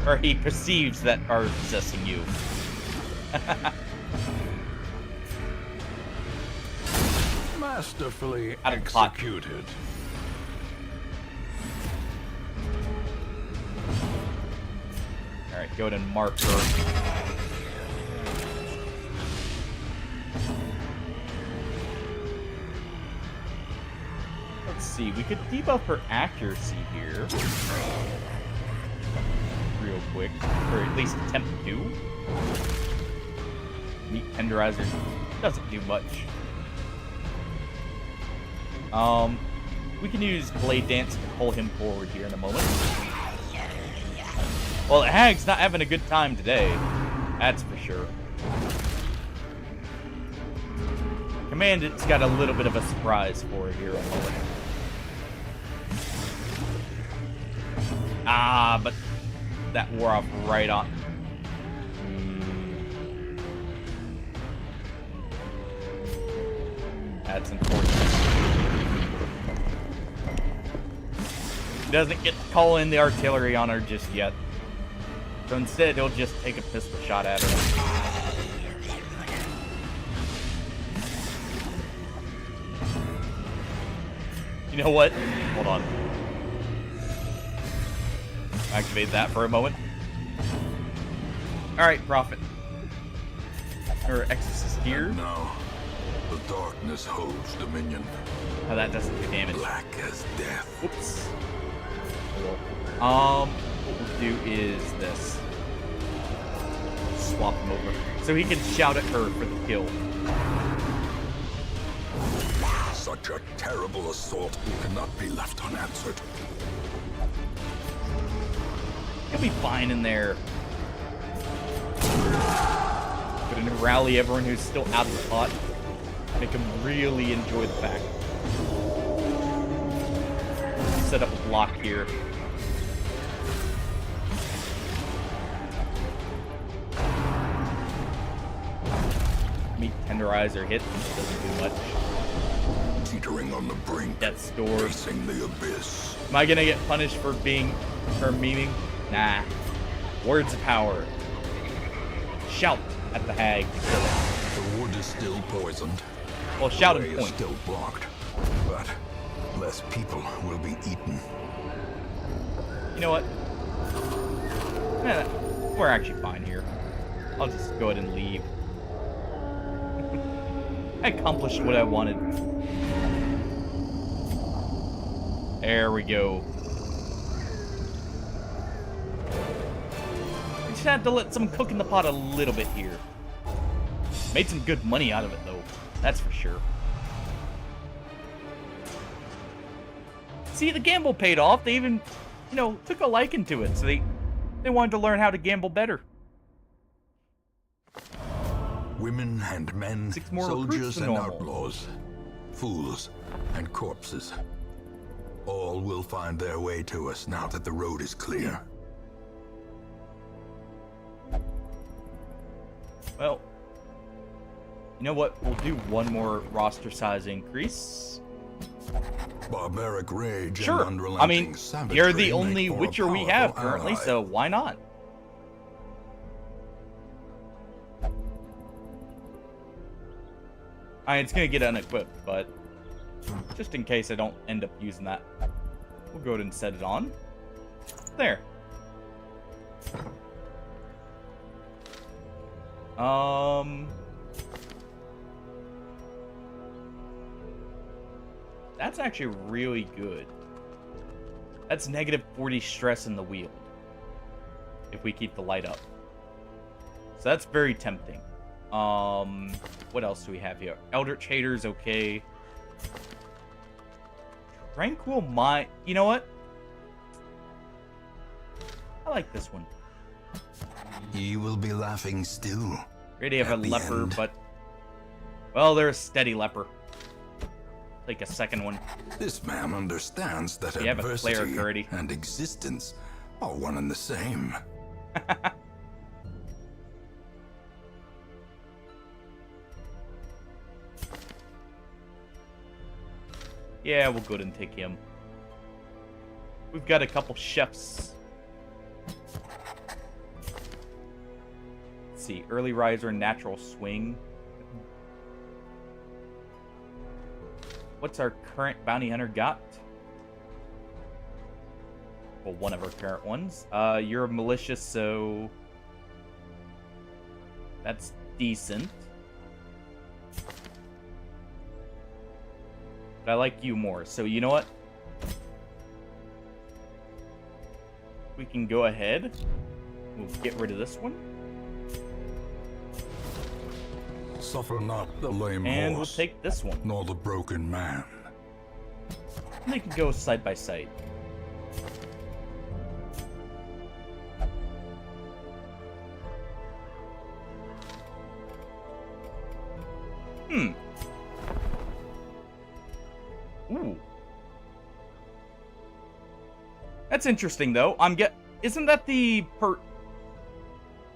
Or he perceives that are possessing you. Masterfully Out of pot. executed. Alright, go ahead and mark her. Let's see, we could debuff her accuracy here. Real quick. Or at least attempt to. Meat tenderizer doesn't do much. We can use Blade Dance to pull him forward here in a moment. Well, the hag's not having a good time today. That's for sure. Commandant's got a little bit of a surprise for her here in a moment. Ah, but that wore off right on. That's unfortunate. He doesn't get to call in the artillery on her just yet. So instead, he'll just take a pistol shot at her. You know what? Hold on. Activate that for a moment. Alright, Prophet. Or Exorcist here. And now, the darkness holds dominion. Oh, that doesn't do damage. Black as death. Whoops. Cool. What we'll do is this. Swap him over. So he can shout at her for the kill. Such a terrible assault cannot be left unanswered. He'll be fine in there. Gonna rally everyone who's still out of the pot. Make him really enjoy the fact. Set up a block here. Meat tenderizer hit. Doesn't do much. Teetering on the brink. Death's door. Facing the abyss. Am I gonna get punished for being or memeing? Nah. Words of power. Shout at the hag to kill it. The wood is still poisoned. Well, shout The way and is point. still blocked. But less people will be eaten. You know what? We're actually fine here. I'll just go ahead and leave. I accomplished what I wanted. There we go. We just had to let some cook in the pot a little bit here. Made some good money out of it, though. That's for sure. See, the gamble paid off. They even, took a liking to it. So they wanted to learn how to gamble better. Women and men, 6 more soldiers recruits than and normal. outlaws, fools and corpses. All will find their way to us now that the road is clear. Well, you know what? We'll do one more roster size increase. Barbaric rage Sure. and I unrelenting mean, savagery you're the make only for a Witcher we have powerful currently, ally. so why not? It's gonna get unequipped, but just in case I don't end up using that, we'll go ahead and set it on. There. That's actually really good. That's negative 40 stress in the wheel. If we keep the light up. So that's very tempting. What else do we have here? Eldritch Hater's okay. Tranquil Mind. You know what? I like this one. Ye will be laughing still. Ready to have At a the leper, end, but Well, they're a steady leper. Take a second one. This man understands that You have a adversity cleric already. and existence are one and the same. Yeah, we'll go ahead and take him. We've got a couple chefs. Let's see. Early riser, natural swing. What's our current bounty hunter got? Well, one of our current ones. You're malicious, so that's decent. But I like you more, so you know what? We can go ahead. We'll get rid of this one. Suffer not the lame And we'll horse, take this one. nor the broken man. And they can go side by side. Ooh. That's interesting, though. Isn't that the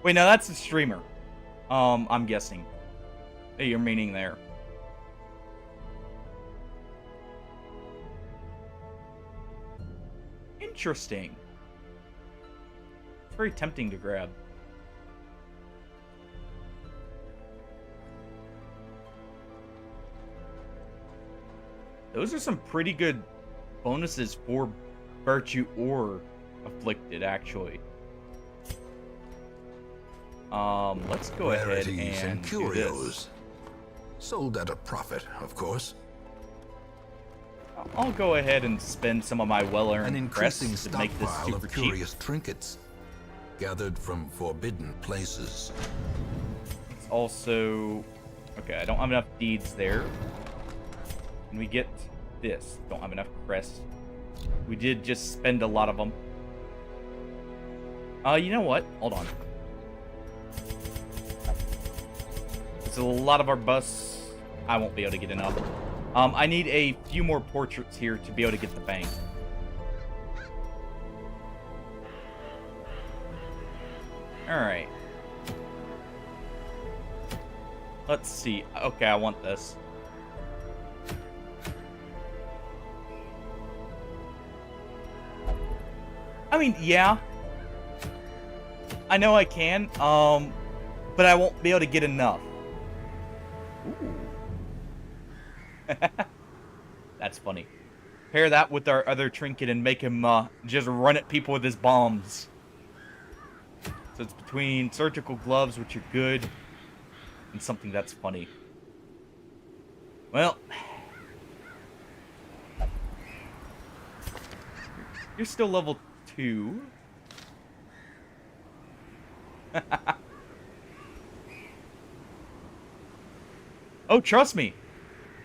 Wait, no, that's the streamer. I'm guessing. Hey, you're meaning there. Interesting. It's very tempting to grab. Those are some pretty good bonuses for Virtue or Afflicted, actually. Let's go ahead Rarities and do curios. this. Sold at a profit, of course. I'll go ahead and spend some of my An well-earned increasing crests to make this stockpile super of cheap. curious trinkets, gathered from forbidden places. It's also... Okay, I don't have enough deeds there. Can we get this? Don't have enough crests. We did just spend a lot of them. You know what? Hold on. It's a lot of our busts. I won't be able to get enough. I need a few more portraits here to be able to get the bank. Alright. Let's see. Okay, I want this. I mean, yeah. I know I can, but I won't be able to get enough. Ooh. That's funny. Pair that with our other trinket and make him just run at people with his bombs. So it's between surgical gloves, which are good, and something that's funny. Well, you're still level 2. Oh, trust me.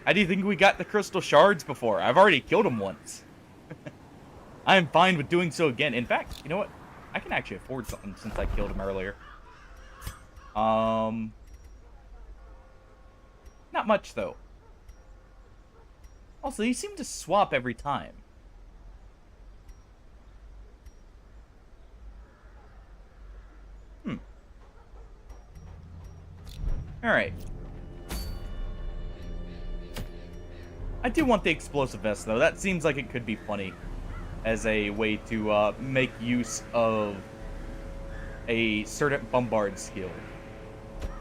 How do you think we got the crystal shards before? I've already killed him once. I am fine with doing so again. In fact, you know what? I can actually afford something since I killed him earlier. Not much, though. Also, you seem to swap every time. Alright. I do want the explosive vest, though. That seems like it could be funny as a way to make use of a certain bombard skill.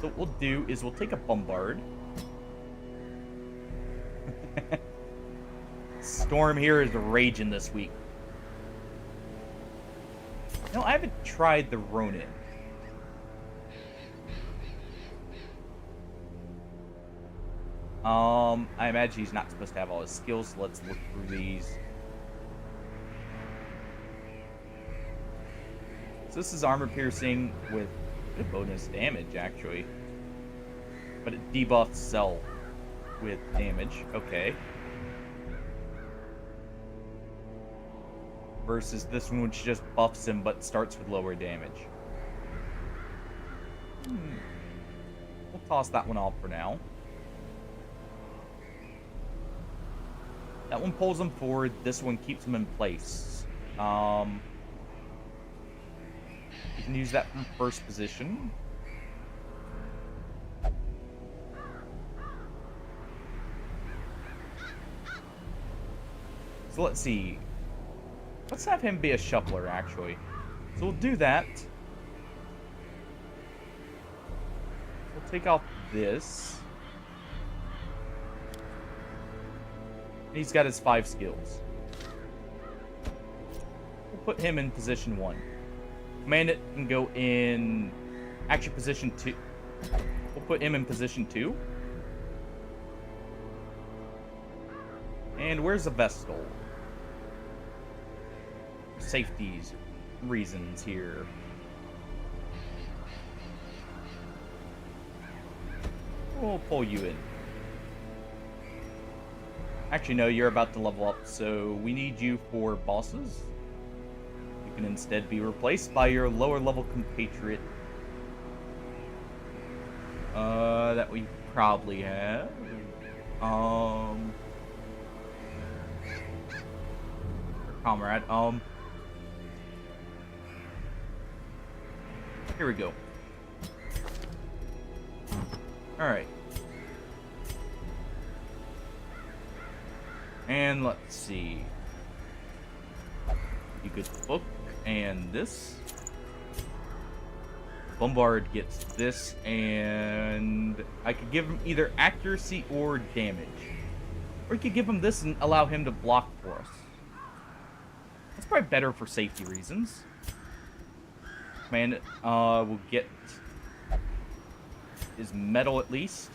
So what we'll do is we'll take a bombard. Storm here is raging this week. No, I haven't tried the Ronin. I imagine he's not supposed to have all his skills, so let's look through these. So this is armor piercing with good bonus damage, actually. But it debuffs Cell with damage. Okay. Versus this one, which just buffs him, but starts with lower damage. We'll toss that one off for now. That one pulls him forward. This one keeps him in place. You can use that from first position. So let's see. Let's have him be a shuffler, actually. So we'll do that. We'll take off this. He's got his 5 skills. We'll put him in position 1. Command it can go in... Actually, position 2. We'll put him in position 2. And where's the Vestal? Safeties reasons here. We'll pull you in. Actually, no, you're about to level up, so we need you for bosses. You can instead be replaced by your lower level compatriot. That we probably have. Or comrade. Here we go. Alright. And let's see. You could book and this. Bombard gets this, and I could give him either accuracy or damage. Or you could give him this and allow him to block for us. That's probably better for safety reasons. Man, we'll get his metal at least.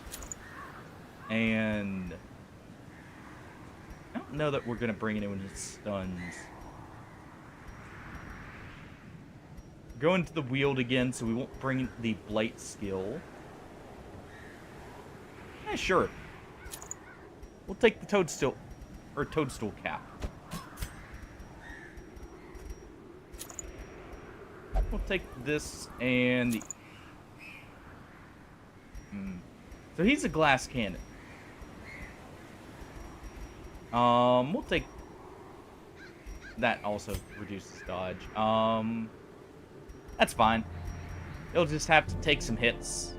And I don't know that we're going to bring anyone to stuns. Go into the wield again, so we won't bring the blight skill. Yeah, sure. We'll take the toadstool cap. We'll take this and the... So he's a glass cannon. We'll take... That also reduces dodge. That's fine. He'll just have to take some hits.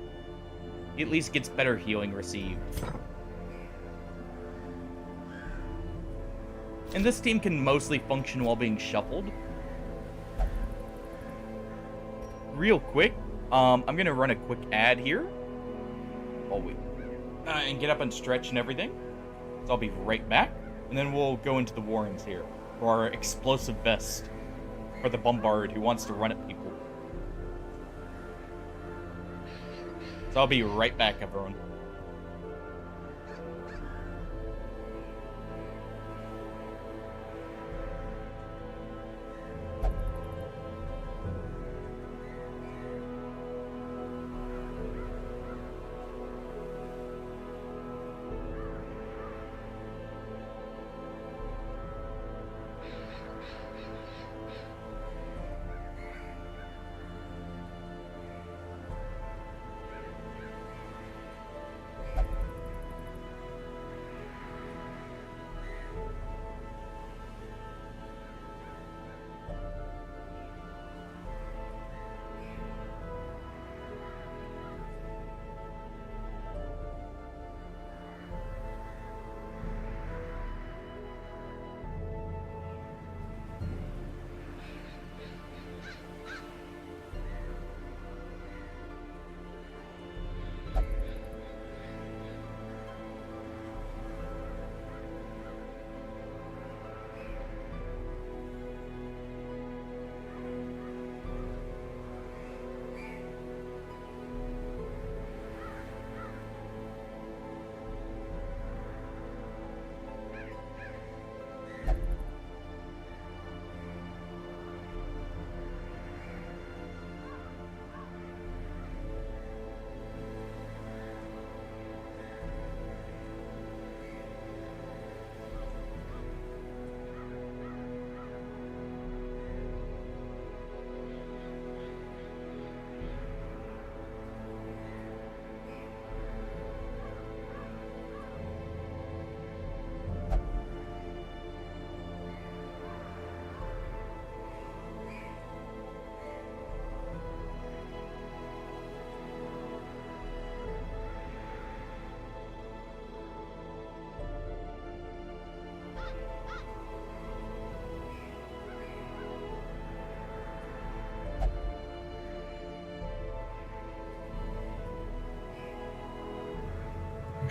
He at least gets better healing received. And this team can mostly function while being shuffled. Real quick, I'm gonna run a quick ad here. Oh wait, and get up and stretch and everything. So I'll be right back, and then we'll go into the warrens here for our explosive vest for the bombard who wants to run at people. So I'll be right back, everyone.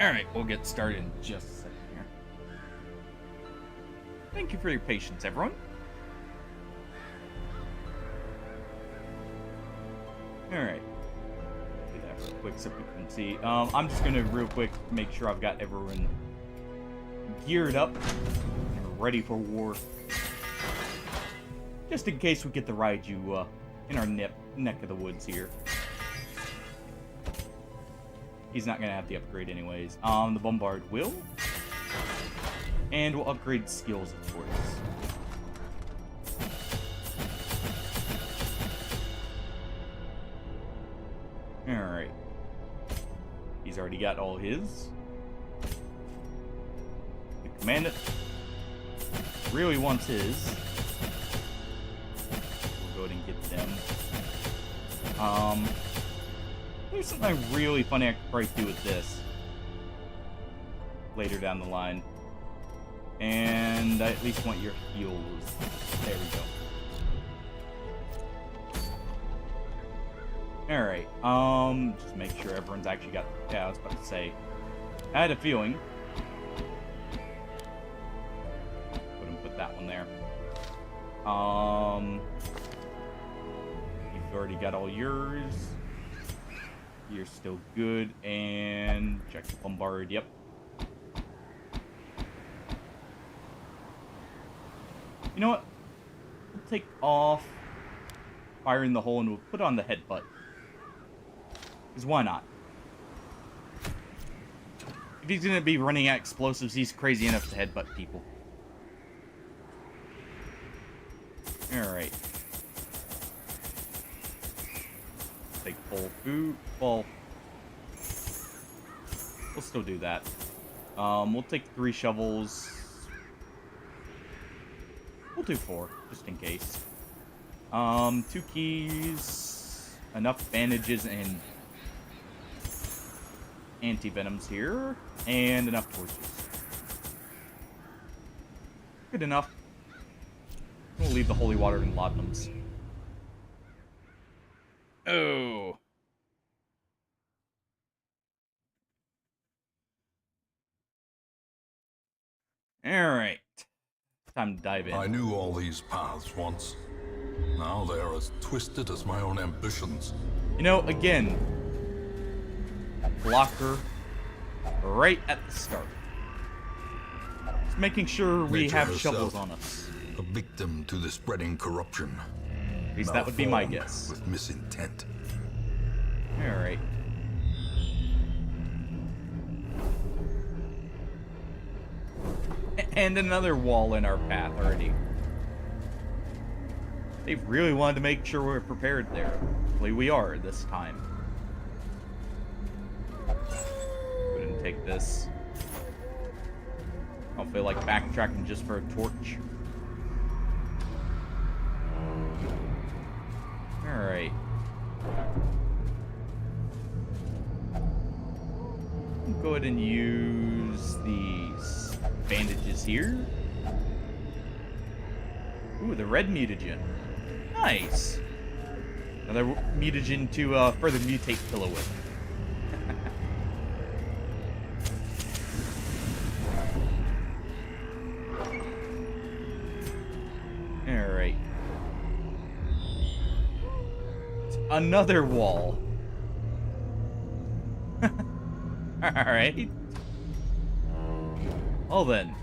Alright, we'll get started in just a second here. Thank you for your patience, everyone. Alright. Do that real quick so we can see. I'm just gonna real quick make sure I've got everyone geared up and ready for war. Just in case we get the Raiju in our neck of the woods here. He's not going to have the upgrade anyways. The Bombard will. And we'll upgrade skills, of course. Alright. He's already got all his. The Commandant really wants his. We'll go ahead and get them. There's something really funny I could probably do with this later down the line. And I at least want your heals. There we go. Alright, just make sure everyone's actually got... Yeah, I was about to say. I had a feeling. Put that one there. You've already got all yours. You're still good, and check the Bombard, yep. You know what? We'll take off firing the hole and we'll put on the headbutt. Because why not? If he's gonna be running at explosives, he's crazy enough to headbutt people. Alright. Take full food. Well, we'll still do that. We'll take 3 shovels. We'll do 4, just in case. 2 keys. Enough bandages and anti-venoms here. And enough torches. Good enough. We'll leave the holy water and laudanums. Oh. Alright. Time to dive in. I knew all these paths once. Now they are as twisted as my own ambitions. You know, again, blocker right at the start. Just making sure we Nature have herself, shovels on us. A victim to the spreading corruption. At least that would be my Malformed guess. With misintent. Alright. And another wall in our path already. They really wanted to make sure we're prepared there. Hopefully we are this time. Go ahead and take this. I don't feel like backtracking just for a torch. Alright. Go ahead and use these bandages here. Ooh, the red mutagen. Nice. Another mutagen to further mutate Pillow with. Alright. Another wall. Alright. Well then.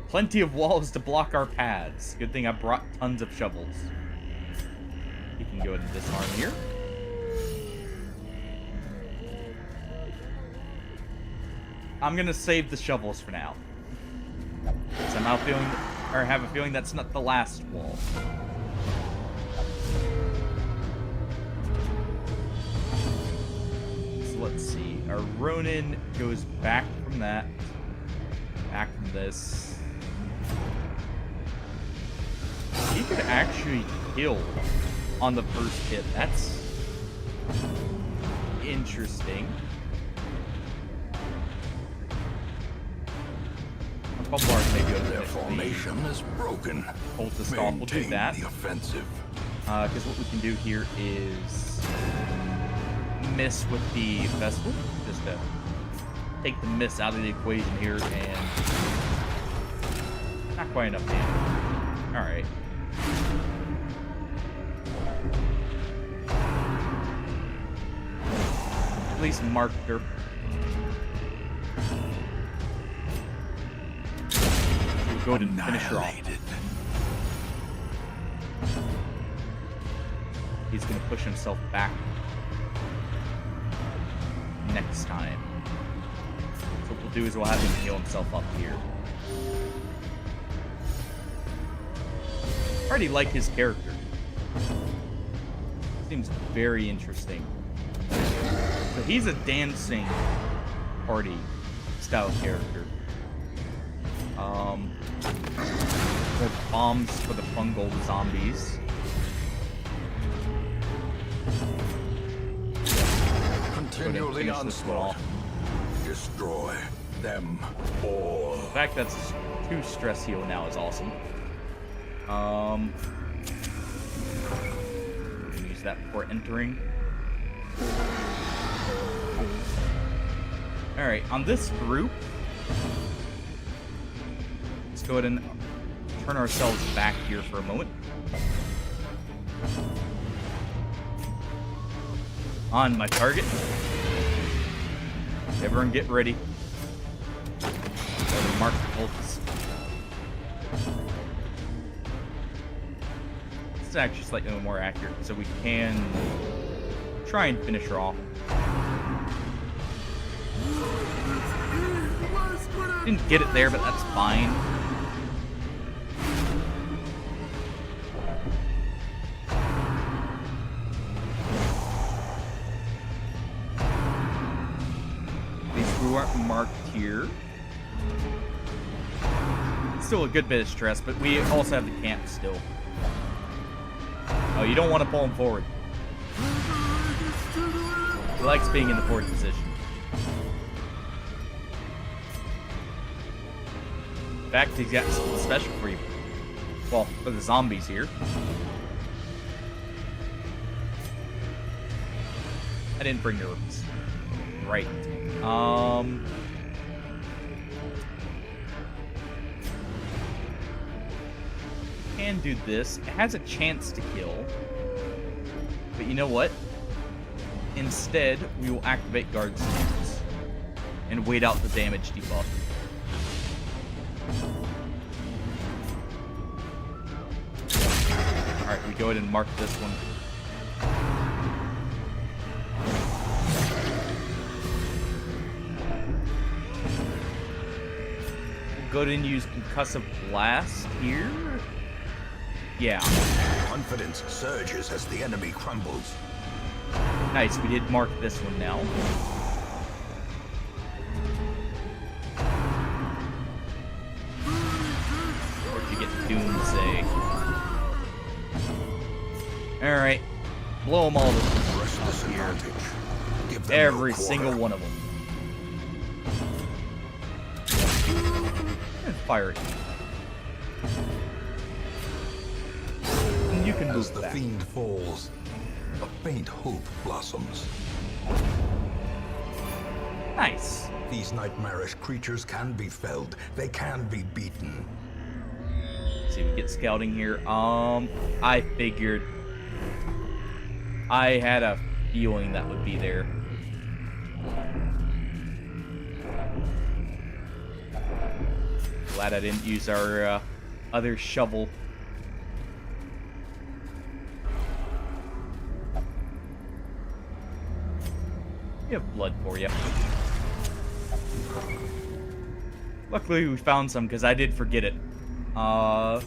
Plenty of walls to block our paths. Good thing I brought tons of shovels. You can go ahead and disarm here. I'm gonna save the shovels for now. Somehow feeling, or have a feeling that's not the last wall. So let's see. Our Ronin goes back from that. Back from this. He could actually kill on the first hit. That's interesting. Bombard may be able to Their formation is broken. hold the stall. We'll do Maintain that. the offensive. Because what we can do here is miss with the festival. Just to take the miss out of the equation here, and not quite enough damage. All right. At least marked her. We'll go ahead and finish her off. He's going to push himself back next time. So what we'll do is we'll have him heal himself up here. I already like his character. Seems very interesting. So he's a dancing party style character. The bombs for the fungal zombies. Continue the onslaught. Destroy them all. The fact that's 2 stress heal now is awesome. Use that before entering. Alright, on this group, let's go ahead and turn ourselves back here for a moment. On my target. Everyone get ready. Mark the bolts. This is actually slightly more accurate, so we can try and finish her off. Didn't get it there, but that's fine. These who aren't marked here. Still a good bit of stress, but we also have the camp still. Oh, you don't want to pull him forward. He likes being in the forward position. In fact, he's got something special for you. Well, for the zombies here. I didn't bring herbs. Right. Can do this. It has a chance to kill. But you know what? Instead, we will activate guard stance and wait out the damage debuff. Alright, we go ahead and mark this one. We'll go ahead and use Concussive Blast here. Yeah. Confidence surges as the enemy crumbles. Nice, we did mark this one now. Where'd you get Doomsday? Alright. Blow them all up here. Every single one of them. And fire it. And you can move as the back. fiend falls, a faint hope blossoms. Nice. These nightmarish creatures can be felled. They can be beaten. Let's see, we get scouting here. I figured. I had a feeling that would be there. Glad I didn't use our other shovel. We have blood for you. Luckily we found some because I did forget it. Alright.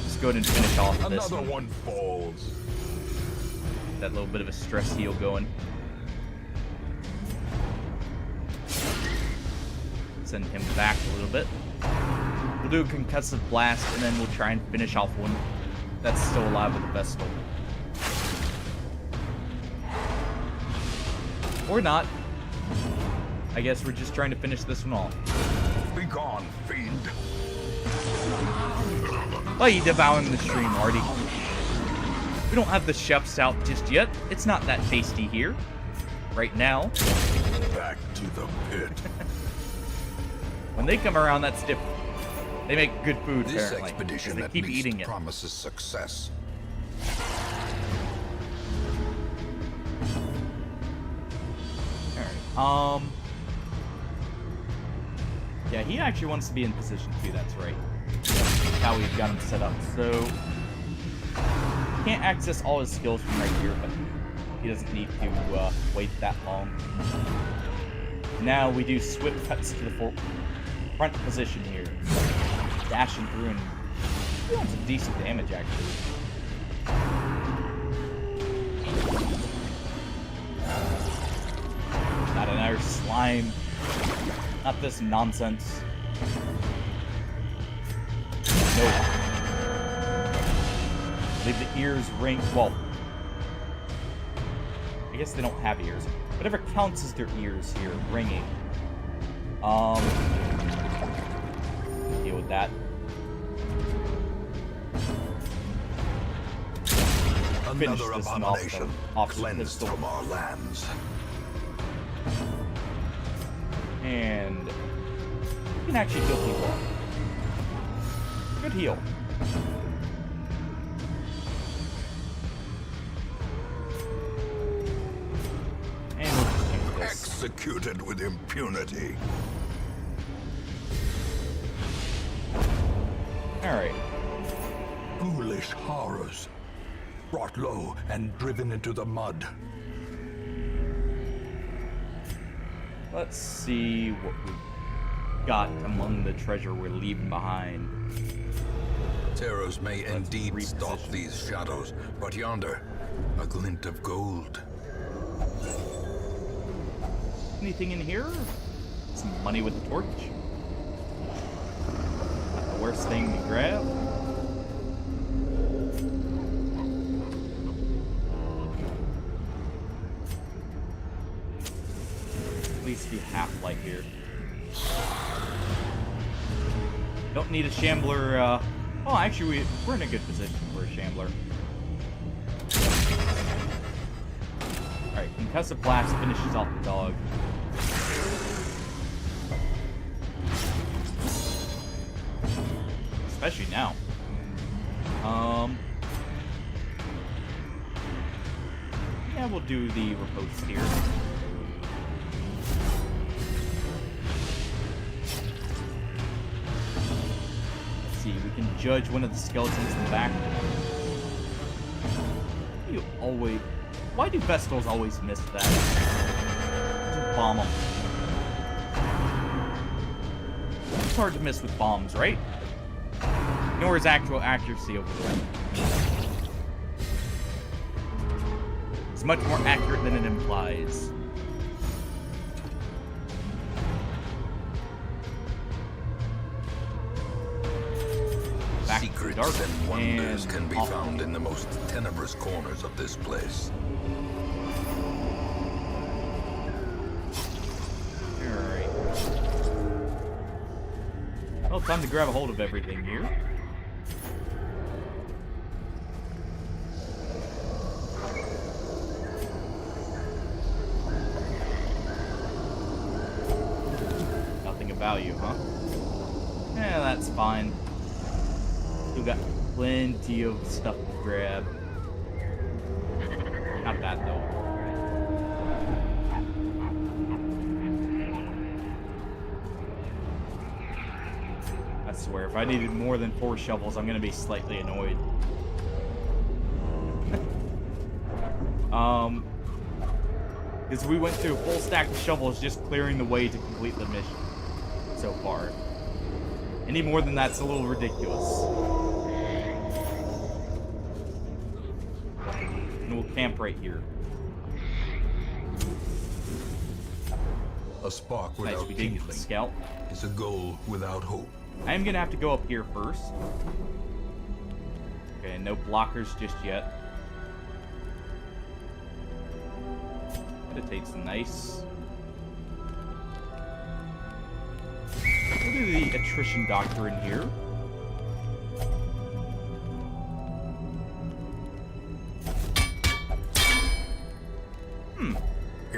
Just go ahead and finish off this Another one falls. That little bit of a stress heal going. Send him back a little bit. We'll do a concussive blast, and then we'll try and finish off one that's still alive with the Vestal. Or not. I guess we're just trying to finish this one off. Be gone, fiend. Why are you devouring the stream, Artie? We don't have the chefs out just yet. It's not that tasty here. Right now. Back to the pit. When they come around, that's different. They make good food, This apparently. expedition They at keep least eating it. promises success. Alright, yeah, he actually wants to be in position too, that's right. That's how we've got him set up. So, can't access all his skills from right here, but he doesn't need to wait that long. Now we do swift cuts to the front position here. Dashing through and doing some decent damage, actually. Not another slime. Not this nonsense. Nope. Leave the ears ring. Well, I guess they don't have ears. Whatever counts as their ears here, ringing. Deal with that. Finish Another this abomination off cleansed pistol. from our lands. And you can actually heal people. Good heal. And we'll just change this. Executed with impunity. Alright. Foolish horrors. Brought low and driven into the mud. Let's see what we've got among the treasure we're leaving behind. Terrors may indeed stalk reposition. these shadows, but yonder, a glint of gold. Anything in here? Some money with the torch. Not the worst thing to grab. At least be half-light here. Don't need a shambler, oh, actually, we're in a good position for a shambler. Alright, concussive blast finishes off the dog. Especially now. Yeah, we'll do the riposte here. Let's see, we can judge one of the skeletons in the back. You always... Why do Vestals always miss that? Just bomb them. It's hard to miss with bombs, right? Nor is actual accuracy over there. It's much more accurate than it implies. Back to the Secrets dark and wonders and can be off. found in the most tenebrous corners of this place. Alright. Well, time to grab a hold of everything here. Nothing of value, huh? Yeah, that's fine. Still got plenty of stuff to grab. Not that, though. I swear, if I needed more than 4 shovels, I'm gonna be slightly annoyed. Because we went through a full stack of shovels just clearing the way to complete the mission so far. Any more than that's a little ridiculous. And we'll camp right here. A spark Nice, without we did get the kindling scout. is a goal without hope. I am gonna have to go up here first. Okay, no blockers just yet. Meditate's nice. We'll do the attrition doctrine here.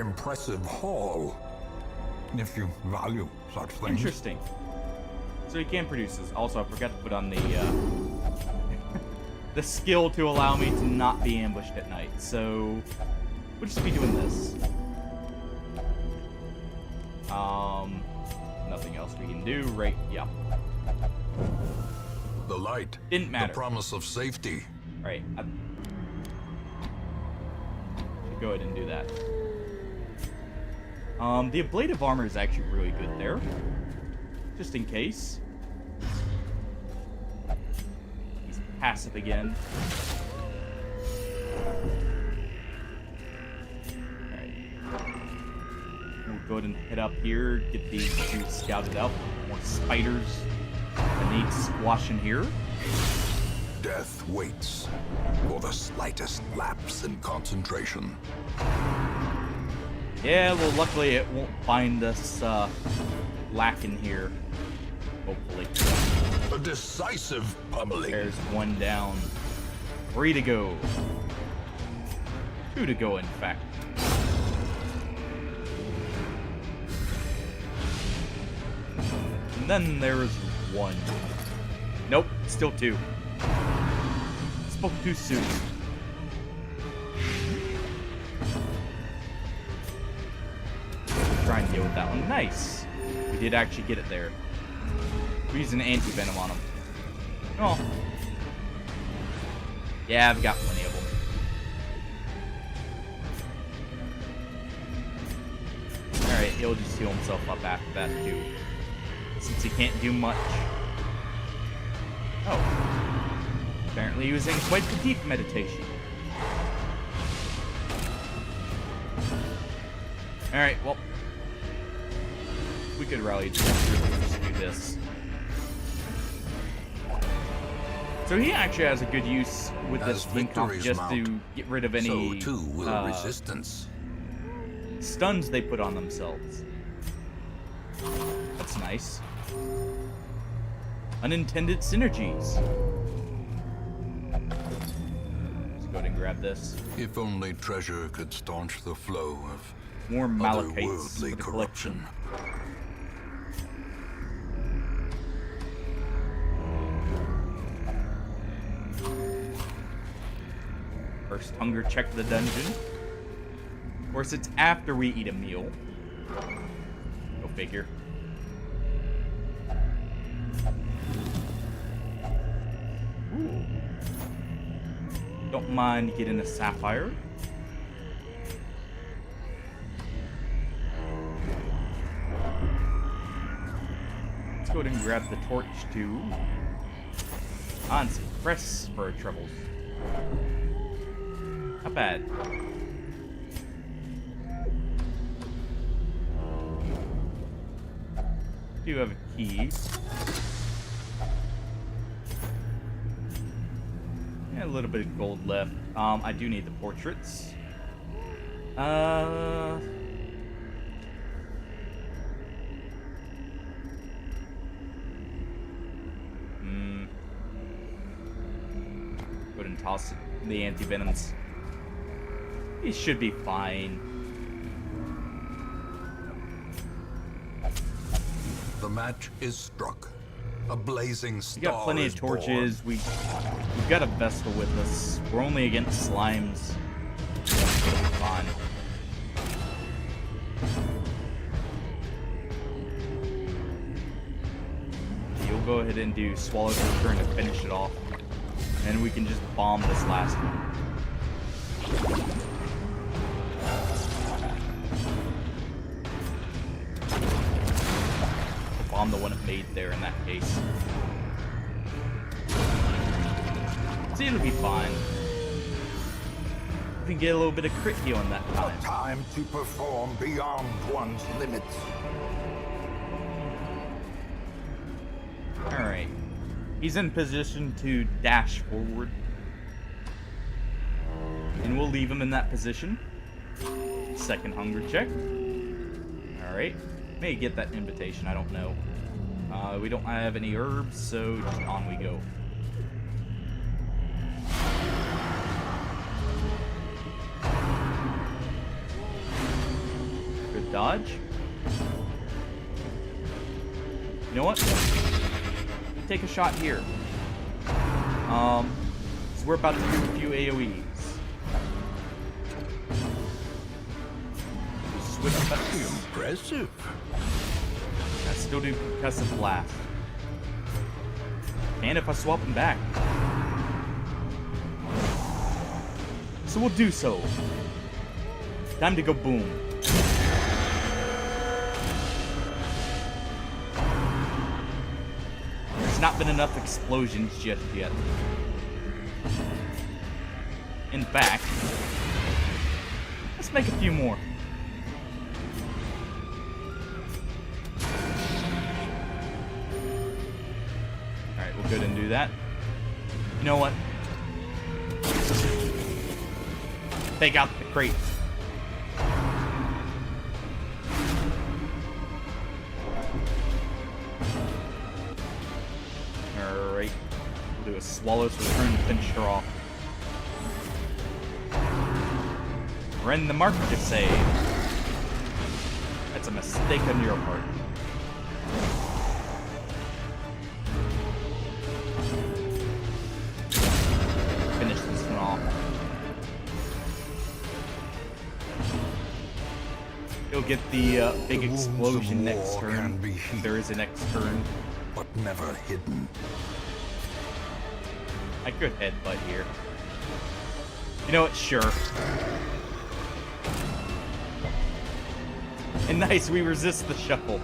impressive haul. If you value such things. Interesting. So he can produce this. Also, I forgot to put on the the skill to allow me to not be ambushed at night. So we'll just be doing this. Nothing else we can do, right? Yeah. The light. Didn't matter. The promise of safety. Right. Go ahead and do that. The ablative armor is actually really good there. Just in case. He's passive again. Alright. We'll go ahead and head up here, get these two scouted out. More spiders that need squashing here. Death waits for the slightest lapse in concentration. Yeah, well, luckily it won't find us lacking here. Hopefully. A decisive pummeling. There's one down. 3 to go. 2 to go, in fact. And then there's 1. Nope, still 2. Spoke too soon. Try and deal with that one. Nice. We did actually get it there. We used an anti-venom on him. Oh. Yeah, I've got plenty of them. Alright, he'll just heal himself up after that too. Since he can't do much. Oh. Apparently he was in quite the deep meditation. Alright, well. We could rally to just do this. So he actually has a good use with this team comp just to get rid of any so too will resistance. Stuns they put on themselves. That's nice. Unintended synergies. Let's go ahead and grab this. If only treasure could staunch the flow of more Malachites for the otherworldly collection. First hunger check the dungeon. Of course, it's after we eat a meal. Go figure. Ooh. Don't mind getting a sapphire. Let's go ahead and grab the torch too. On some fresh spur troubles. Not bad. Do have a key. Yeah, a little bit of gold left. I do need the portraits. Go ahead and toss the anti-venoms. He should be fine. The match is struck. A blazing star. We got plenty of torches. We've got a Vestal with us. We're only against slimes. Fine. You'll go ahead and do Swallow's Return to finish it off. And we can just bomb this last one. Bomb the one it made there in that case. See, it'll be fine. We can get a little bit of crit healing that time. Time to perform beyond one's limits. Alright. He's in position to dash forward. And we'll leave him in that position. Second hunger check. Alright. May get that invitation, I don't know. We don't have any herbs, so just on we go. dodge. You know what? Take a shot here. So we're about to do a few AoEs. Switch back. Impressive. I still do concussive blast. And if I swap them back. So we'll do so. Time to go boom. There's not been enough explosions just yet. In fact, let's make a few more. Alright, we'll go ahead and do that. You know what? Take out the crate. Alright. We'll do a swallow's return to finish her off. Rend the mark to save. That's a mistake on your part. Finish this one off. You'll get the big The wounds of explosion next war turn. can be healed. There is a next turn. But never hidden. I could headbutt here. You know what? Sure. And nice, we resist the shuffle.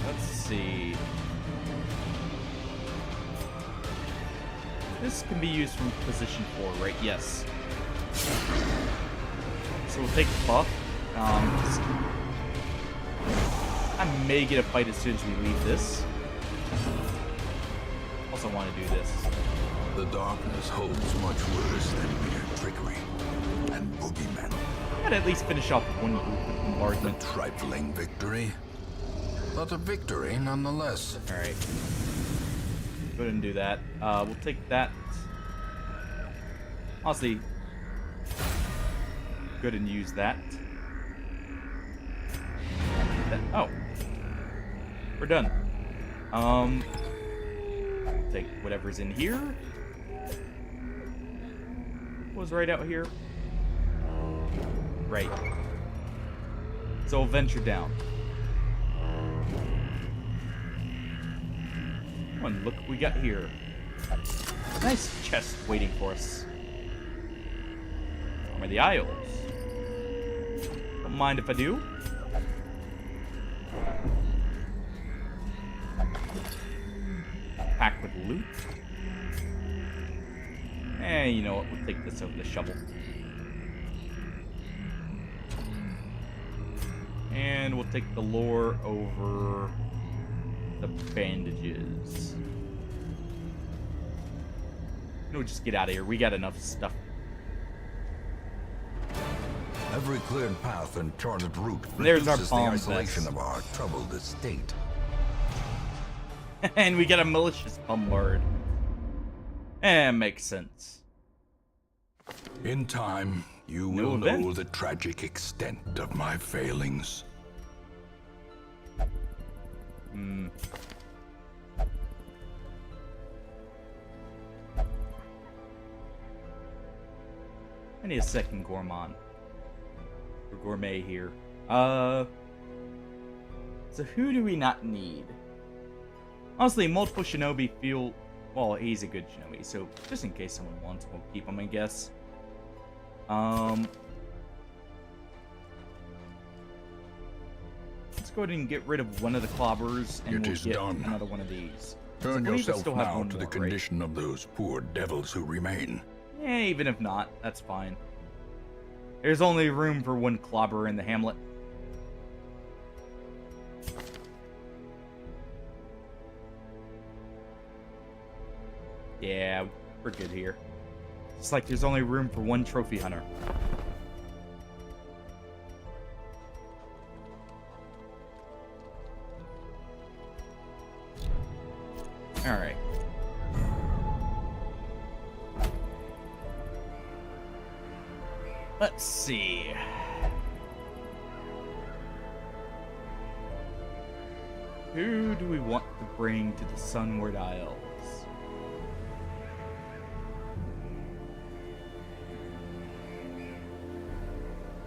Let's see. This can be used from position 4, right? Yes. So we'll take the buff. I may get a fight as soon as we leave this. Also want to do this. The darkness holds much worse than mere trickery and boogeymen. I'd at least finish off one group with A bombardment. trifling victory, but a victory nonetheless. Alright. Go ahead and do that. We'll take that. Honestly, go ahead and use that. Oh. We're done. Take whatever's in here. What was right out here? Right. So we'll venture down. Come on, look what we got here. Nice chest waiting for us. Armor of the Isles. Don't mind if I do. Pack with loot. Eh, you know what? We'll take this over the shovel. And we'll take the lore over the bandages. No, just get out of here. We got enough stuff. Every cleared path and charted route There's our reduces the palm isolation vest. of our troubled estate. And we get a malicious bombard. Eh, makes sense. In time, you No will event. know the tragic extent of my failings. Hmm. I need a second gourmand. Or gourmet here. So who do we not need? Honestly, multiple shinobi feel... Well, he's a good shinobi, so just in case someone wants, we'll keep him, I guess. Let's go ahead and get rid of one of the clobbers, and It we'll is get done. another one of these. Turn So we yourself still have now one to the more, right? condition of those poor devils who remain. Eh, even if not, that's fine. There's only room for one clobber in the hamlet. Yeah, we're good here. It's like there's only room for one trophy hunter. Alright. Let's see. Who do we want to bring to the Sunward Isles?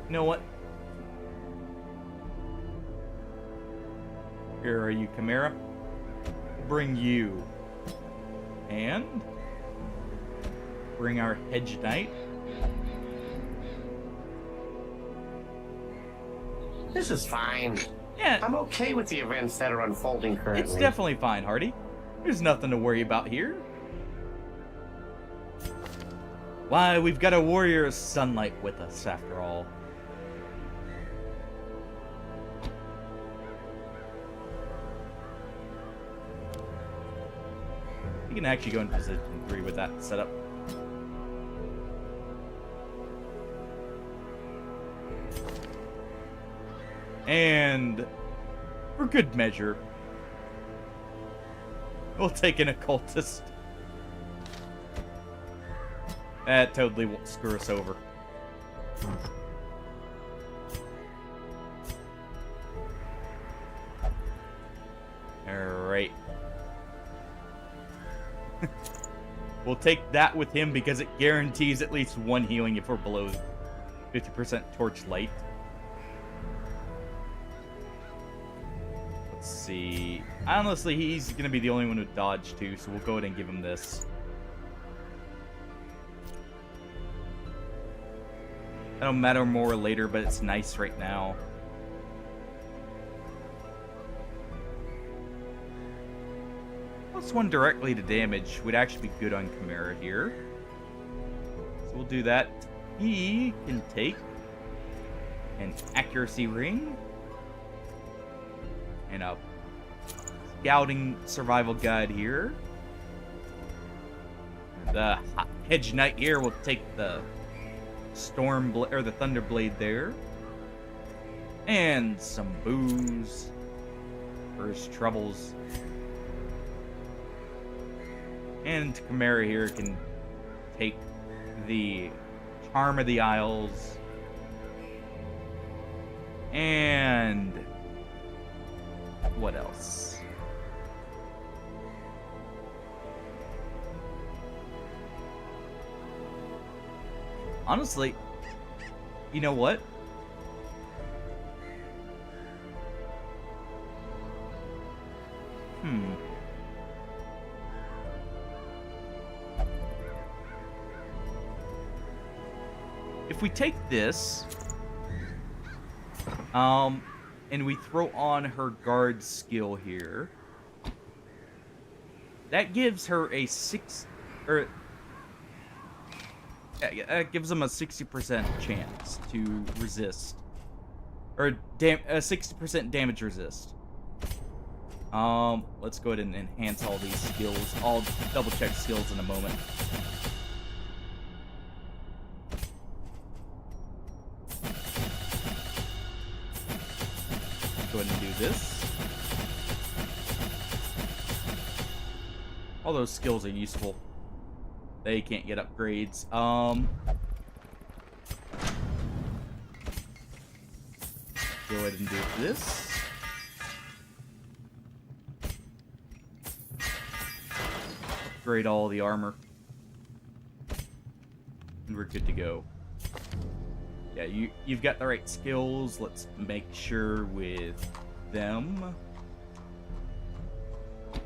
You know what? Here are you, Chimera. Bring you. And bring our Hedge Knight. This is fine. Yeah, I'm okay with the events that are unfolding currently. it's definitely fine, Hardy. There's nothing to worry about here. Why, we've got a warrior of sunlight with us, after all. You can actually go into position 3 with that setup. And for good measure, we'll take an occultist. That totally won't screw us over. Alright. We'll take that with him because it guarantees at least 1 healing if we're below 50% torch light. Let's see. Honestly, he's going to be the only one with dodge too, so we'll go ahead and give him this. That'll matter more later, but it's nice right now. Plus 1 directly to damage would actually be good on Chimera here. So we'll do that. He can take an accuracy ring and a scouting survival guide here. The Hedge Knight here will take the or the Thunder Blade there, and some booze for his troubles. And Chimera here can take the Charm of the Isles and what else? Honestly, you know what? If we take this, and we throw on her guard skill here, that gives her a that gives them a 60% chance to resist, or a 60% damage resist. Let's go ahead and enhance all these skills. I'll double check skills in a moment. Go ahead and do this. All those skills are useful. They can't get upgrades. Go ahead and do this. Upgrade all the armor. And we're good to go. Yeah, you've got the right skills. Let's make sure with them.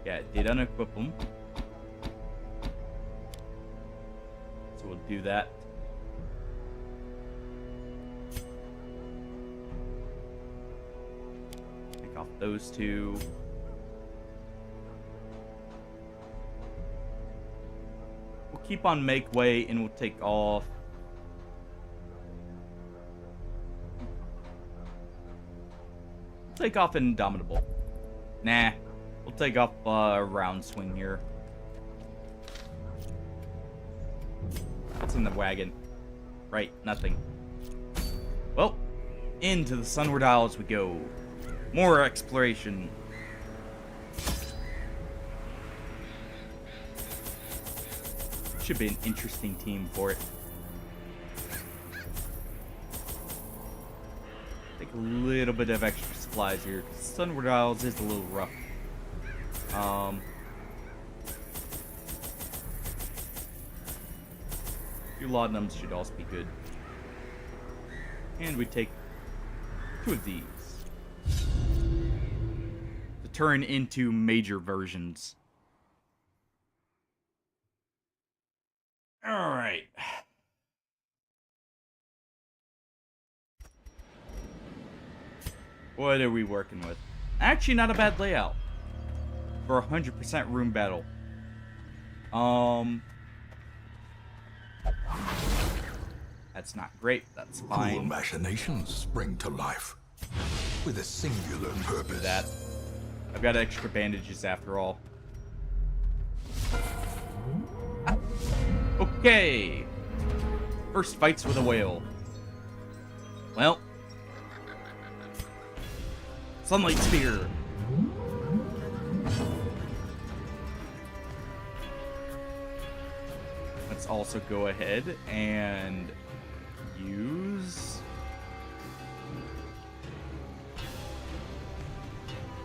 Yeah, it did unequip them. So we'll do that. Take off those two. We'll keep on make way and we'll take off. Take off Indomitable. Nah. We'll take off Round Swing here. What's in the wagon? Right, nothing. Well, into the Sunward Isles we go. More exploration. Should be an interesting team for it. a little bit of extra supplies here. Sunward Isles is a little rough. Few laudanums should also be good. And we take 2 of these to turn into major versions. All right. What are we working with? Actually, not a bad layout for a 100% room battle. That's not great. That's fine. Cruel machinations spring to life with a singular purpose. That I've got extra bandages after all. Okay. First fights with a whale. Well, Sunlight Spear. Let's also go ahead and use...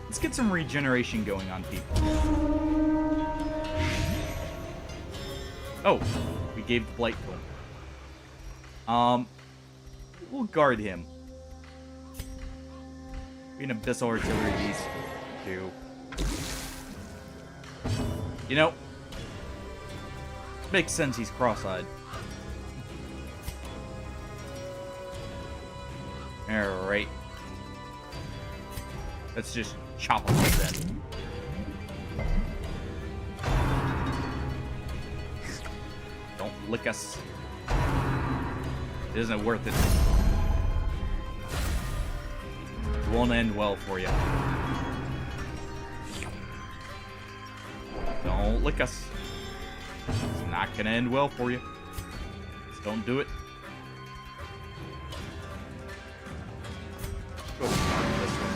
Let's get some regeneration going on people. Oh, we gave the blight to him. We'll guard him. Being Abyssal Artillery these two. You know, makes sense he's cross-eyed. Alright. Let's just chop him up then. Don't lick us. It isn't worth it. It won't end well for you. Don't lick us. It's not gonna end well for you. Just don't do it. Go ahead and mark this one.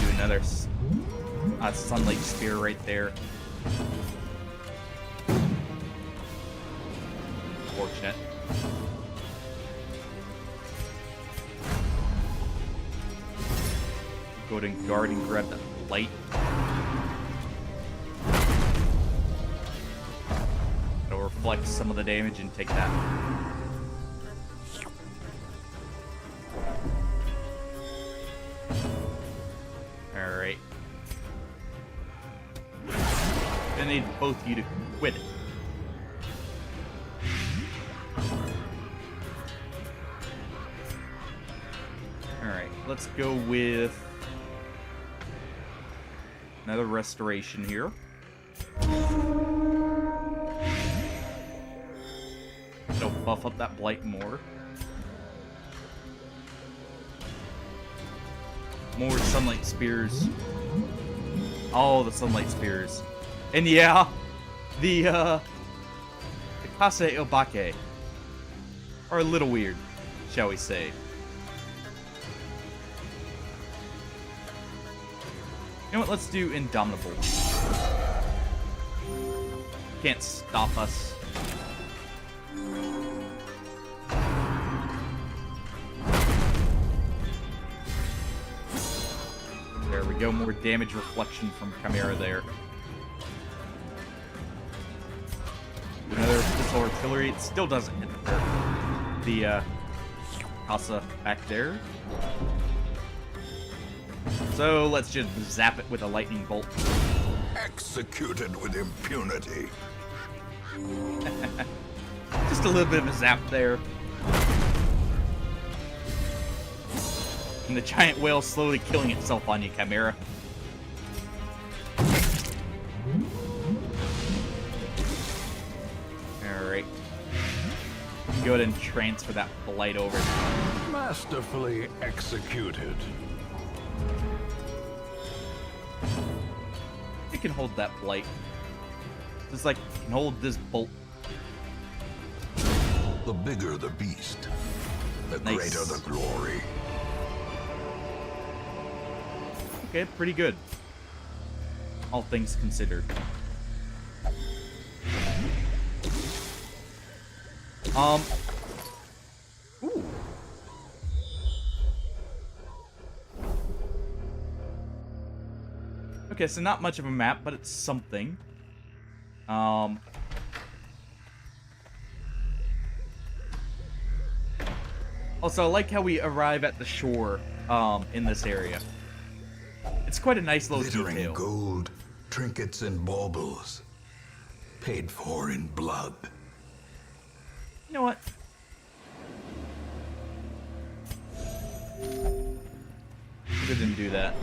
Do another Sunlight Spear right there. Fortunate. Go ahead and guard and grab that light. It'll reflect some of the damage and take that. Alright. I need both of you to quit it. Alright, let's go with another restoration here. It'll buff up that blight more. More Sunlight Spears. All the Sunlight Spears. And yeah, the Kase Obake are a little weird, shall we say. You know what, let's do Indomitable. Can't stop us. There we go, more damage reflection from Chimera there. Another Abyssal Artillery, it still doesn't hit the Casa back there. So let's just zap it with a lightning bolt. Executed with impunity. Just a little bit of a zap there. And the giant whale slowly killing itself on you, Chimera. Alright. Go ahead and transfer that blight over. Masterfully executed. You can hold that blight. Just like you can hold this bolt. The bigger the beast, the Nice. greater the glory. Okay, pretty good. all things considered. Ooh. Okay, so not much of a map, but it's something. Also, I like how we arrive at the shore, in this area. It's quite a nice little Glittering detail. gold, trinkets and baubles, paid for in blood. You know what? I didn't do that.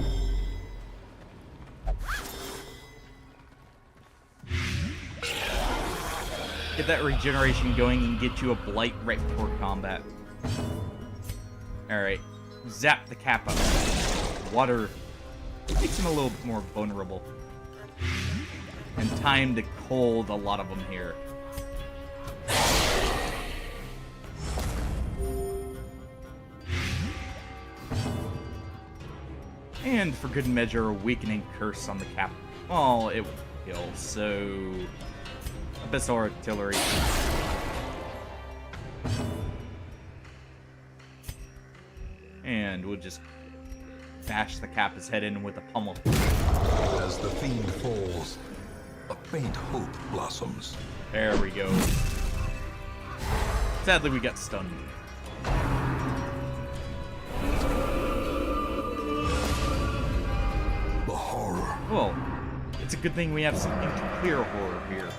Get that regeneration going and get you a blight right before combat. Alright. Zap the Kappa. Water makes him a little bit more vulnerable. And time to cold a lot of them here. And for good measure, a weakening curse on the Kappa. Well, it will kill, so... Abyssal Artillery. And we'll just bash the Kappa's head in with a pummel. As the fiend falls, a faint hope blossoms. There we go. Sadly, we got stunned. The horror. Well, it's a good thing we have something to clear horror here.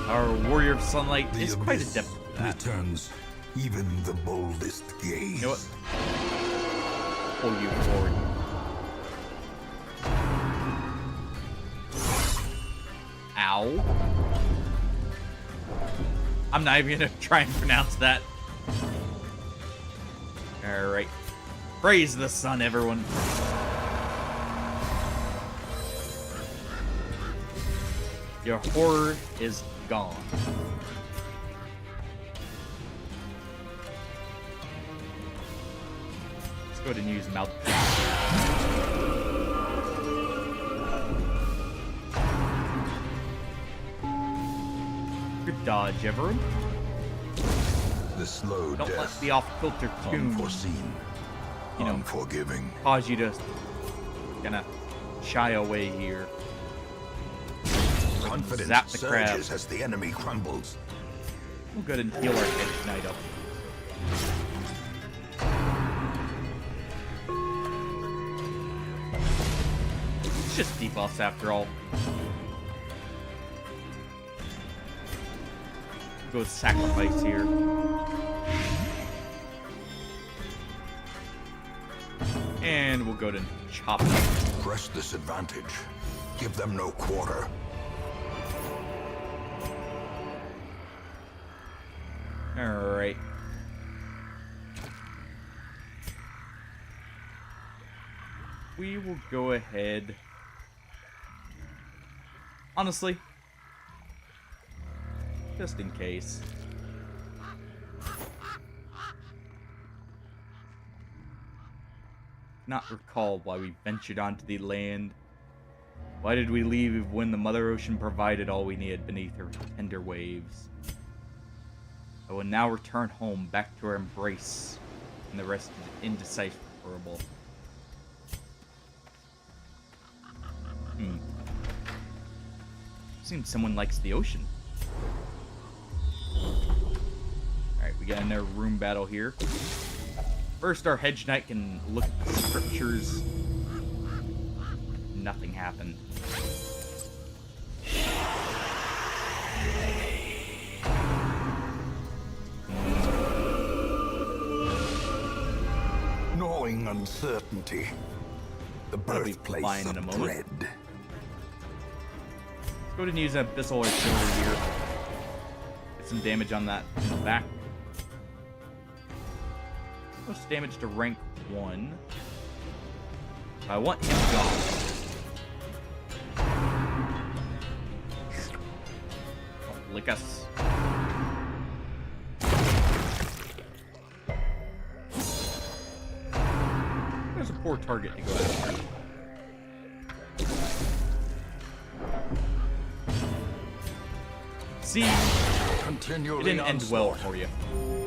Our Warrior of Sunlight is quite adept at that. Returns even the boldest gaze. You know what? Pull you forward. Ow. I'm not even gonna try and pronounce that. Alright. Praise the sun, everyone. Your horror is gone. Let's go ahead and use mouth. Good dodge, everyone. The slow Don't let death, the off-kilter tune, unforeseen, you know, unforgiving. cause you to kinda shy away here. Confidence Zap the crab. surges as the enemy crumbles. We'll go ahead and heal our Edge Knight up. It's just debuffs after all. Go with sacrifice here. And we'll go to chop. Press this advantage. Give them no quarter. Alright. We will go ahead. Honestly, just in case. Not recall why we ventured onto the land. Why did we leave when the Mother Ocean provided all we needed beneath her tender waves? I will now return home, back to her embrace, and the rest is indecipherable. Seems someone likes the ocean. Alright, we got another room battle here. First, our Hedge Knight can look at the scriptures. Nothing happened. Gnawing uncertainty. The That'll be birthplace fine in a of moment. dread. Let's go ahead and use Abyssal Artillery here. Get some damage on that in the back. Most damage to rank 1. I want him gone. Oh, lick us. poor target to go after. See, it Continually didn't end well onslaught. for you.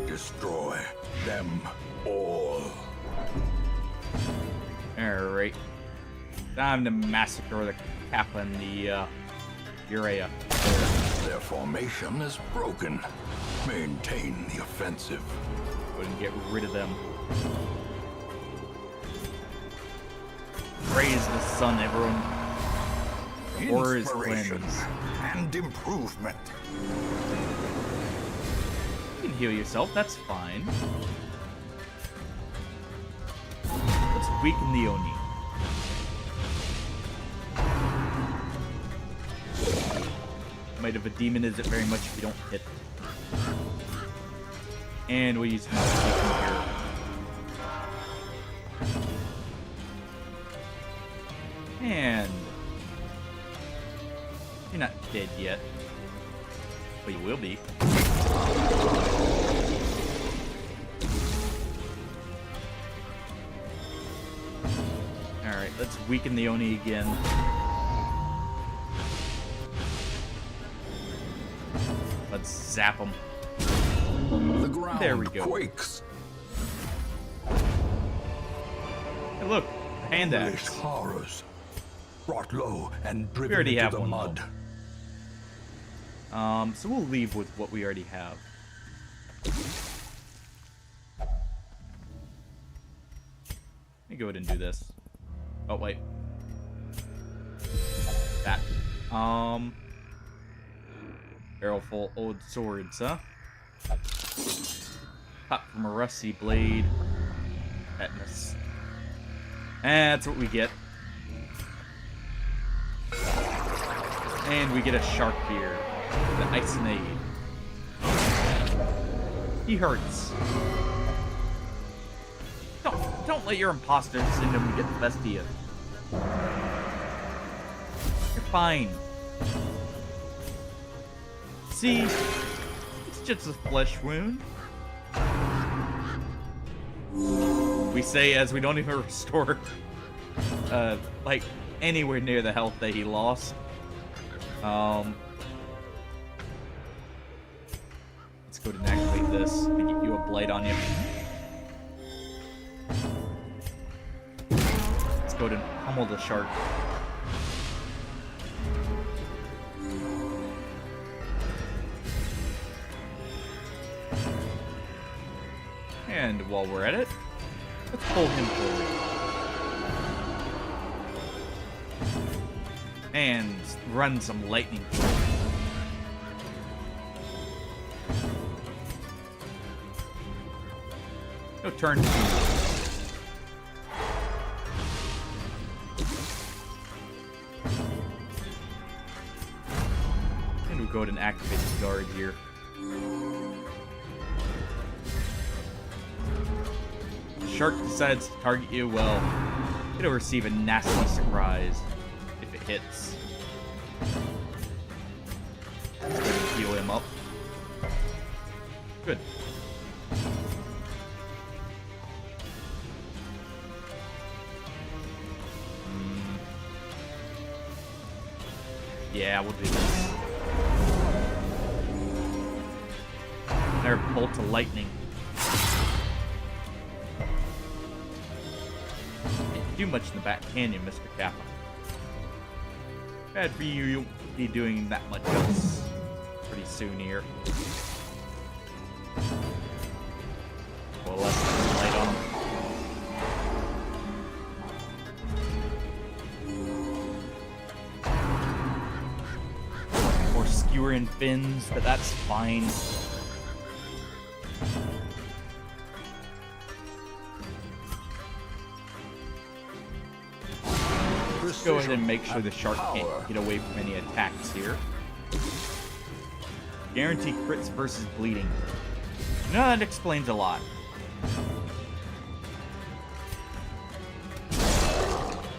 Destroy them all. Alright. Time to massacre the Kappa and the Urea. Their formation is broken. Maintain the offensive. Go ahead and get rid of them. Praise the sun, everyone. Or his Inspiration cleanse. and improvement. You can heal yourself, that's fine. Let's weaken the Oni. Might of a demon is it very much if you don't hit. And we'll use Weaken here. And you're not dead yet. But you will be. Alright, let's weaken the Oni again. Let's zap them. The ground There we go. quakes. Hey, look, hand Foolish axe. horrors. Brought low and driven already into have the one, mud. So we'll leave with what we already have. Let me go ahead and do this. Oh, wait. That. Barrel full old swords, huh? Pop from a rusty blade. Tetanus. And that's what we get. And we get a shark beer. The Icinade. He hurts. Don't let your imposter syndrome get the best of you. You're fine. See? It's just a flesh wound. We say as we don't even restore, like, anywhere near the health that he lost. Let's go ahead and activate this to get you a blade on you. Let's go ahead and pummel the shark. And while we're at it, let's pull him forward. And run some lightning. No turn 2. And we'll go ahead and activate the guard here. The shark decides to target you, well, it'll receive a nasty surprise if it hits. Let's go ahead and heal him up. Good. Yeah, we'll do this. Another bolt of lightning. Can't do much in the back, can you, Mr. Kappa? Bad for you, you'll be doing that much else pretty soon here. Well, let's light on him. More skewering fins, but that's fine. Let's go ahead and make sure the shark can't get away from any attacks here. Guarantee crits versus bleeding. No, that explains a lot.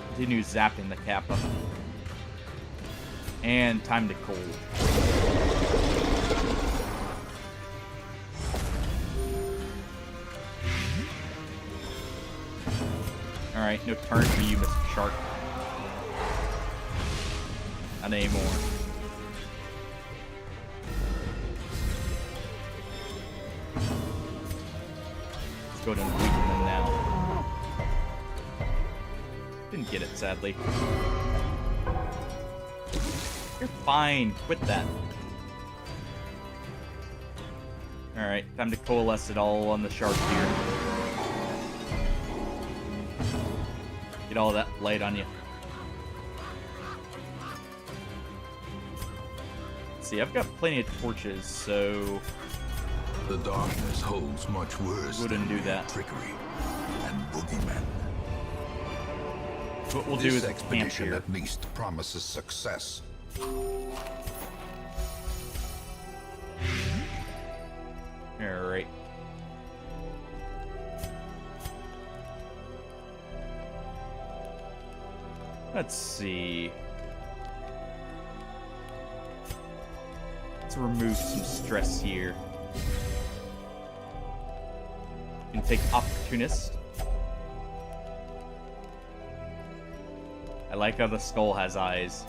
Continue zapping the Kappa. And time to cold. Alright, no turn for you, Mr. Shark. Not anymore. Let's go ahead and weaken them now. Didn't get it, sadly. You're fine. Quit that. Alright, time to coalesce it all on the shark here. Get all that light on you. Let's see, I've got plenty of torches, so The darkness holds much worse wouldn't than do that. trickery and boogeymen. What we'll do This is camp expedition here. at least promises success. Alright. Let's see. Let's remove some stress here. You can take opportunist. I like how the skull has eyes.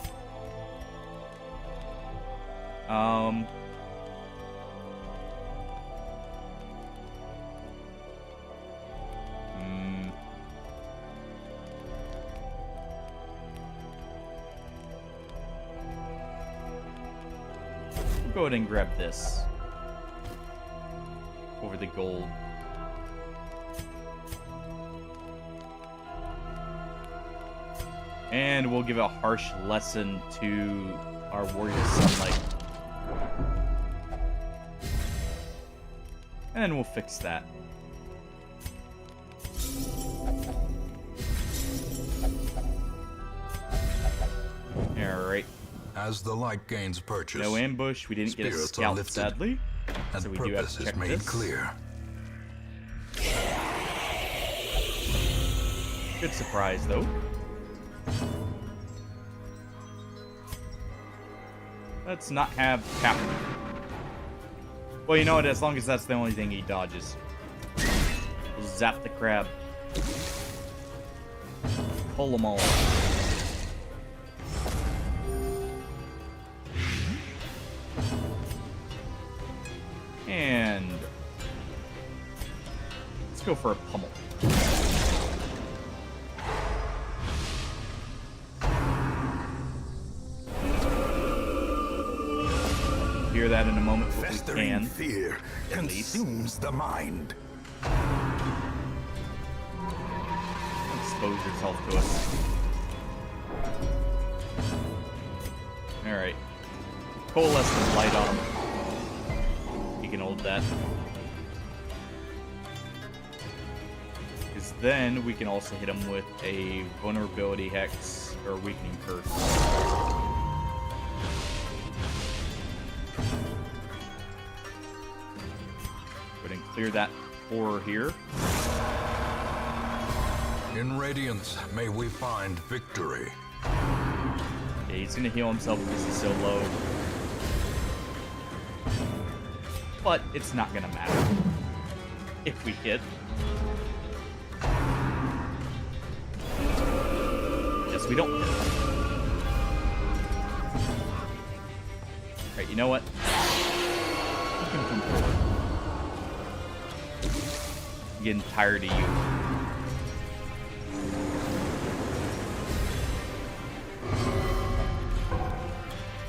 Go ahead and grab this over the gold. And we'll give a harsh lesson to our warrior sunlight. And we'll fix that. Alright. As the light gains purchase, No ambush. We didn't get a spirits are scout, lifted, sadly. and So we do have purpose to is check made this. clear. Good surprise, though. Let's not have Captain. Well, you know what? As long as that's the only thing he dodges. We'll zap the crab. Pull them all. And let's go for a pummel. Hear that in a moment if we Festering can. fear consumes the mind. Expose yourself to us. Alright. Coalesce the light on him. You can hold that. Because then we can also hit him with a vulnerability hex or weakening curse. Go ahead and clear that horror here. In Radiance, may we find victory. Yeah, he's gonna heal himself because he's so low. But it's not gonna matter if we hit. Yes, we don't hit. Alright, you know what? You can come forward. I'm getting tired of you.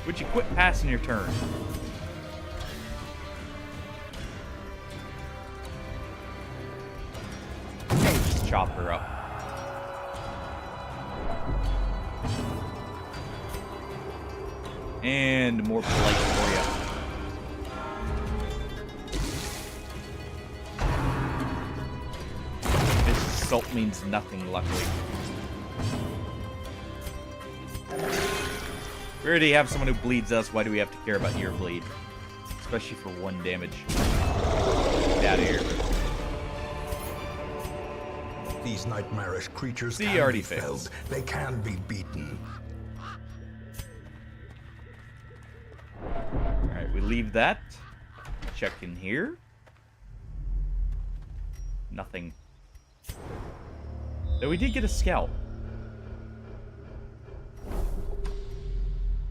Would you quit passing your turn? Just chop her up. And more polite for you. This assault means nothing, luckily. We already have someone who bleeds us. Why do we have to care about your bleed? Especially for 1 damage. Get out of here. These nightmarish creatures See, can already be failed. felled. They can be beaten. Alright, we leave that. Check in here. Nothing. Though we did get a scout.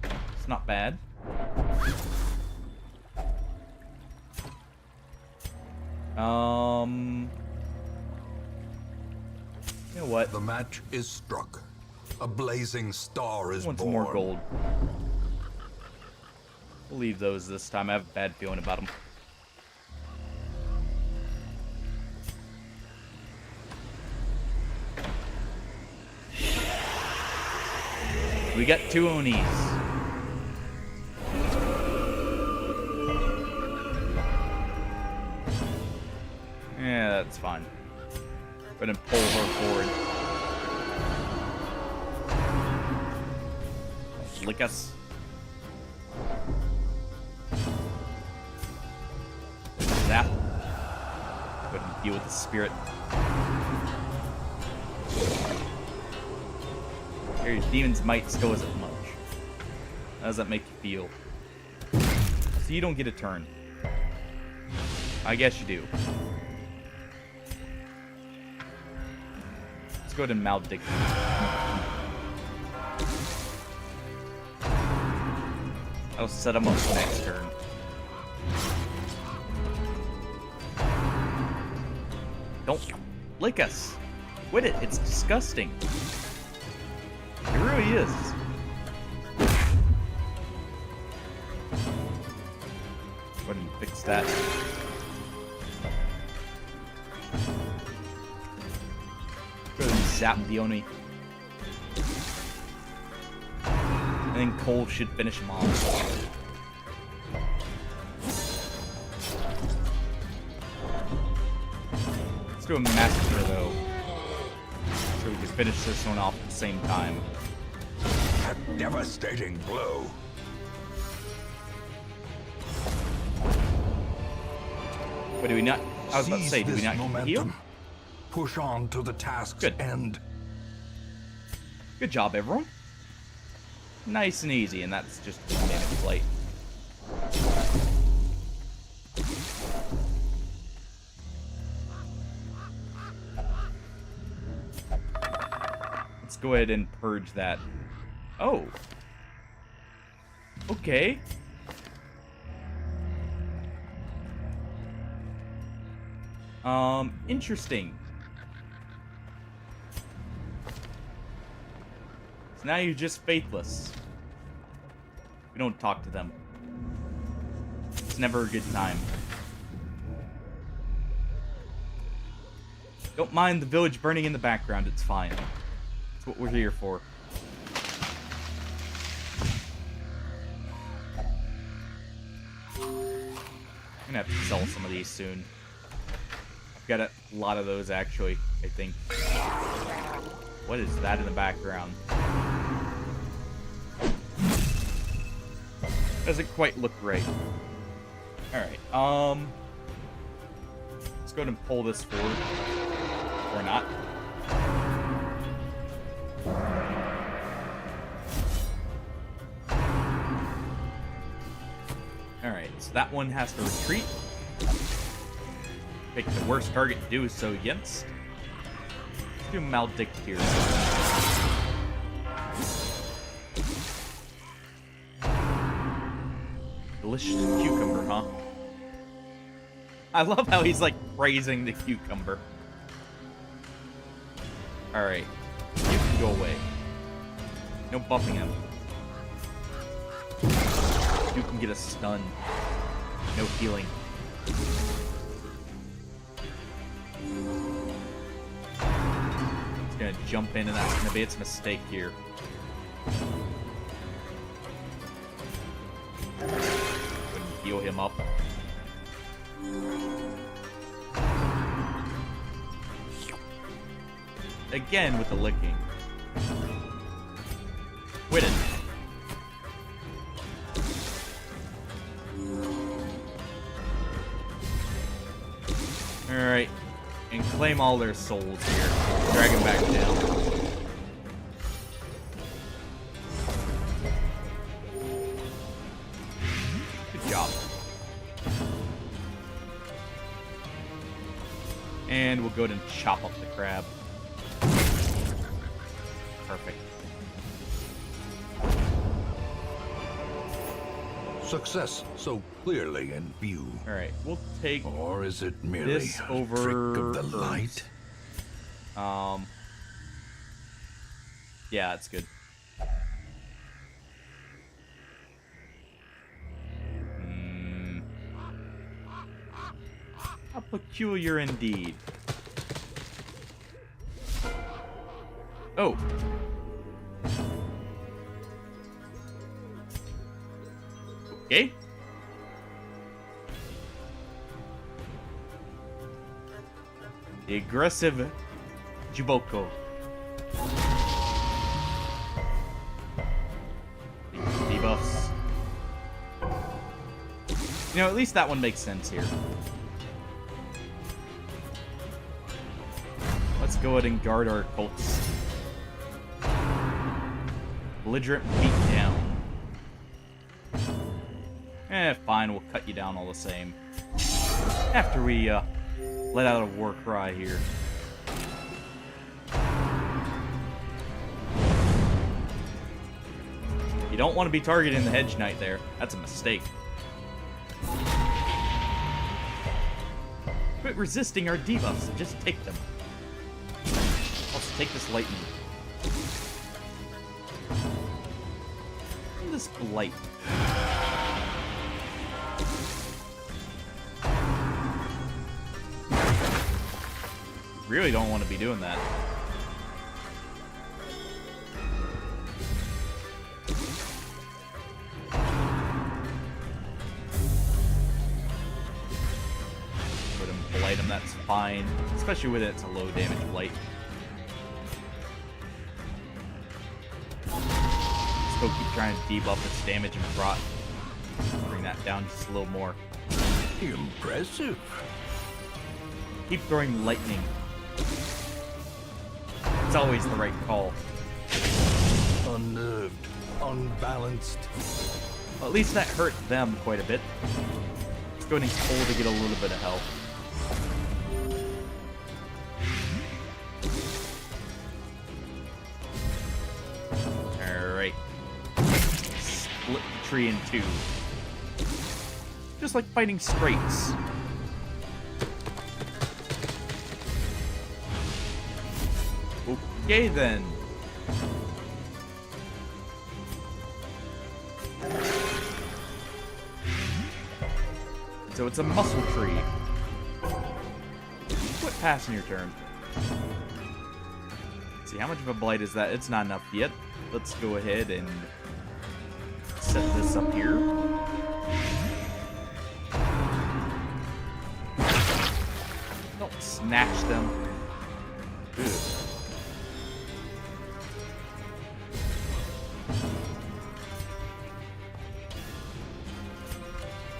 It's not bad. You know what? The match is struck. A blazing star is I want some born. more gold. We'll leave those this time. I have a bad feeling about them. We got 2 Onis. Yeah, that's fine. Go ahead and pull her forward. Lick us. Zap. Go ahead and deal with the spirit. Here, your demon's might still isn't much. How does that make you feel? So you don't get a turn. I guess you do. Let's go ahead and maledict him. I'll set him up for next turn. Don't lick us. Quit it. It's disgusting. It really is. Go ahead and fix that. Go ahead and zap the Oni. And then Cole should finish him off. Let's do a massacre though. So we can finish this one off at the same time. A devastating blow. But do we not? I was about to say, do we Seize not this get momentum. healed? Push on to the task's Good. end. Good job, everyone. Nice and easy, and that's just a damage plate. Let's go ahead and purge that. Oh. Okay. Interesting. So now you're just faithless. We don't talk to them. It's never a good time. Don't mind the village burning in the background, it's fine. That's what we're here for. I'm gonna have to sell some of these soon. I've got a lot of those actually, I think. What is that in the background? Doesn't quite look right. Alright, let's go ahead and pull this forward. Or not. Alright, so that one has to retreat. Pick the worst target to do so against. Let's do maledict here. Delicious cucumber, huh? I love how he's like praising the cucumber. Alright. You can go away. No buffing him. You can get a stun. No healing. It's gonna jump in and that's gonna be its mistake here. Couldn't heal him up. Again with the licking. Quit it. Alright. And claim all their souls here. Drag them back down. Good job. And we'll go ahead and chop up the crab. Success so clearly in view. Alright, we'll take Or is it merely this a over trick of the Earth. light? Yeah, that's good. How peculiar indeed. Oh. Okay. The aggressive Juboko. Debuffs. You know, at least that one makes sense here. Let's go ahead and guard our cults. Belligerent beat down. Fine, we'll cut you down all the same. After we, let out a war cry here. You don't want to be targeting the Hedge Knight there. That's a mistake. Quit resisting our debuffs and just take them. Also, take this lightning. This blight. Really don't want to be doing that. Put him, blight him, that's fine. Especially with it's a low damage blight. Still keep trying to debuff its damage and rot. Bring that down just a little more. Impressive. Keep throwing lightning. It's always the right call. Unnerved, unbalanced. Well, at least that hurt them quite a bit. Let's go ahead and pull to get a little bit of health. Alright. Split the tree in two. Just like fighting sprites. Okay then. So it's a muscle tree. Quit passing your turn. Let's see, how much of a blight is that? It's not enough yet. Let's go ahead and set this up here. Don't snatch them. Ugh.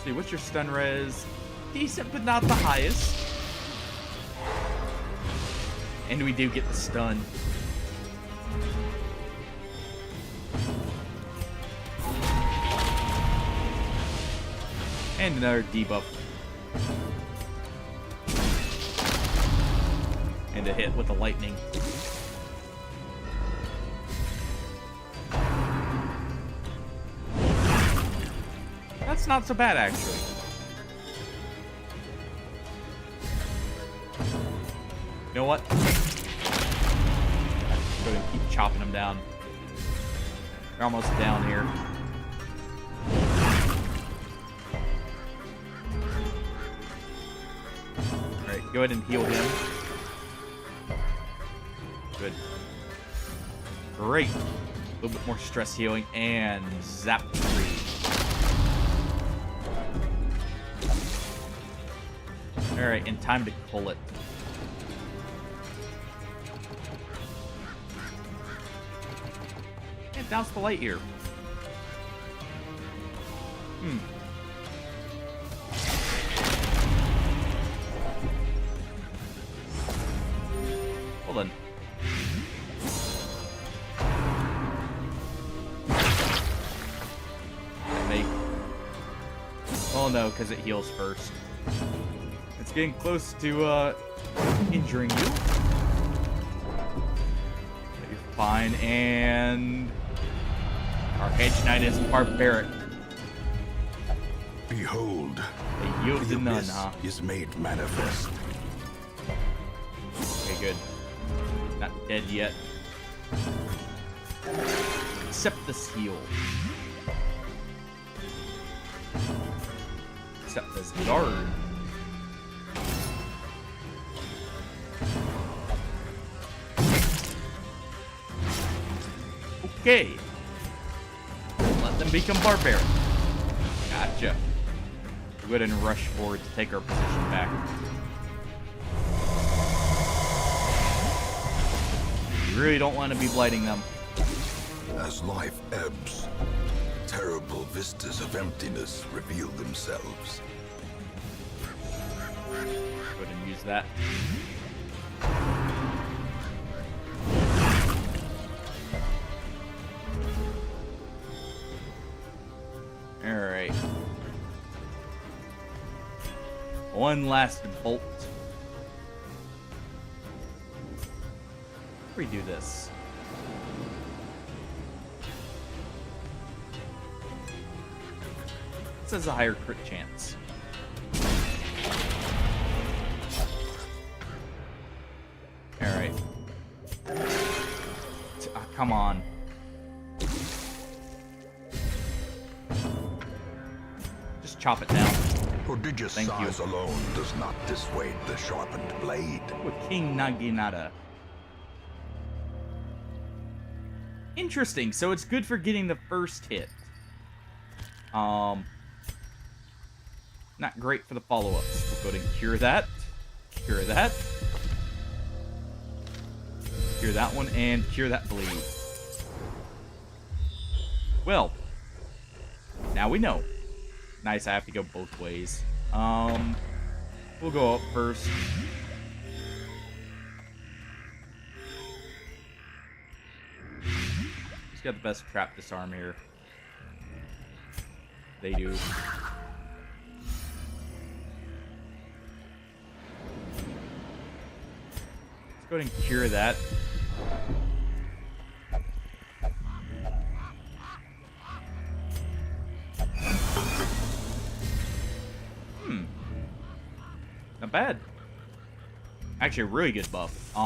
See, what's your stun res? Decent, but not the highest. And we do get the stun. And another debuff. And a hit with the lightning. That's not so bad, actually. You know what? Go ahead and keep chopping them down. They're almost down here. Alright, go ahead and heal him. Good. Great. A little bit more stress healing and zap the tree. Alright, and time to pull it. And douse the light here. Hold on. Oh no, because it heals first. It's getting close to injuring you. You're fine, and our Hedge Knight is barbaric. Behold, They yield the to none, abyss huh? is made manifest. Okay, good. Not dead yet. Accept this heal. Accept this guard. Okay. Let them become barbaric. Gotcha. Go ahead and rush forward to take our position back. We really don't want to be blighting them. As life ebbs, terrible vistas of emptiness reveal themselves. Go ahead and use that. Alright. One last bolt. Redo this. This has a higher crit chance. Alright. Come on. Just chop it down. Prodigious Thank you. size alone does not dissuade the sharpened blade. With King Naginata. Interesting. So it's good for getting the first hit. Not great for the follow-ups. We'll go ahead and cure that. Cure that. Cure that one, and cure that bleed. Well, now we know. Nice, I have to go both ways. We'll go up first. Who's got the best trap disarm here? They do. Let's go ahead and cure that. Not bad. Actually, a really good buff. Go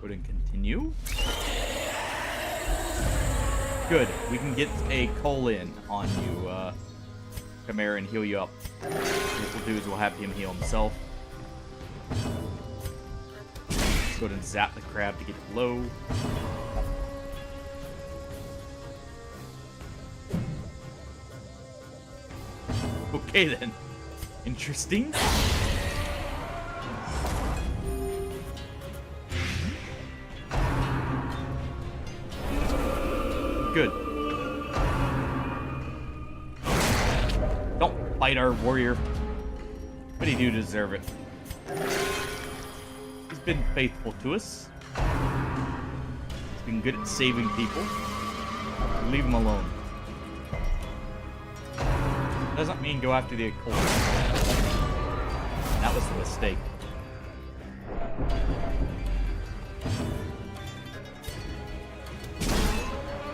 ahead and continue. Good. We can get a Colin on you, Chimera, and heal you up. What we'll do is we'll have him heal himself. Let's go ahead and zap the crab to get it low. Okay then. Interesting. Good. Don't bite our warrior. But he do deserve it. He's been faithful to us. He's been good at saving people. Leave him alone. Doesn't mean go after the occult. That was the mistake.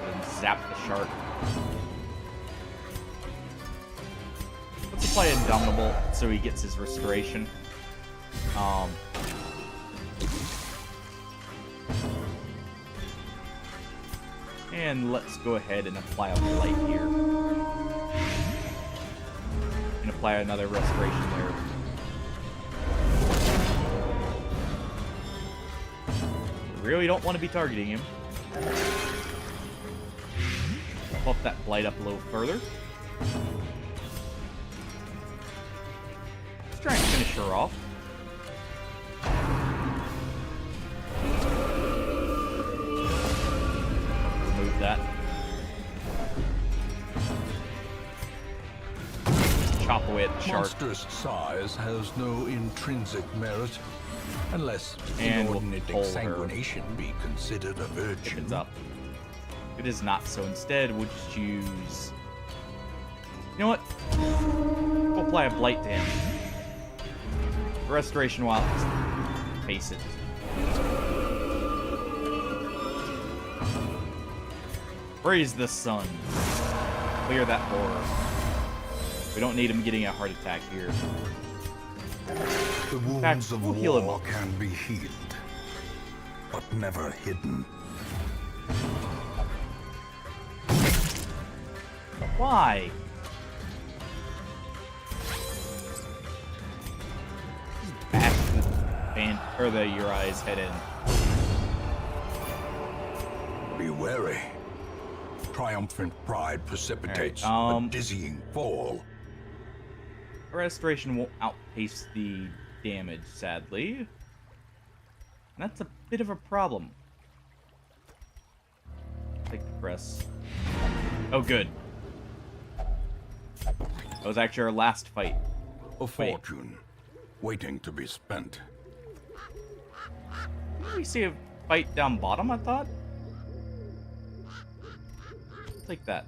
And zap the shark. Let's apply Indomitable so he gets his restoration. And let's go ahead and apply a blight here. And apply another restoration there. Really don't want to be targeting him. Buff that blight up a little further. Let's try and finish her off. Remove that. Chop away at the shark. Monstrous size has no intrinsic merit, unless And we'll inordinate pull her. exsanguination be considered a virtue. Chickens up. It is not, so instead we'll just use... You know what? We'll apply a blight to him. Restoration while face it. Praise the sun. clear that horror. We don't need him getting a heart attack here. The wounds fact, of we'll heal him war up. can be healed, but never hidden. Why? Just bash the fan or the Uriah's head in. Be wary. Triumphant pride precipitates Alright, a dizzying fall. Restoration won't outpace the damage, sadly. That's a bit of a problem. Take the press. Oh, good. That was actually our last fight. A fortune waiting to be spent. Didn't we see a fight down bottom, I thought? Take that.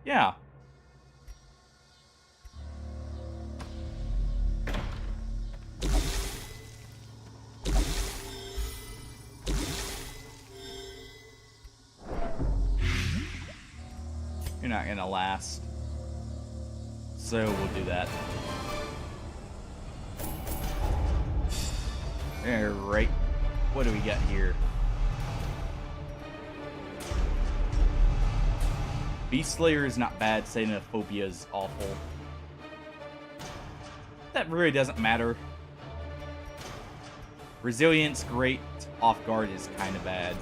Yeah. You're not gonna last. So we'll do that. Alright. What do we got here? Beast Slayer is not bad. Xenophobia is awful. That really doesn't matter. Resilience, great. Off guard is kind of bad.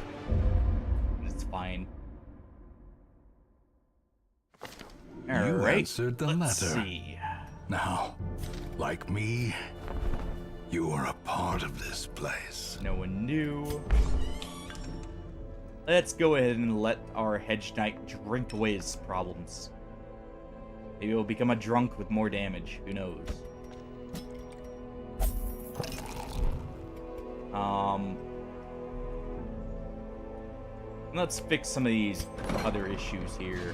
It's fine. You Alright. answered the Let's letter. see. Now, like me, you are a part of this place. No one knew. Let's go ahead and let our Hedge Knight drink away his problems. Maybe he'll become a drunk with more damage. Who knows? Let's fix some of these other issues here.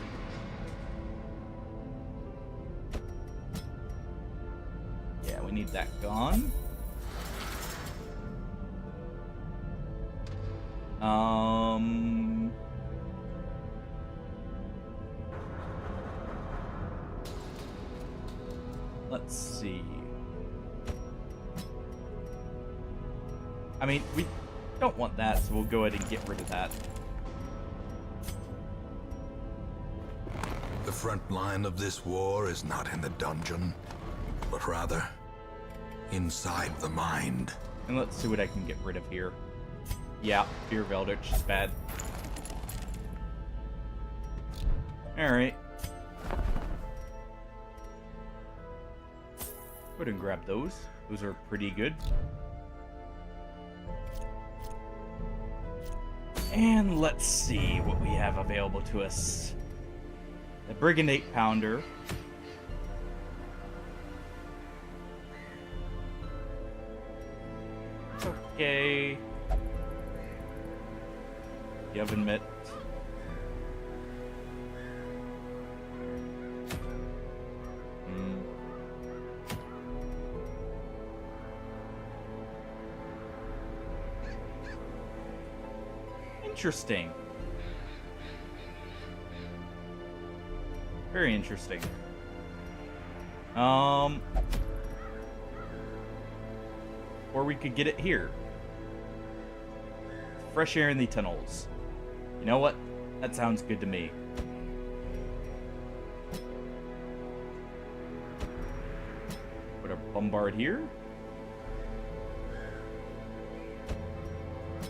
Yeah, we need that gone. Let's see. I mean, we don't want that, so we'll go ahead and get rid of that. The front line of this war is not in the dungeon, but rather inside the mind. And let's see what I can get rid of here. Yeah, Fear of Eldritch is bad. Alright. Go ahead and grab those. Those are pretty good. And let's see what we have available to us. The Brigand 8-pounder. It's okay. The oven mitt. Interesting. Very interesting. Or we could get it here. Fresh air in the tunnels. You know what? That sounds good to me. Put a bombard here.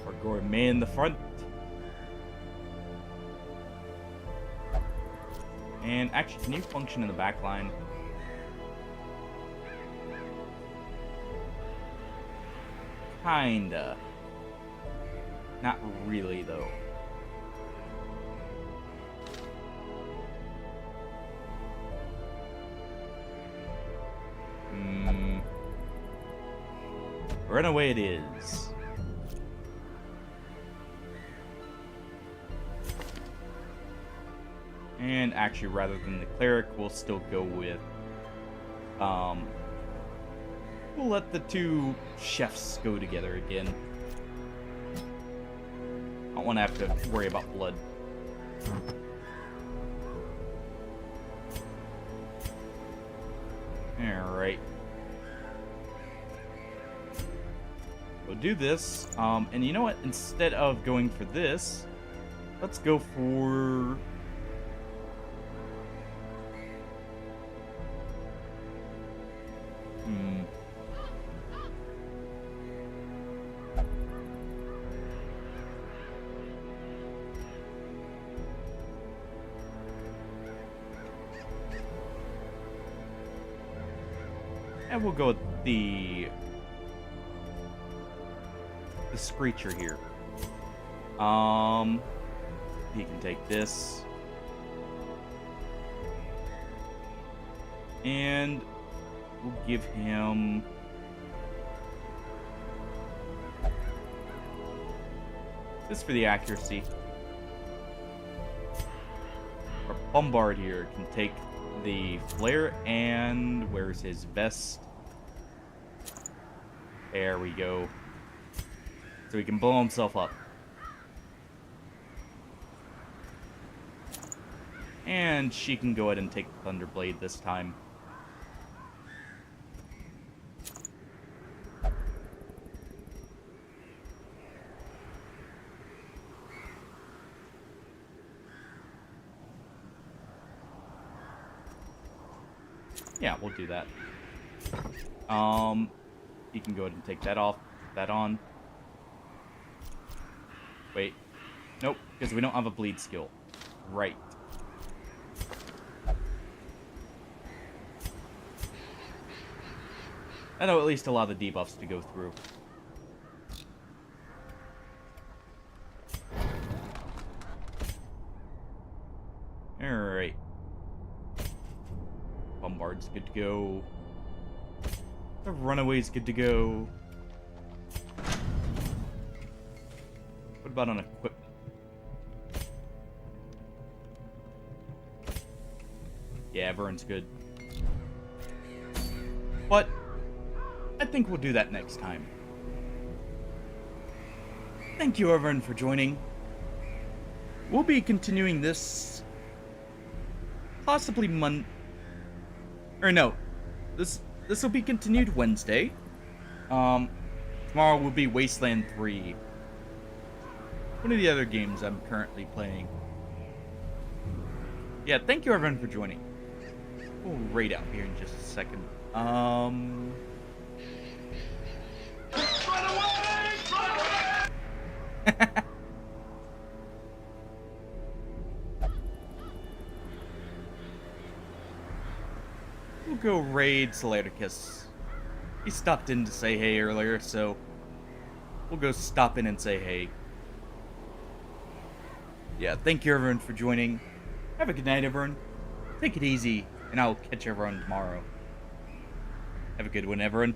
Or gourmet in the front. And actually, can you function in the back line? Kinda. Not really, though. Runaway it is. And actually, rather than the cleric, we'll still go with... we'll let the two chefs go together again. Don't want to have to worry about blood. Alright. We'll do this. And you know what? Instead of going for this, let's go for... And we'll go with the Screecher here. He can take this. And we'll give him... this for the accuracy. Our Bombard here can take the flare, and where's his vest? There we go. So he can blow himself up. And she can go ahead and take the Thunderblade this time. Yeah, we'll do that. You can go ahead and take that off, that on. Wait. Nope, because we don't have a bleed skill. Right. That'll at least allow the debuffs to go through. Alright. Bombard's good to go. The Runaway's good to go. What about on equipment? Yeah, Vern's good. But I think we'll do that next time. Thank you, everyone, for joining. We'll be continuing this possibly or no, this will be continued Wednesday. Tomorrow will be Wasteland 3. One of the other games I'm currently playing. Yeah, thank you everyone for joining. We'll raid out here in just a second. We'll go raid Solarticus. He stopped in to say hey earlier, so we'll go stop in and say hey. Yeah, thank you everyone for joining. Have a good night, everyone. Take it easy, and I'll catch everyone tomorrow. Have a good one, everyone.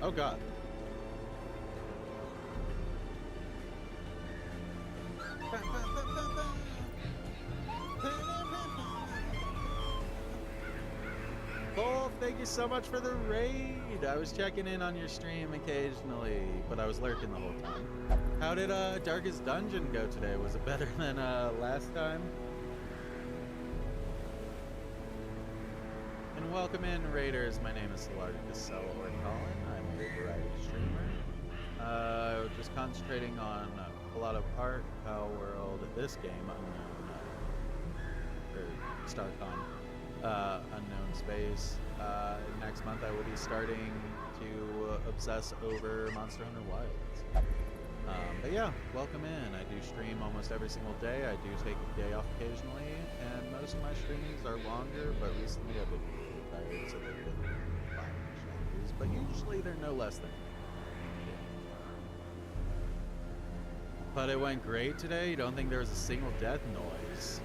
Oh god. Cole, thank you so much for the raid. I was checking in on your stream occasionally, but I was lurking the whole time. How did Darkest Dungeon go today? Was it better than last time? And welcome in, Raiders. My name is Solarticus or Colin. I'm a variety streamer. Just concentrating on a lot of art, Power World, this game, Unknown, or StarCon, Unknown Space. Next month I will be starting to obsess over Monster Hunter Wilds. But yeah, welcome in. I do stream almost every single day. I do take a day off occasionally, and most of my streamings are longer, but recently I've been tired, so they've been 5-ish hours, but usually they're no less than. But it went great today? You don't think there was a single death noise?